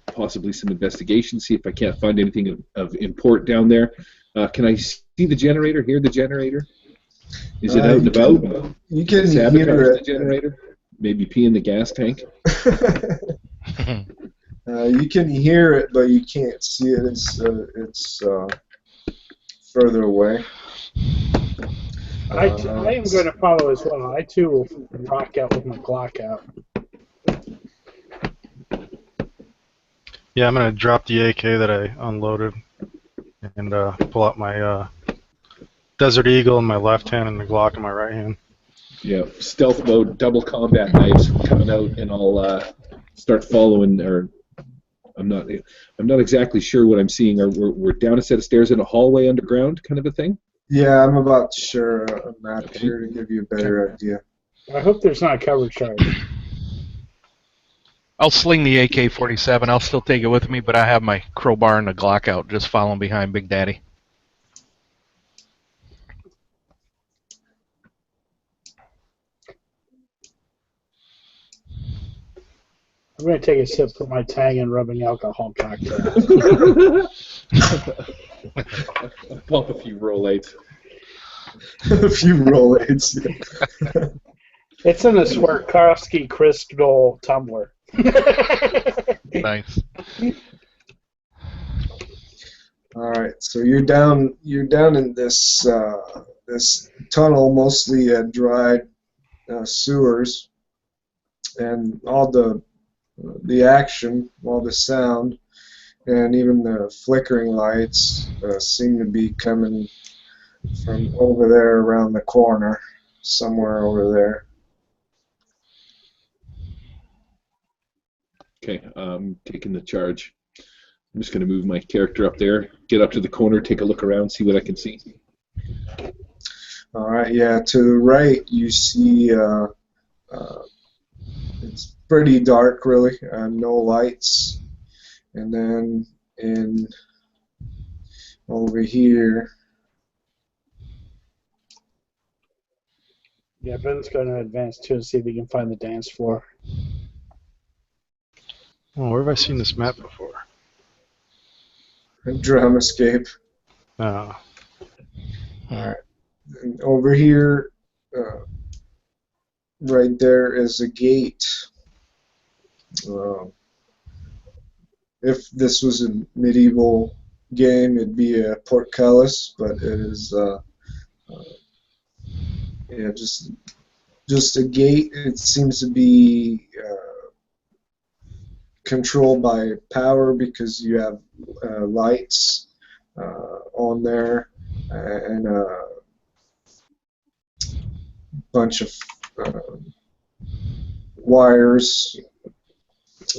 possibly some investigation, see if I can't find anything of import down there. Can I see the generator? Hear the generator? Is it out and about? You can hear Sabotage the it. generator? Maybe pee in the gas tank? You can hear it, but you can't see it. It's further away. I am going to follow as well. I too will rock out with my Glock out. Yeah, I'm gonna drop the AK that I unloaded and pull out my Desert Eagle in my left hand and the Glock in my right hand. Yeah, stealth mode, double combat knives coming out, and I'll start following. Or I'm not exactly sure what I'm seeing. We're down a set of stairs in a hallway underground, kind of a thing. Yeah, I'm about to share a map here to give you a better idea. I hope there's not a cover charge. I'll sling the AK-47. I'll still take it with me, but I have my crowbar and a Glock out, just following behind Big Daddy. I'm going to take a sip from my Tang and rubbing alcohol cocktail. Pump a few Rolaids. A few Rolaids. It's in a Swarovski crystal tumbler. Nice. All right, so you're down in this this tunnel, mostly dry sewers, and all the action, all the sound, and even the flickering lights seem to be coming from over there around the corner, somewhere over there. Okay, taking the charge. I'm just going to move my character up there, get up to the corner, take a look around, see what I can see. All right, yeah, to the right you see it's pretty dark, really, no lights, and then over here. Yeah, Ben's going to advance too and see if he can find the dance floor. Oh, where have I seen this map before? Drum escape. Uh, Alright. And over here, right there is a gate. If this was a medieval game, it'd be a portcullis, but it is yeah, just just a gate. It seems to be controlled by power because you have lights on there and a bunch of wires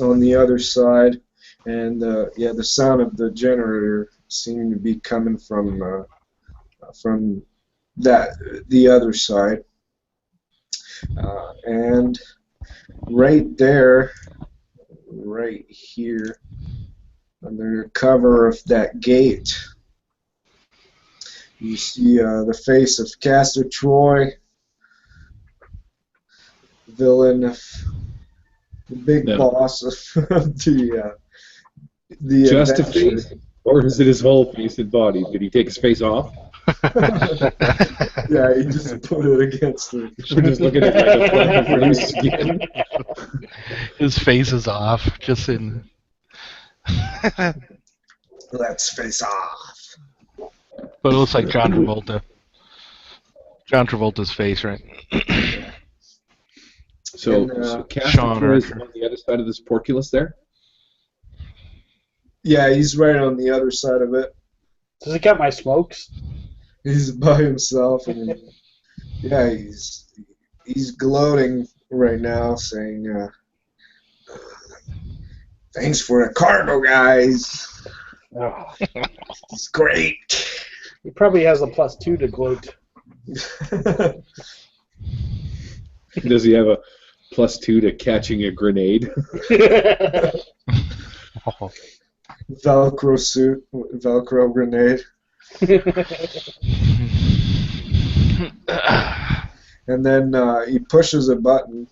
on the other side, and yeah, the sound of the generator seemed to be coming from the other side, and right there, right here, under the cover of that gate, you see the face of Castor Troy, villain of the big No. boss of the Just a adventure. face? Or is it his whole face and body? Did he take his face off? Yeah, he just put it against the. We're just looking at like a fucking loose skin. His face is off, just in. Let's face off. But it looks like John Travolta. John Travolta's face, right? So, And, so Castor Sean Troy is Archer. on the other side of this porculus there? Yeah, he's right on the other side of it. Does he got my smokes? He's by himself, and yeah, he's gloating right now, saying, "Thanks for the cargo, guys. Oh, It's great." he probably has a +2 to gloat. Does he have a +2 to catching a grenade? Oh. Velcro suit, Velcro grenade, and then he pushes a button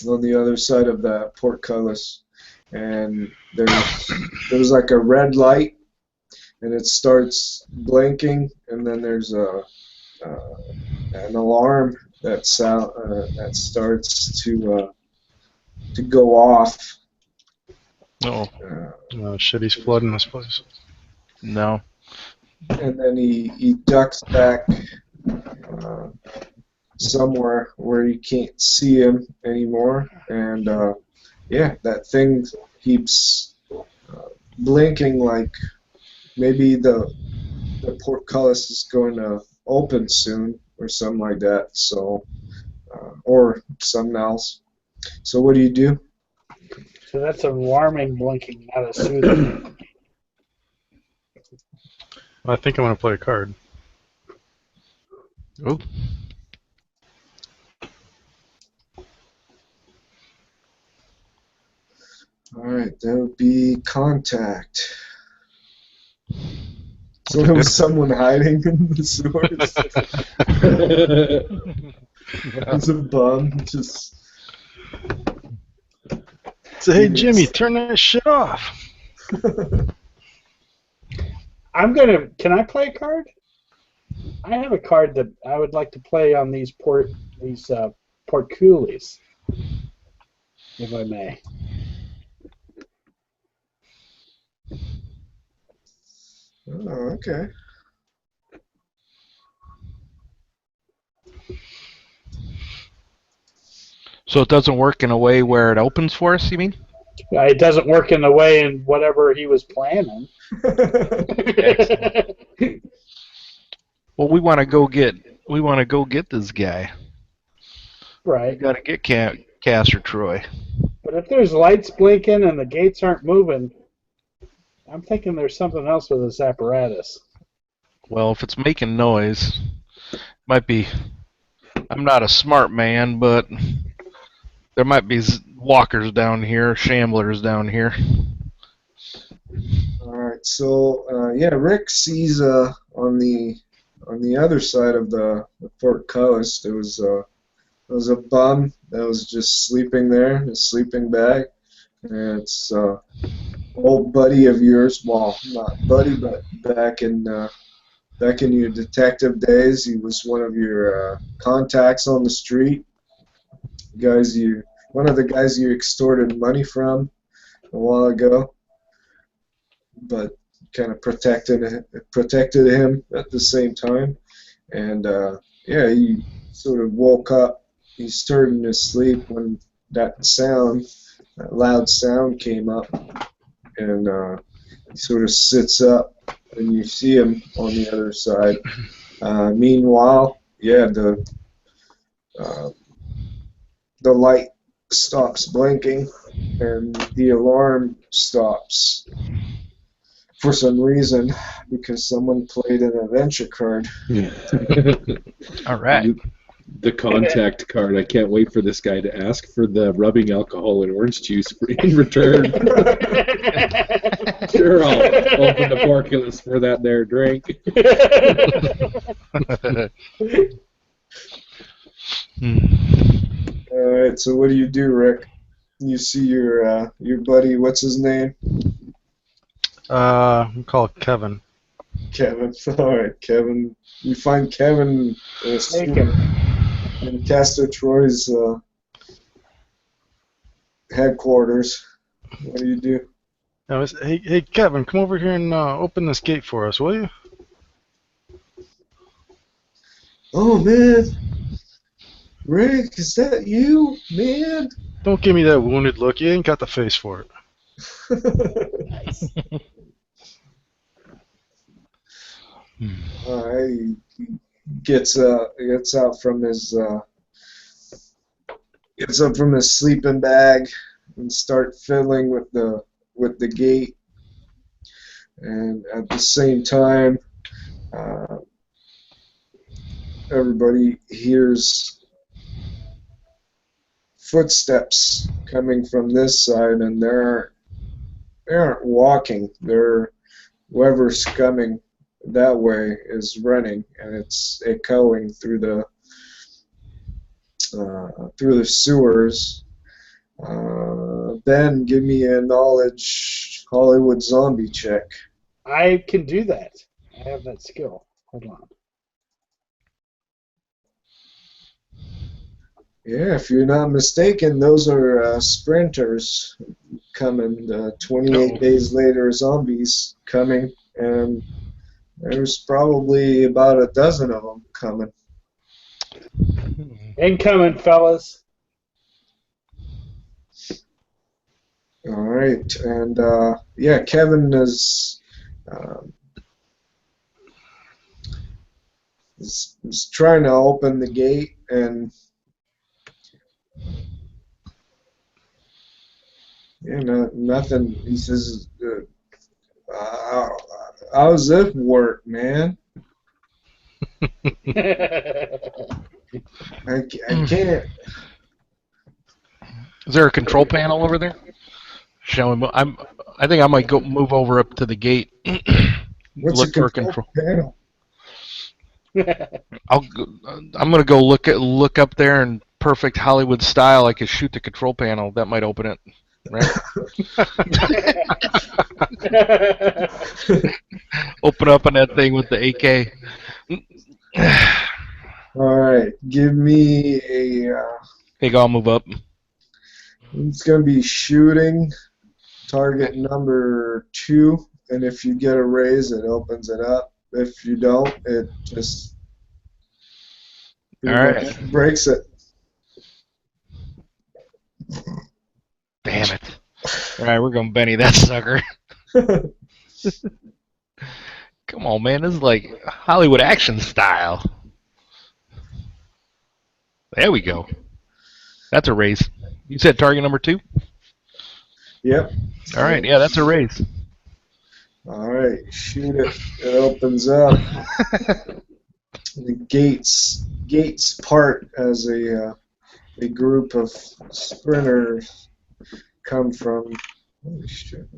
on the other side of that portcullis, and there's like a red light, and it starts blinking, and then there's an alarm that starts to go off. No, Shit, he's flooding this place. no. And then he ducks back somewhere where you can't see him anymore, and yeah, that thing keeps blinking like maybe the portcullis is going to open soon or something like that. So or something else. So what do? So that's a warming blinking, not a soothing. I think I'm gonna play a card. Oh, All right, that would be contact. So there was someone hiding in the sewers. It's a bum, just. Say, hey Jimmy, turn that shit off. Can I play a card? I have a card that I would like to play on these portculis, if I may. Oh, okay. so it doesn't work in a way where it opens for us, you mean? It doesn't work in the way in whatever he was planning. Well, we want to go get this guy. We Right. got to get Castor Troy. But if there's lights blinking and the gates aren't moving, I'm thinking there's something else with this apparatus. Well, if it's making noise, might be. I'm not a smart man, but there might be walkers down here, shamblers down here. All right, so yeah, Rick sees on the other side of the portcullis there was a bum that was just sleeping there, a sleeping bag, and it's old buddy of yours. Well, not buddy, but back in your detective days, he was one of your contacts on the street. One of the guys you extorted money from a while ago, but kind of protected him at the same time, and yeah, sort of woke up. He's turned in his sleep when that loud sound came up, and he sort of sits up, and you see him on the other side. Meanwhile, yeah, uh, the light stops blinking, and the alarm stops for some reason because someone played an adventure card. All right. The contact card. I can't wait for this guy to ask for the rubbing alcohol and orange juice in return. Sure, I'll open the porculus for that there drink. All right, so what do you do, Rick? You see your buddy. What's his name? We call it Kevin. Kevin. All right, Kevin. You find Kevin in Castor Troy's headquarters. What do you do? Hey, Kevin, come over here and open this gate for us, will you? Oh man, Rick, is that you, man? Don't give me that wounded look. You ain't got the face for it. He gets out from his sleeping bag and start fiddling with the gate, and at the same time, everybody hears footsteps coming from this side, and they aren't walking. Whoever's coming that way is running, and it's echoing through the sewers. Ben, give me a knowledge Hollywood zombie check. I can do that. I have that skill. Hold on. Yeah, if you're not mistaken, those are sprinters coming. 28 days later, zombies coming, and there's probably about a dozen of them coming. Incoming, fellas. All right, and yeah, Kevin is trying to open the gate, and nothing. He says, "How's it work, man? I can't." Is there a control panel over there? Shall we? I think I might go move over up to the gate. What's Look a for control panel? I'm gonna go look up there in perfect Hollywood style. I could shoot the control panel. That might open it, right? Open up on that thing with the AK. All right, give me a. Hey, I'll move up. It's gonna be shooting. Target number 2, and if you get a raise, it opens it up. If you don't, it just breaks it. Damn it! All right, we're gonna Benny that sucker. Come on, man. This is like Hollywood action style. There we go. That's a raise. You said target number 2? Yep. All right, yeah, that's a raise. All right, shoot it. It opens up. The gates part as a group of sprinters come from. Holy shit!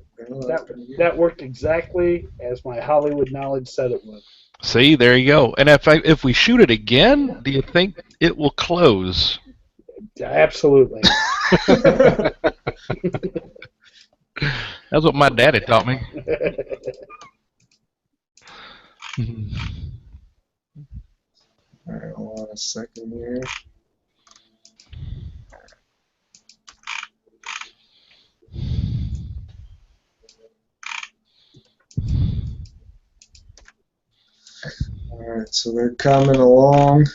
That worked exactly as my Hollywood knowledge said it would. See, there you go. And if we shoot it again, do you think it will close? Absolutely. That's what my daddy taught me. All right, hold on a second here. All right, so they're coming along.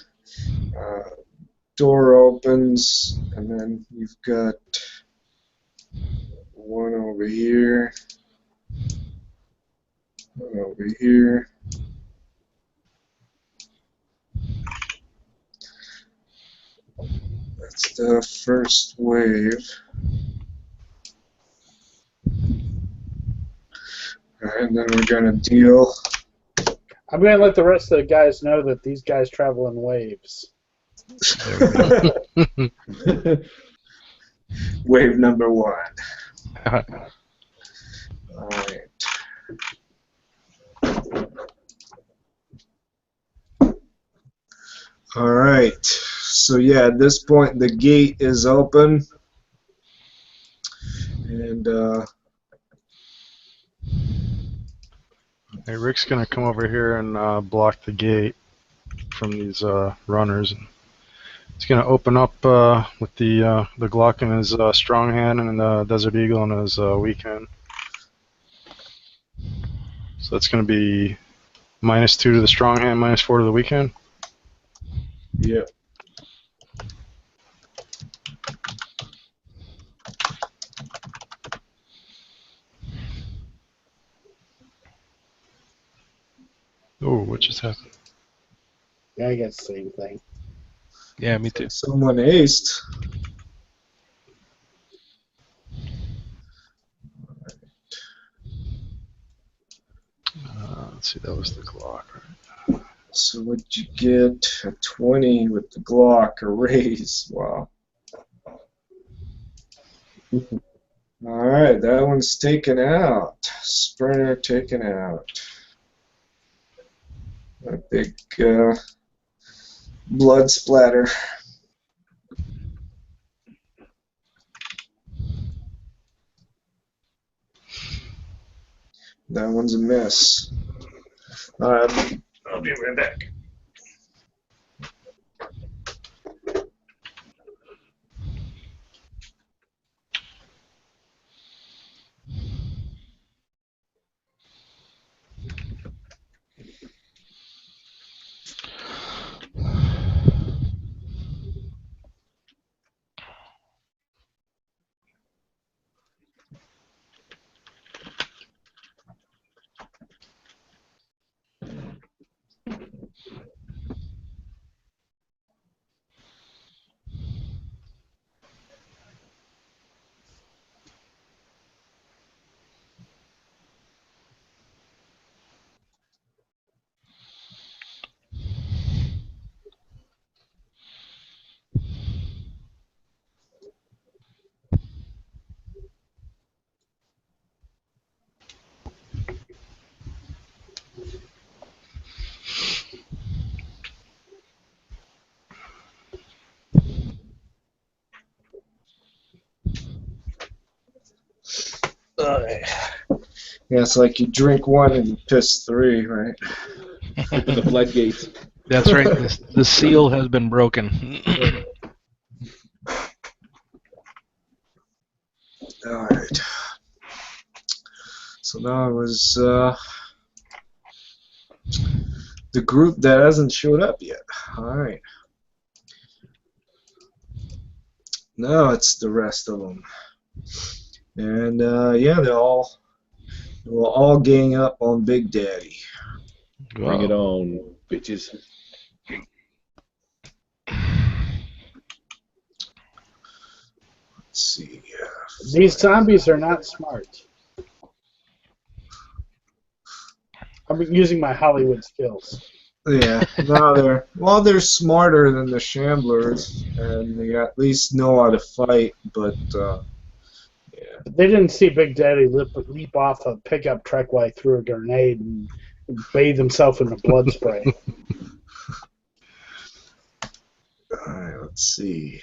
Door opens, and then you've got one over here, one over here. That's the first wave. Alright, and then we're gonna deal. I'm going to let the rest of the guys know that these guys travel in waves. Wave number 1. Alright. Alright. So yeah, at this point the gate is open. And Hey, Rick's gonna come over here and block the gate from these runners. He's gonna open up with the Glock in his strong hand and the Desert Eagle in his weak hand. So that's gonna be -2 to the strong hand, -4 to the weak hand. yep. Oh, what just happened? Yeah, I guess the same thing. Yeah, me too. Someone aced. Let's see, that was the Glock, right? So what'd you get? A 20 with the Glock, a raise. Wow. Alright, that one's taken out. Sprinter taken out. A big blood splatter. That one's a miss. Alright, I'll be right back. Yeah, it's like you drink one and you piss 3, right? Open the floodgates. That's right. The seal has been broken. Alright. So now it was the group that hasn't showed up yet. Alright. Now it's the rest of them. And yeah, they'll all gang up on Big Daddy. Bring it on, bitches. Let's see. These zombies are not smart. I'm using my Hollywood skills. Yeah, no, they're smarter than the Shamblers, and they at least know how to fight. But yeah, They didn't see Big Daddy leap off a pickup truck while he threw a grenade and bathe himself in the blood spray. all right, let's see.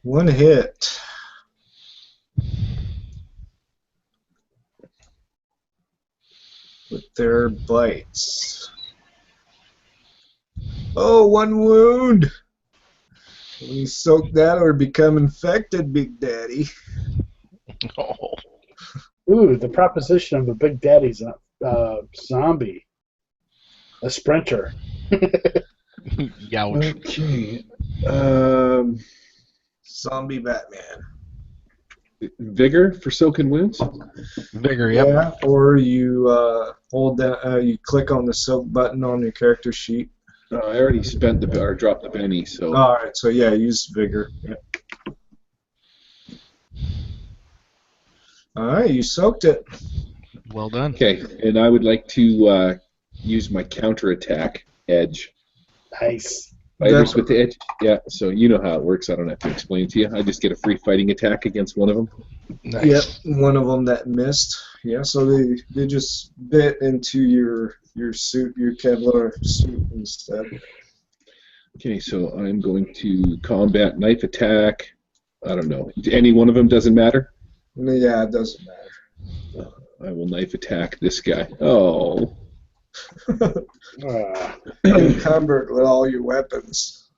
One hit. With their bites. Oh, one wound! When you soak that or become infected, Big Daddy. Oh. Ooh, the proposition of a Big Daddy zombie. A sprinter. Youch. Okay. Zombie Batman. Vigor for soaking wounds. Vigor, yep. Yeah, or you hold that. You click on the soak button on your character sheet. I already spent or dropped the Benny, so. All right, so yeah, use Vigor. Yeah. All right, you soaked it. Well done. Okay, and I would like to use my counterattack edge. Nice. Fighters with the edge. Yeah, so you know how it works. I don't have to explain it to you. I just get a free fighting attack against one of them. Nice. Yep, one of them that missed. Yeah, so they just bit into your suit, your Kevlar suit instead. Okay, so I'm going to combat knife attack. I don't know. Any one of them doesn't matter? Yeah, it doesn't matter. I will knife attack this guy. Oh. Encumbered with all your weapons.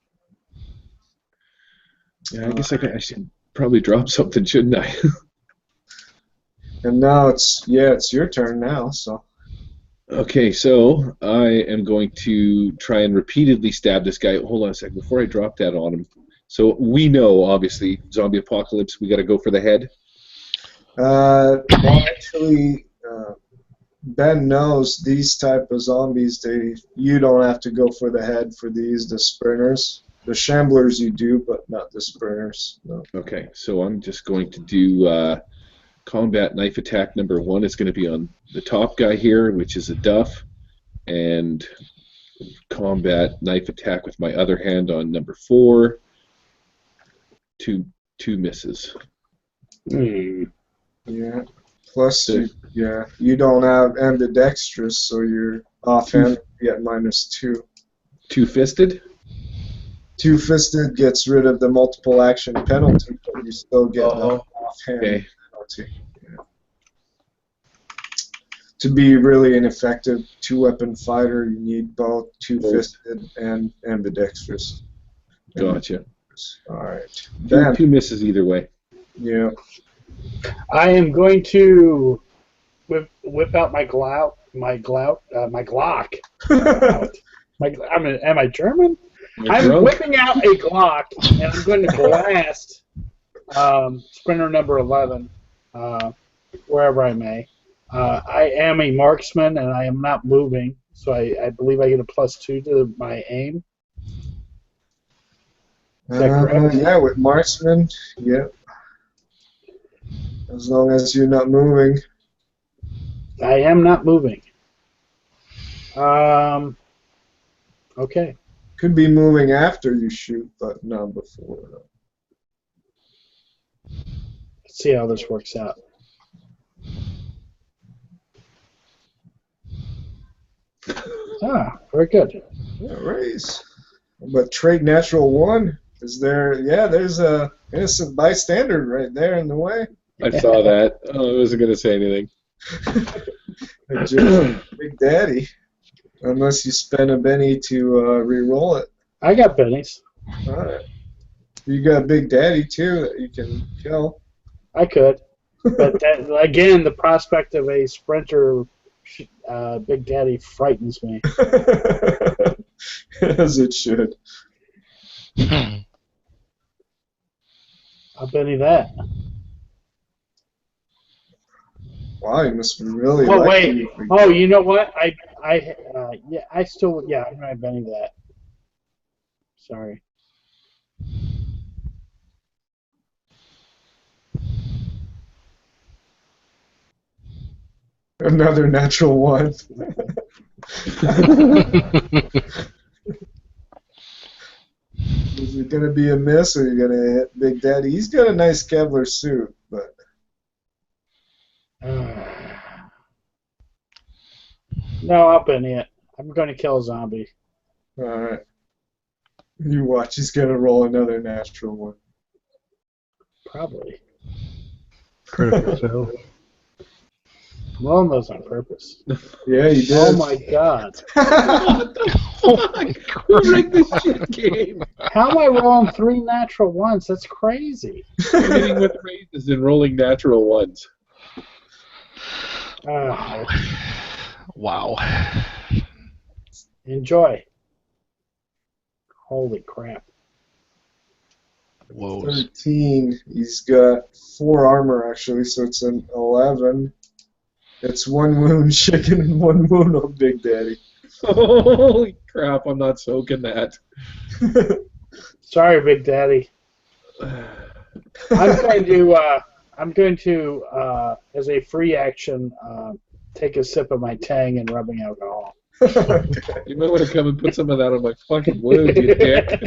Yeah, I guess I should probably drop something, shouldn't I? And now it's your turn now. So Okay, so I am going to try and repeatedly stab this guy. Hold on a second before I drop that on him. So we know, obviously, zombie apocalypse. We got to go for the head. well, actually, Ben knows these type of zombies. You don't have to go for the head for these. The sprinters, the shamblers, you do, but not the sprinters. No. Okay, so I'm just going to do combat knife attack number 1. It's going to be on the top guy here, which is a Duff, and combat knife attack with my other hand on number 4. Two misses. Yeah. Plus, you don't have ambidextrous, so you're offhand. You get -2. Two-fisted? Two-fisted gets rid of the multiple action penalty, but you still get the offhand penalty. Yeah. To be really an effective two-weapon fighter, you need both two-fisted and ambidextrous. Gotcha. All right. Two misses either way. Yeah. I am going to whip out my Glock. Am I German? I'm whipping out a Glock, and I'm going to blast Sprinter number 11 wherever I may. I am a marksman, and I am not moving, so I believe I get a +2 to my aim. Is that correct? Yeah, with marksman, yeah. As long as you're not moving. I am not moving. Okay. Could be moving after you shoot, but not before. Let's see how this works out. Very good. Yeah, raise. But trait natural 1 is there. Yeah, there's a innocent bystander right there in the way. I saw that. Oh, I wasn't going to say anything. Big Daddy. Unless you spend a Benny to re-roll it. I got bennies. All right. You got Big Daddy too that you can kill. I could. But again, the prospect of a sprinter Big Daddy frightens me. As it should. I'll Benny that. Wow, you must really Oh like wait. it. Oh, you know what? I'm gonna Benny that. Sorry. Another natural 1. Is it going to be a miss or are you going to hit Big Daddy? He's got a nice Kevlar suit, but. No, I'll Benny it. I'm going to kill a zombie. Alright. You watch, he's going to roll another natural 1. Probably. Critical fail. Rolling those on purpose. Yeah, you did. Oh my god. Who rigged this shit game? How am I rolling 3 natural 1s? That's crazy. Hitting with raises and rolling natural 1s. Wow. Enjoy. Holy crap. Whoa. 13. He's got 4 armor actually, so it's an 11. It's 1 wound chicken and 1 wound on Big Daddy. Holy crap! I'm not soaking that. Sorry, Big Daddy. I'm going to, as a free action, take a sip of my Tang and rubbing alcohol. You might want to come and put some of that on my fucking wound, you dick.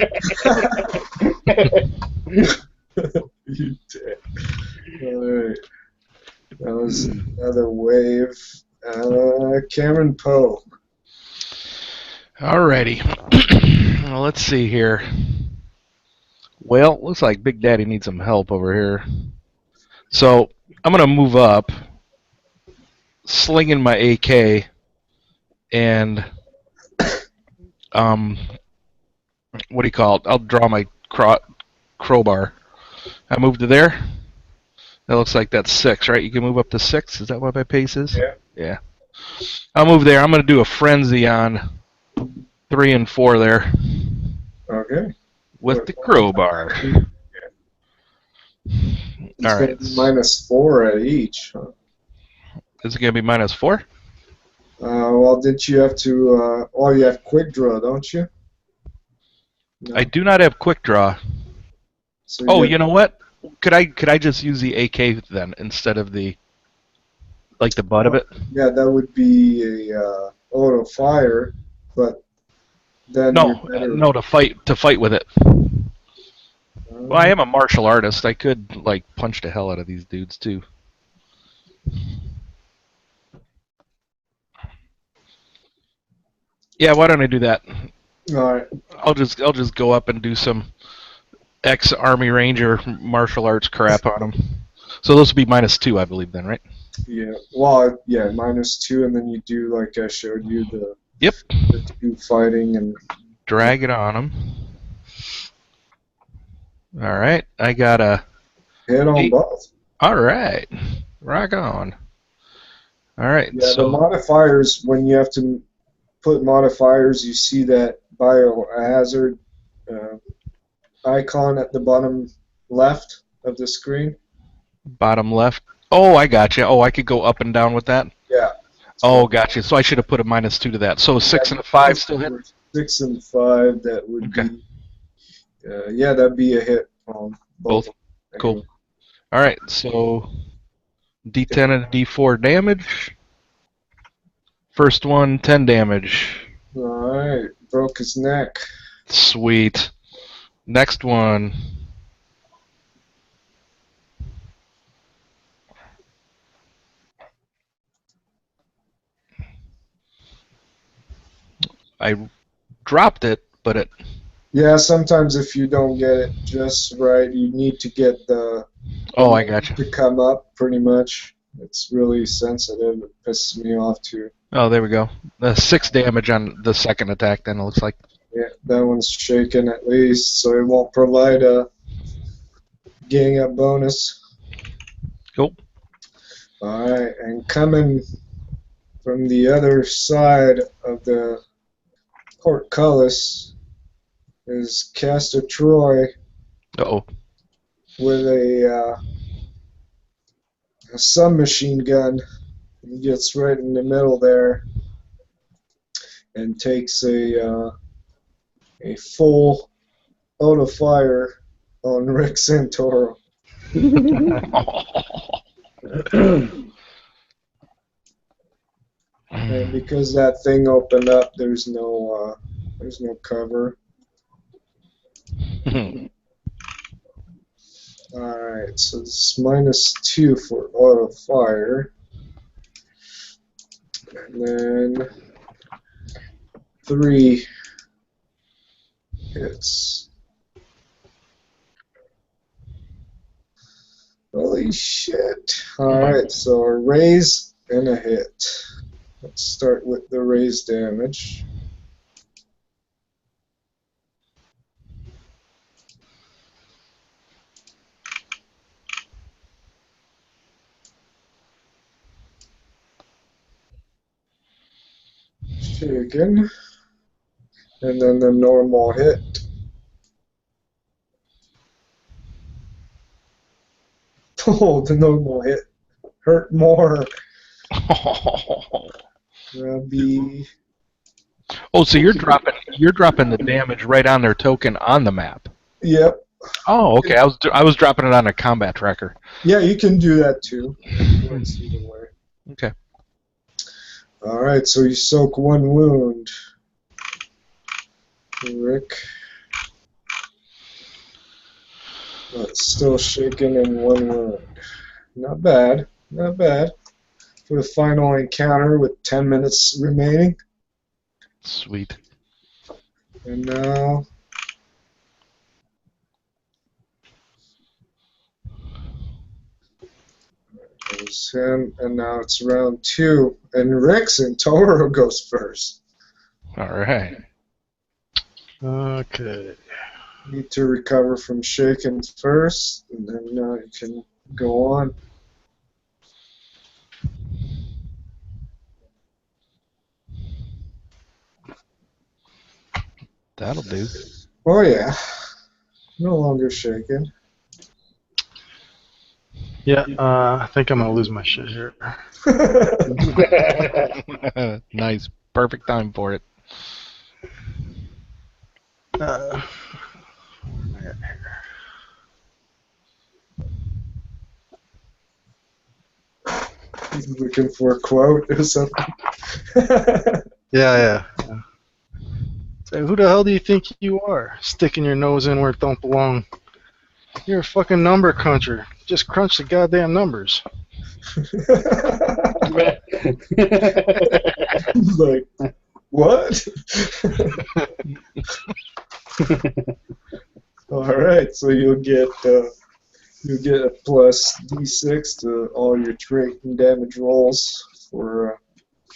You dick. Alright. That was another wave. Cameron Poe. Alrighty. Well, let's see here. Well, looks like Big Daddy needs some help over here. So I'm gonna move up, slinging my AK, and what do you call it? I'll draw my crowbar. I move to there. That looks like that's 6, right? You can move up to 6. Is that what my pace is? Yeah. Yeah. I'll move there. I'm gonna do a frenzy on 3 and 4 there Okay. with the crowbar. He's All right. -4 at each. Huh? Is it gonna be -4? Well, didn't you have to? Oh, you have quick draw, don't you? No. I do not have quick draw. So Oh, have- you know what? Could I just use the AK then instead of the the butt of it? Yeah, that would be a auto fire, but then No, you're better. no, to fight with it. Well, I am a martial artist. I could punch the hell out of these dudes too. Yeah, why don't I do that? All right. I'll just go up and do some ex-Army Ranger martial arts crap on them. So those would be -2, I believe, then, right? Yeah. Well, yeah, -2, and then you do like I showed you the Yep. 2 fighting and Drag it on them. All right, I got a. hit on Eight. both. All right, rock on. All right, Yeah, the so modifiers, when you have to put modifiers, you see that biohazard icon at the bottom left of the screen. bottom left. Oh, I got you. Oh, I could go up and down with that. Yeah. Oh, gotcha. So I should have put a -2 to that. So 6 and a 5 still hit. 6 and 5, that would Okay. be. Yeah, that'd be a hit on both. Both. Cool. All right, so D10 and D4 damage. First one, 10 damage. All right, broke his neck. Sweet. Next one. I dropped it, but it. Yeah, sometimes if you don't get it just right, you need to get the Oh, I got you. to come up pretty much. It's really sensitive. It pisses me off too. Oh, there we go. 6 damage on the second attack. Then it looks like. Yeah, that one's shaken at least, so it won't provide a gang up bonus. Cool. Alright, and coming from the other side of the portcullis is Castor Troy Uh-oh. with a submachine gun. He gets right in the middle there and takes a full auto fire on Rick Santoro. And because that thing opened up, there's no cover. Alright, so this is -2 for auto fire. And then 3 hits. Holy shit. Alright, so a raise and a hit. Let's start with the raise damage. Shaken. And then the normal hit. Oh, the normal hit hurt more. That'd be Oh, so you're dropping the damage right on their token on the map. yep. Oh, okay. I was dropping it on a combat tracker. Yeah, you can do that too. It works either way. Okay. All right, so you soak 1 wound. Rick. But still shaken in 1 wound. Not bad. Not bad. For the final encounter with 10 minutes remaining. Sweet. And now there's him, and now it's round 2. And Rex and Toro goes first. All right. Okay. Need to recover from shaken first, and then you can go on. That'll do. Oh yeah, no longer shaken. Yeah, I think I'm gonna lose my shit here. Nice. Perfect time for it. He's looking for a quote or something. Yeah. Say, who the hell do you think you are? Sticking your nose in where it don't belong. You're a fucking number cruncher. Just crunch the goddamn numbers. He's like, what? All right, so you'll get a plus D6 to all your trait and damage rolls for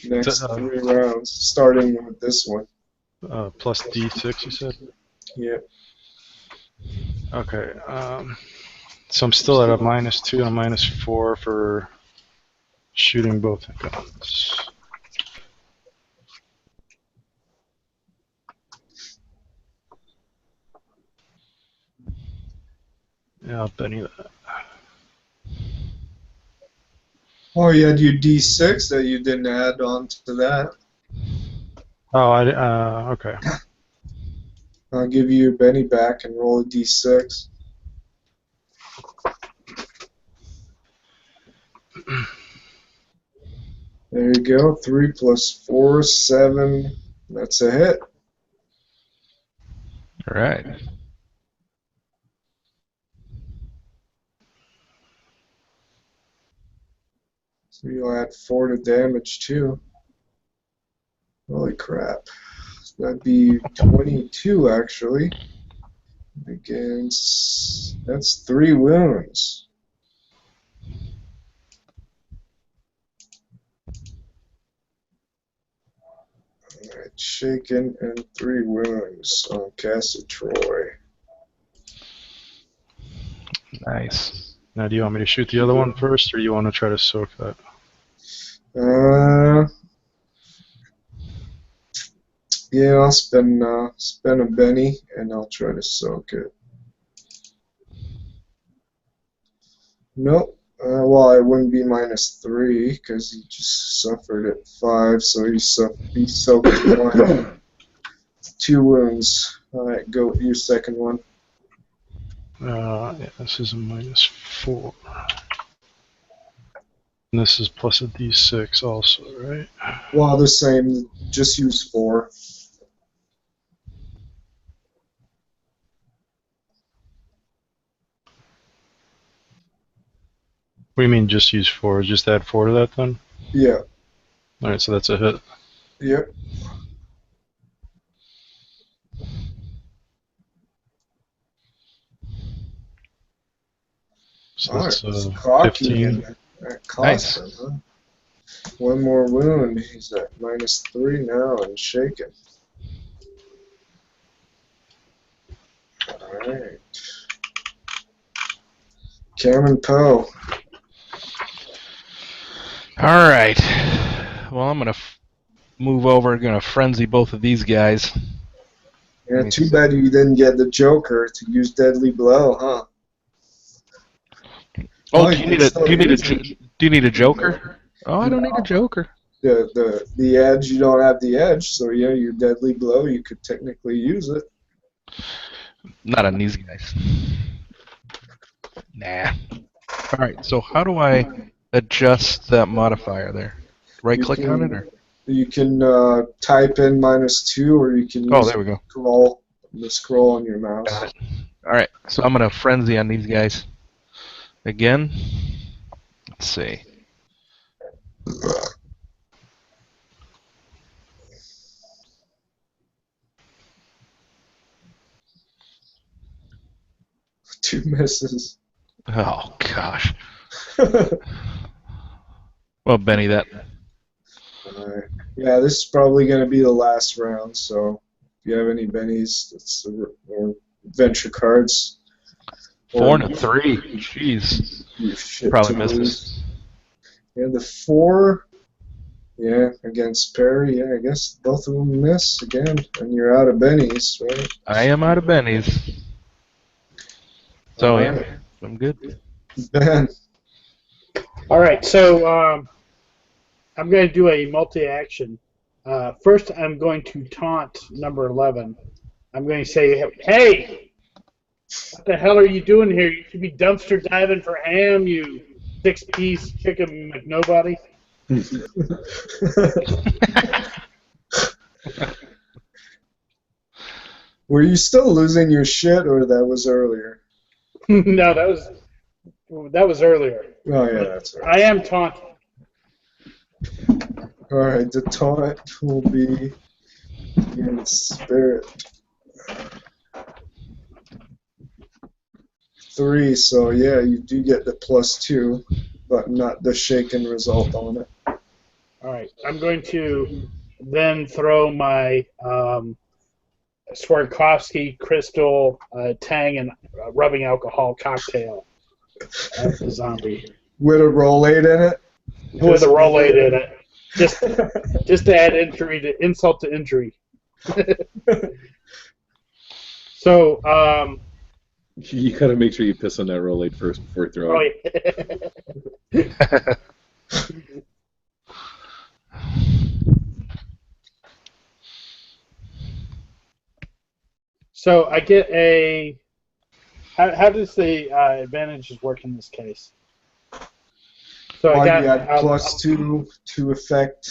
next 3 rounds, starting with this one. Plus D6, you said? Yeah. Okay. So I'm still at a -2 and a -4 for shooting both guns. Yeah, I'll Benny that. Oh, you had your D6 that you didn't add on to that. Oh, okay. I'll give you your Benny back and roll a D6. There you go. 3 plus 4, 7. That's a hit. All right. So you'll add 4 to damage too. Holy crap. That'd be 22 actually. That's 3 wounds. Alright, shaken and 3 wounds on Castle Troy. Nice. Now, do you want me to shoot the other one first, or you want to try to soak that? Yeah, I'll spend a Benny and I'll try to soak it. Nope. Well, it wouldn't be -3 because he just suffered at 5, so he soaked 1. 2 wounds. All right, go with your second one. Yeah, this is a -4. And this is plus a D6 also, right? Well, the same. Just use 4. What do you mean just use 4? Just add 4 to that then? Yeah. Alright, so that's a hit. Yep. So All that's right, it's cocky 15. that cost him, huh? 1 more wound. He's at -3 now and shaken. All right. Cameron Poe. All right. Well, I'm gonna move over. Gonna frenzy both of these guys. Yeah, too bad you didn't get the Joker to use Deadly Blow, huh? Oh, you do you can need a still use it. do you need a Joker? Oh, I don't need a Joker. The edge, you don't have the edge, so yeah, your Deadly Blow, you could technically use it. Not on these guys. Nah. All right. So how do I adjust that modifier there? Right You click on it, or? You can type in -2, or you can Oh, use there we go. the scroll on your mouse. Got it. All right. So I'm gonna frenzy on these guys again. Let's see. Two misses. Oh gosh. Well, Benny, that. Yeah, this is probably going to be the last round, so if you have any bennies or venture cards. 4 and a 3. Jeez. You shit Probably to misses. lose. Yeah, the 4, yeah, against Perry, yeah, I guess both of them miss again, and you're out of bennies, right? I am out of bennies. So, All yeah, right. I'm good. Ben, All right, so I'm going to do a multi-action. First, I'm going to taunt number 11. I'm going to say, "Hey, what the hell are you doing here? You should be dumpster diving for ham, you six-piece chicken McNobody." were you still losing your shit, or that was earlier? No, that was earlier. Oh, yeah, that's right. I am taunting. All right, the taunt will be against Spirit. 3, so yeah, you do get the +2, but not the shaken result on it. All right, I'm going to then throw my Swarovski Crystal Tang and rubbing alcohol cocktail at the zombie With a Rolade in it? with a Rolade in it, just to add insult to injury. So, You gotta make sure you piss on that Rolade first before you throw it. yeah. So I get a. How does the advantages work in this case? So Well, I got you had +2 to affect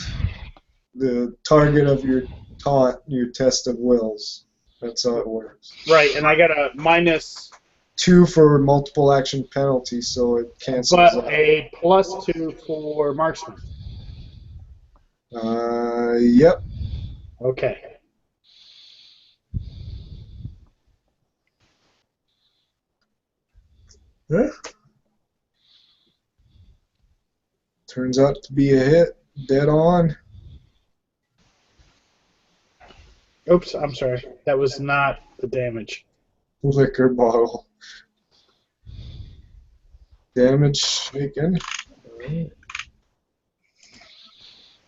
the target of your taunt, your test of wills. That's how it works. right, and I got a minus, 2 for multiple action penalty, so it cancels but out. a +2 for marksman. Yep. Okay. Turns out to be a hit. Dead on. Oops, I'm sorry. That was not the damage. Liquor bottle. Damage shaken. Alright.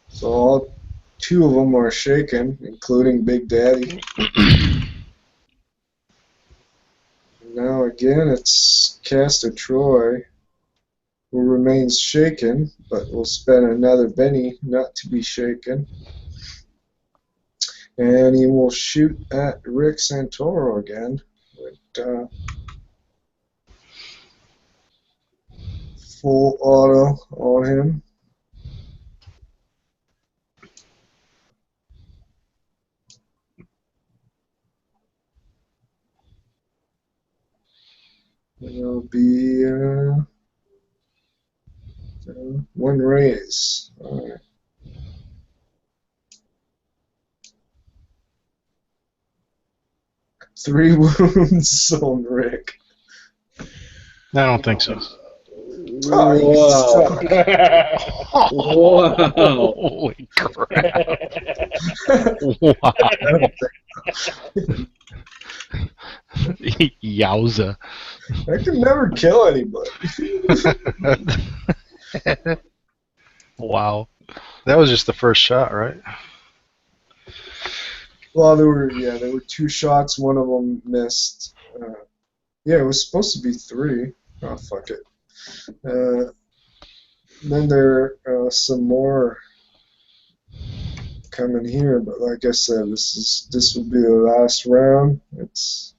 So all 2 of them are shaken, including Big Daddy. Now again, it's Caster Troy, who remains shaken, but will spend another Benny not to be shaken. And he will shoot at Rick Santoro again with full auto on him. It'll be 1 raise. All right. Three wounds on Rick. I don't think so. Oh, you Wow. suck. Wow. Holy crap. Wow. Yowza. I can never kill anybody. Wow. That was just the first shot, right? Well, there were 2 shots. One of them missed. Yeah, it was supposed to be 3. Oh, fuck it. Then there are some more coming here, but like I said, this will be the last round. It's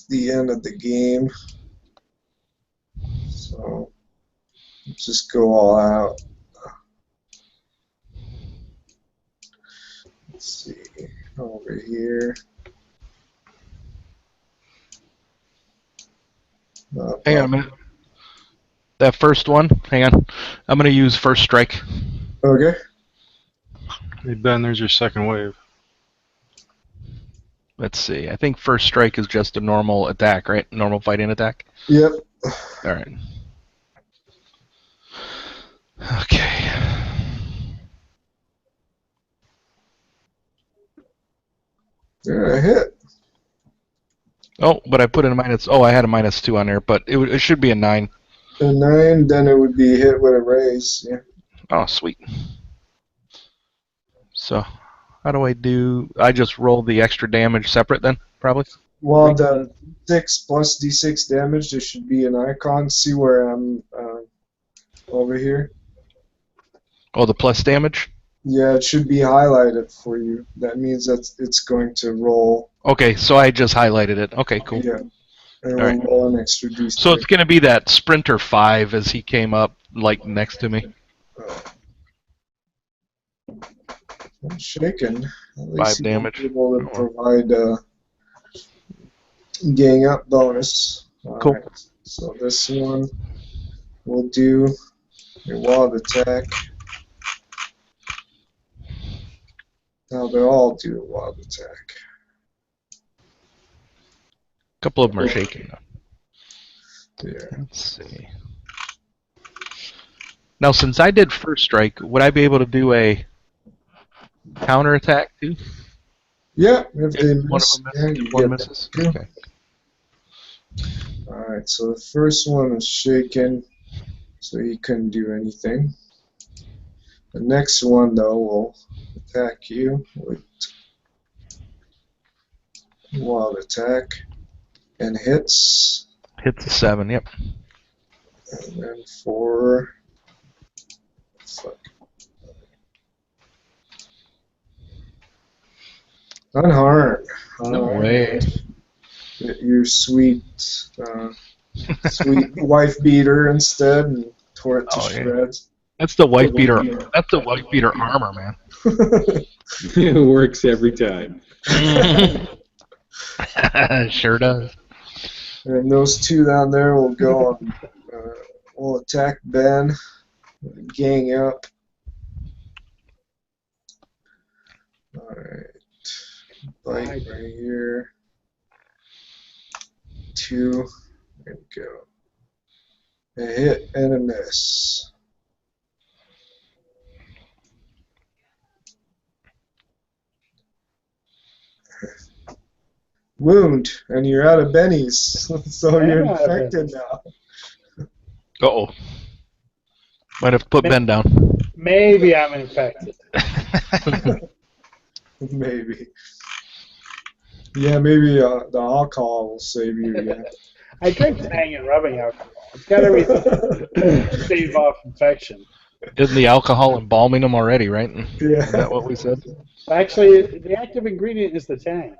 the end of the game, so just go all out. Let's see over here. Hang on a minute. That first one, hang on. I'm going to use first strike. Okay. Hey, Ben, there's your second wave. Let's see. I think first strike is just a normal attack, right? Normal fighting attack? Yep. All right. Okay. Yeah, I hit. Oh, but I put in a minus. Oh, I had a -2 on there, but it should be a 9. A 9, then it would be hit with a raise. Yeah. Oh, sweet. So, how do I do? I just roll the extra damage separate then, probably? Well, the 6 plus d6 damage, there should be an icon. See where I'm over here? Oh, the plus damage? Yeah, it should be highlighted for you. That means that it's going to roll. Okay, so I just highlighted it. Okay, cool. Yeah. And All we'll right. roll an extra d6. So it's going to be that Sprinter 5 as he came up, like, next to me. I'm shaken. At 5 least he damage. was able to provide a gang up bonus. Cool. Alright, so this one will do a wild attack. Now they all do a wild attack. A couple of them are shaking. Yeah. Let's see. Now, since I did first strike, would I be able to do a counter attack too? Yeah, if they If one miss, of them yeah, misses, you if one get misses. that. Okay. Alright, so the first one is shaken, so he couldn't do anything. The next one, though, will attack you with wild attack and hits. Hits a 7. Yep. And then for unharmed. No way. Your sweet wife beater instead and tore it to Oh, yeah. shreds. That's the wife beater. That's the wife beater armor, man. It works every time. Sure does. And those 2 down there will go on. Will attack Ben. Gang up. Alright. Bite right here. 2. There we go. A hit and a miss. Wound, and you're out of bennies, so you're Yeah, infected now. Uh-oh. Might have to put Ben down. Maybe I'm infected. Maybe. Yeah, maybe the alcohol will save you. Yeah. I drink Tang and rubbing alcohol. It's got everything to stave off infection. Isn't the alcohol embalming them already, right? Yeah. Is that what we said? Actually, the active ingredient is the Tang.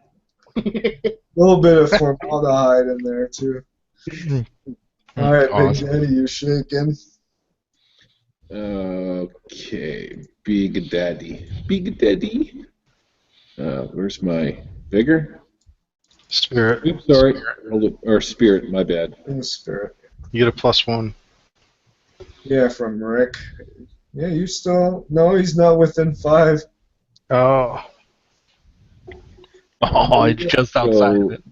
A little bit of formaldehyde in there too. All right, Awesome. Big Daddy, you're shaking. Okay, Big Daddy. Big Daddy. Where's my vigor? Spirit. Oops, sorry. Or spirit, my bad. In the spirit. You get a +1. Yeah, from Rick. Yeah, you still. No, he's not within 5. Oh. Oh, it's just outside of it.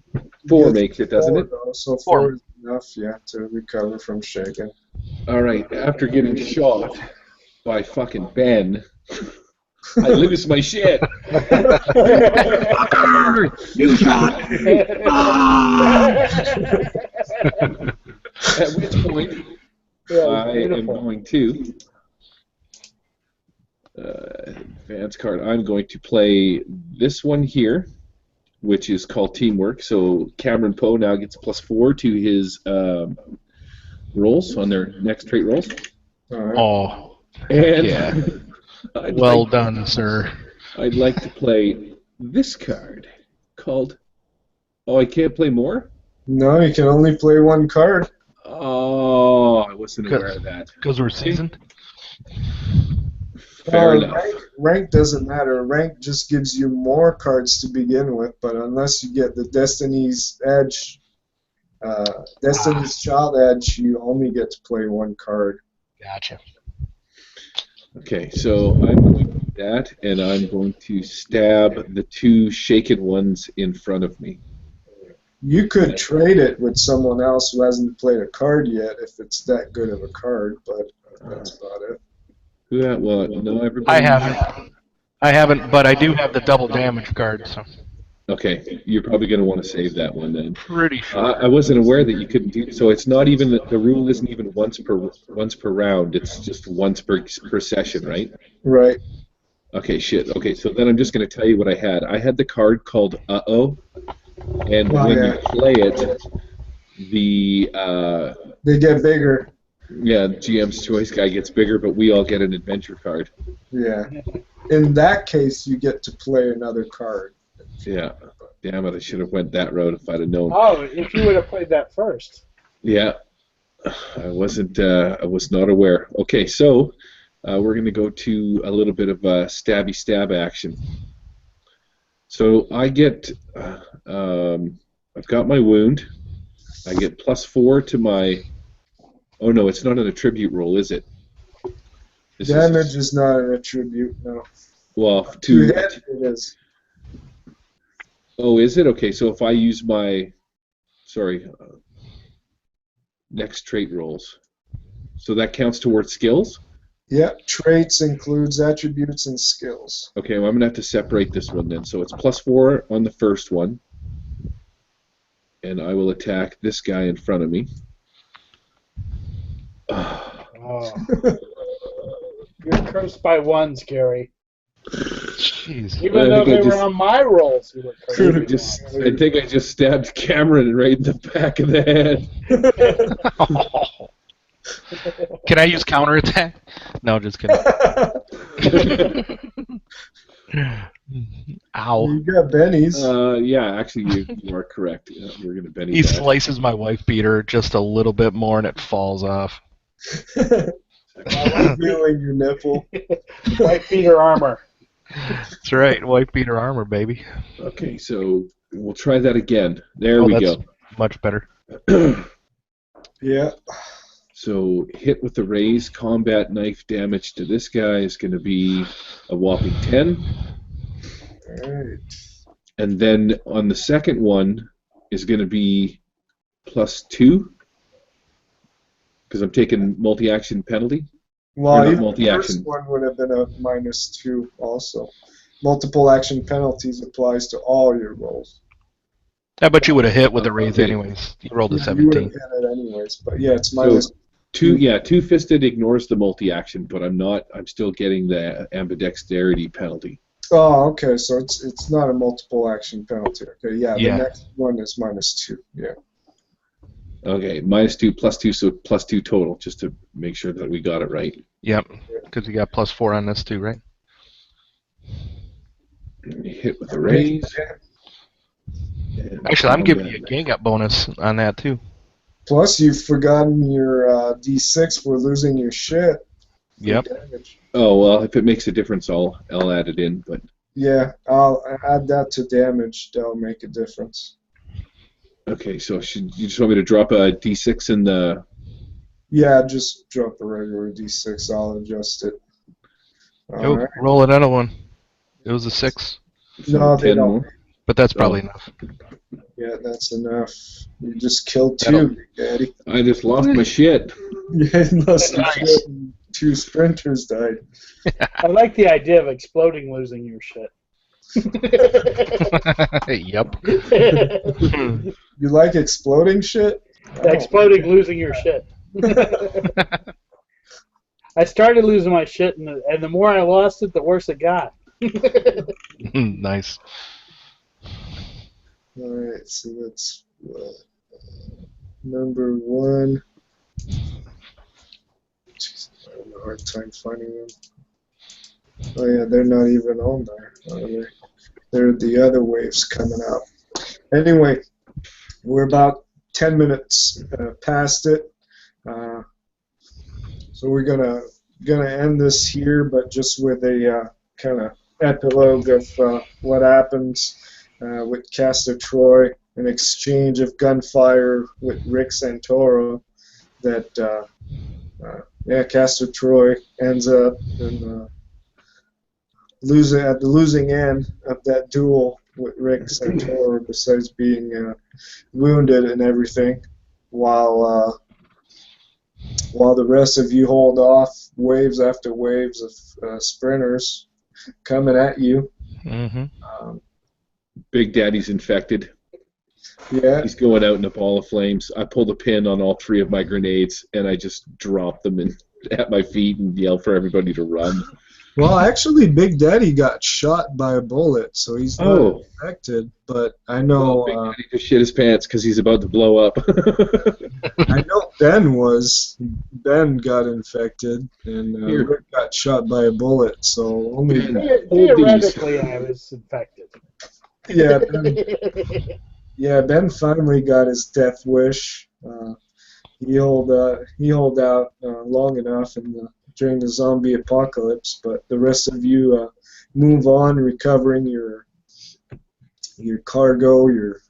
4 Yes, makes it, doesn't 4, it? though, so 4. 4 is enough, yeah, to recover from shaking. All right, after getting shot by fucking Ben, I lose my shit. You shot me! At which point, I am going to Advanced card. I'm going to play this one here, which is called Teamwork. So Cameron Poe now gets +4 to his rolls on their next trait rolls. All right. Oh, And yeah. I'd Well like, done, sir. I'd like to play this card called. Oh, I can't play more? No, you can only play one card. Oh, I wasn't aware of that. Because we're seasoned. Fair enough. Rank doesn't matter. Rank just gives you more cards to begin with, but unless you get the Destiny's Edge, Destiny's Child Edge, you only get to play one card. Gotcha. Okay, so I'm going to do that, and I'm going to stab the two shaken ones in front of me. You could trade it with someone else who hasn't played a card yet if it's that good of a card, but that's about it. Well, no, everybody. I haven't, but I do have the double damage card, so Okay, you're probably going to want to save that one then. pretty sure. I wasn't aware that you couldn't do so. It's not even the rule isn't even once per round. It's just once per session, right? Right. Okay, shit. Okay, so then I'm just going to tell you what I had. I had the card called Uh-Oh, and when you play it, They get bigger. GM's choice guy gets bigger, but we all get an adventure card. Yeah. In that case, you get to play another card. Yeah. Damn it, I should have went that route if I'd have known. Oh, if you would have played that first. Yeah. I was not aware. Okay, so we're going to go to a little bit of stabby stab action. So I get, I've got my wound. I get +4 to my, oh no, it's not an attribute roll, is it? Damage is not an attribute, no. Well, To hit, it is. Oh, is it? Okay, so if I use my, next trait rolls. So that counts towards skills? Yep, traits includes attributes and skills. Okay, well, I'm going to have to separate this one then. So it's +4 on the first one. And I will attack this guy in front of me. Oh. You're cursed by ones, Gary. Jeez. Even though they were on my rolls, you were cursed. I think I just stabbed Cameron right in the back of the head. Can I use counterattack? No, just kidding. Ow. You got bennies. Yeah, actually, you are correct. We're going to Benny He that. slices my wife beater just a little bit more and it falls off. Feeling your nipple. White beater armor. That's right, wife beater armor, baby. Okay, so we'll try that again. There we that's go. Much better. Yeah. So hit with the raise, combat knife damage to this guy is going to be a whopping 10. Alright. And then on the second one is going to be +2 because I'm taking multi-action penalty. Well, even the multi-action. first one would have been a -2 also. Multiple action penalties applies to all your rolls. I bet you would have hit with the raise anyways. You rolled a You would 17. have hit it anyways, but yeah, it's minus. Two-fisted ignores the multi-action, but I'm still getting the ambidexterity penalty. Oh, okay, so it's not a multiple action penalty. Okay, yeah, Yeah. the next one is -2. Yeah. Okay, -2, +2, so +2 total, just to make sure that we got it right. Yep, because you got +4 on this too, right? Hit with the raise. Actually, I'm giving you a gang up bonus on that too. Plus, you've forgotten your D6 for losing your shit. Yep. Damage. Oh well, if it makes a difference, I'll add it in. But Yeah, I'll add that to damage. That'll make a difference. okay, so you just want me to drop a D6 in the? Yeah, just drop the regular D6. I'll adjust it. Oh, Alright. roll another one. It was a 6, No, they 10 don't. more. but that's probably enough. Yeah, that's enough. You just killed 2, Daddy. I just lost my shit. Yeah, unless Nice. you shit and 2 sprinters died. I like the idea of exploding losing your shit. Yep. You like exploding shit? Exploding losing your shit. I started losing my shit, and the more I lost it, the worse it got. Nice. All right, so that's number one. Jeez, I have a hard time finding them. Oh yeah, they're not even on there. They're the other waves coming out. Anyway, we're about 10 minutes past it, so we're gonna end this here, but just with a kind of epilogue of what happens with Castor Troy, an exchange of gunfire with Rick Santoro. That Castor Troy ends up in, at the losing end of that duel with Rick Santoro, besides being wounded and everything, while the rest of you hold off waves after waves of sprinters coming at you. Mm-hmm. Big Daddy's infected. Yeah. He's going out in a ball of flames. I pulled a pin on all 3 of my grenades, and I just dropped them at my feet and yelled for everybody to run. Well, actually, Big Daddy got shot by a bullet, so he's not infected. But I know Big Daddy just shit his pants because he's about to blow up. I know Ben got infected, and Rick got shot by a bullet. So only theoretically, I was infected. Yeah, Ben finally got his death wish. He held out long enough during the zombie apocalypse, but the rest of you move on, recovering your cargo, your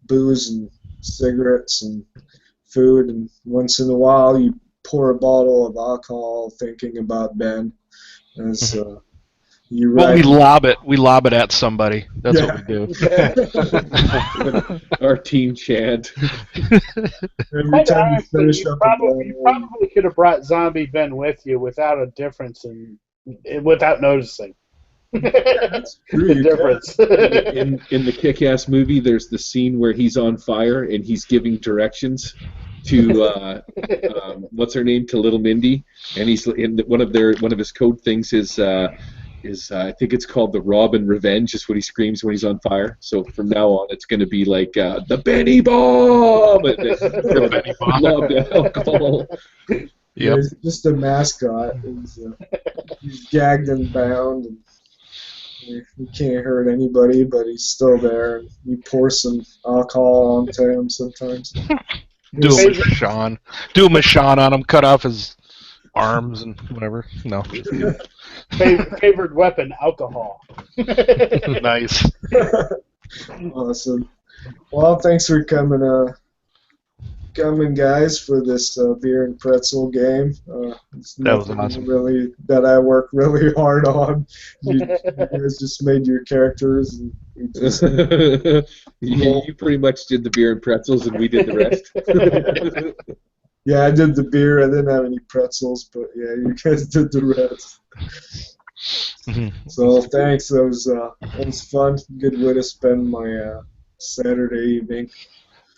booze and cigarettes and food, and once in a while you pour a bottle of alcohol, thinking about Ben as you Well, ride. we lob it at somebody. That's what we do. Our team chant. Every time you finish you up probably could have brought Zombie Ben with you without a difference without noticing. The difference. In the Kick-Ass movie, there's the scene where he's on fire and he's giving directions to what's her name, to Little Mindy, and he's in one of his code things is I think it's called the Robin Revenge, is what he screams when he's on fire. So from now on, it's going to be like the Benny Bomb. The Benny Bomb. Love the alcohol. Yep. Yeah, he's just a mascot. He's gagged and bound, and he can't hurt anybody, but he's still there. And you pour some alcohol onto him sometimes. Do a Michonne on him, cut off his arms and whatever. No. Favorite weapon, alcohol. Nice. Awesome. Well, thanks for coming, guys, for this beer and pretzel game. It's that was awesome. Really, that I work really hard on. You guys just made your characters. And you pretty much did the beer and pretzels, and we did the rest. Yeah, I did the beer. I didn't have any pretzels, but yeah, you guys did the rest. So thanks. That was fun. Good way to spend my Saturday evening.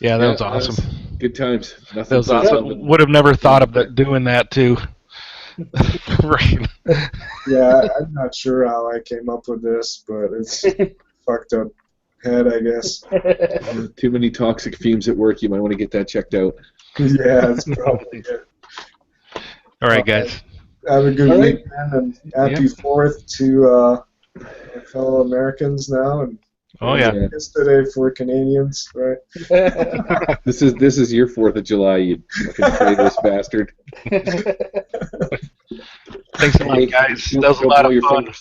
Yeah, that was awesome. Good times. That was awesome. Would have never thought of doing that too. Right. Yeah, I'm not sure how I came up with this, but it's fucked up head, I guess. Too many toxic fumes at work. You might want to get that checked out. Yeah, that's probably it. All right, guys. Have a good weekend, and happy 4th to my fellow Americans now. And yesterday for Canadians, right? This is your 4th of July, you fucking traitorous bastard. Thanks a lot, guys. That was a lot of fun.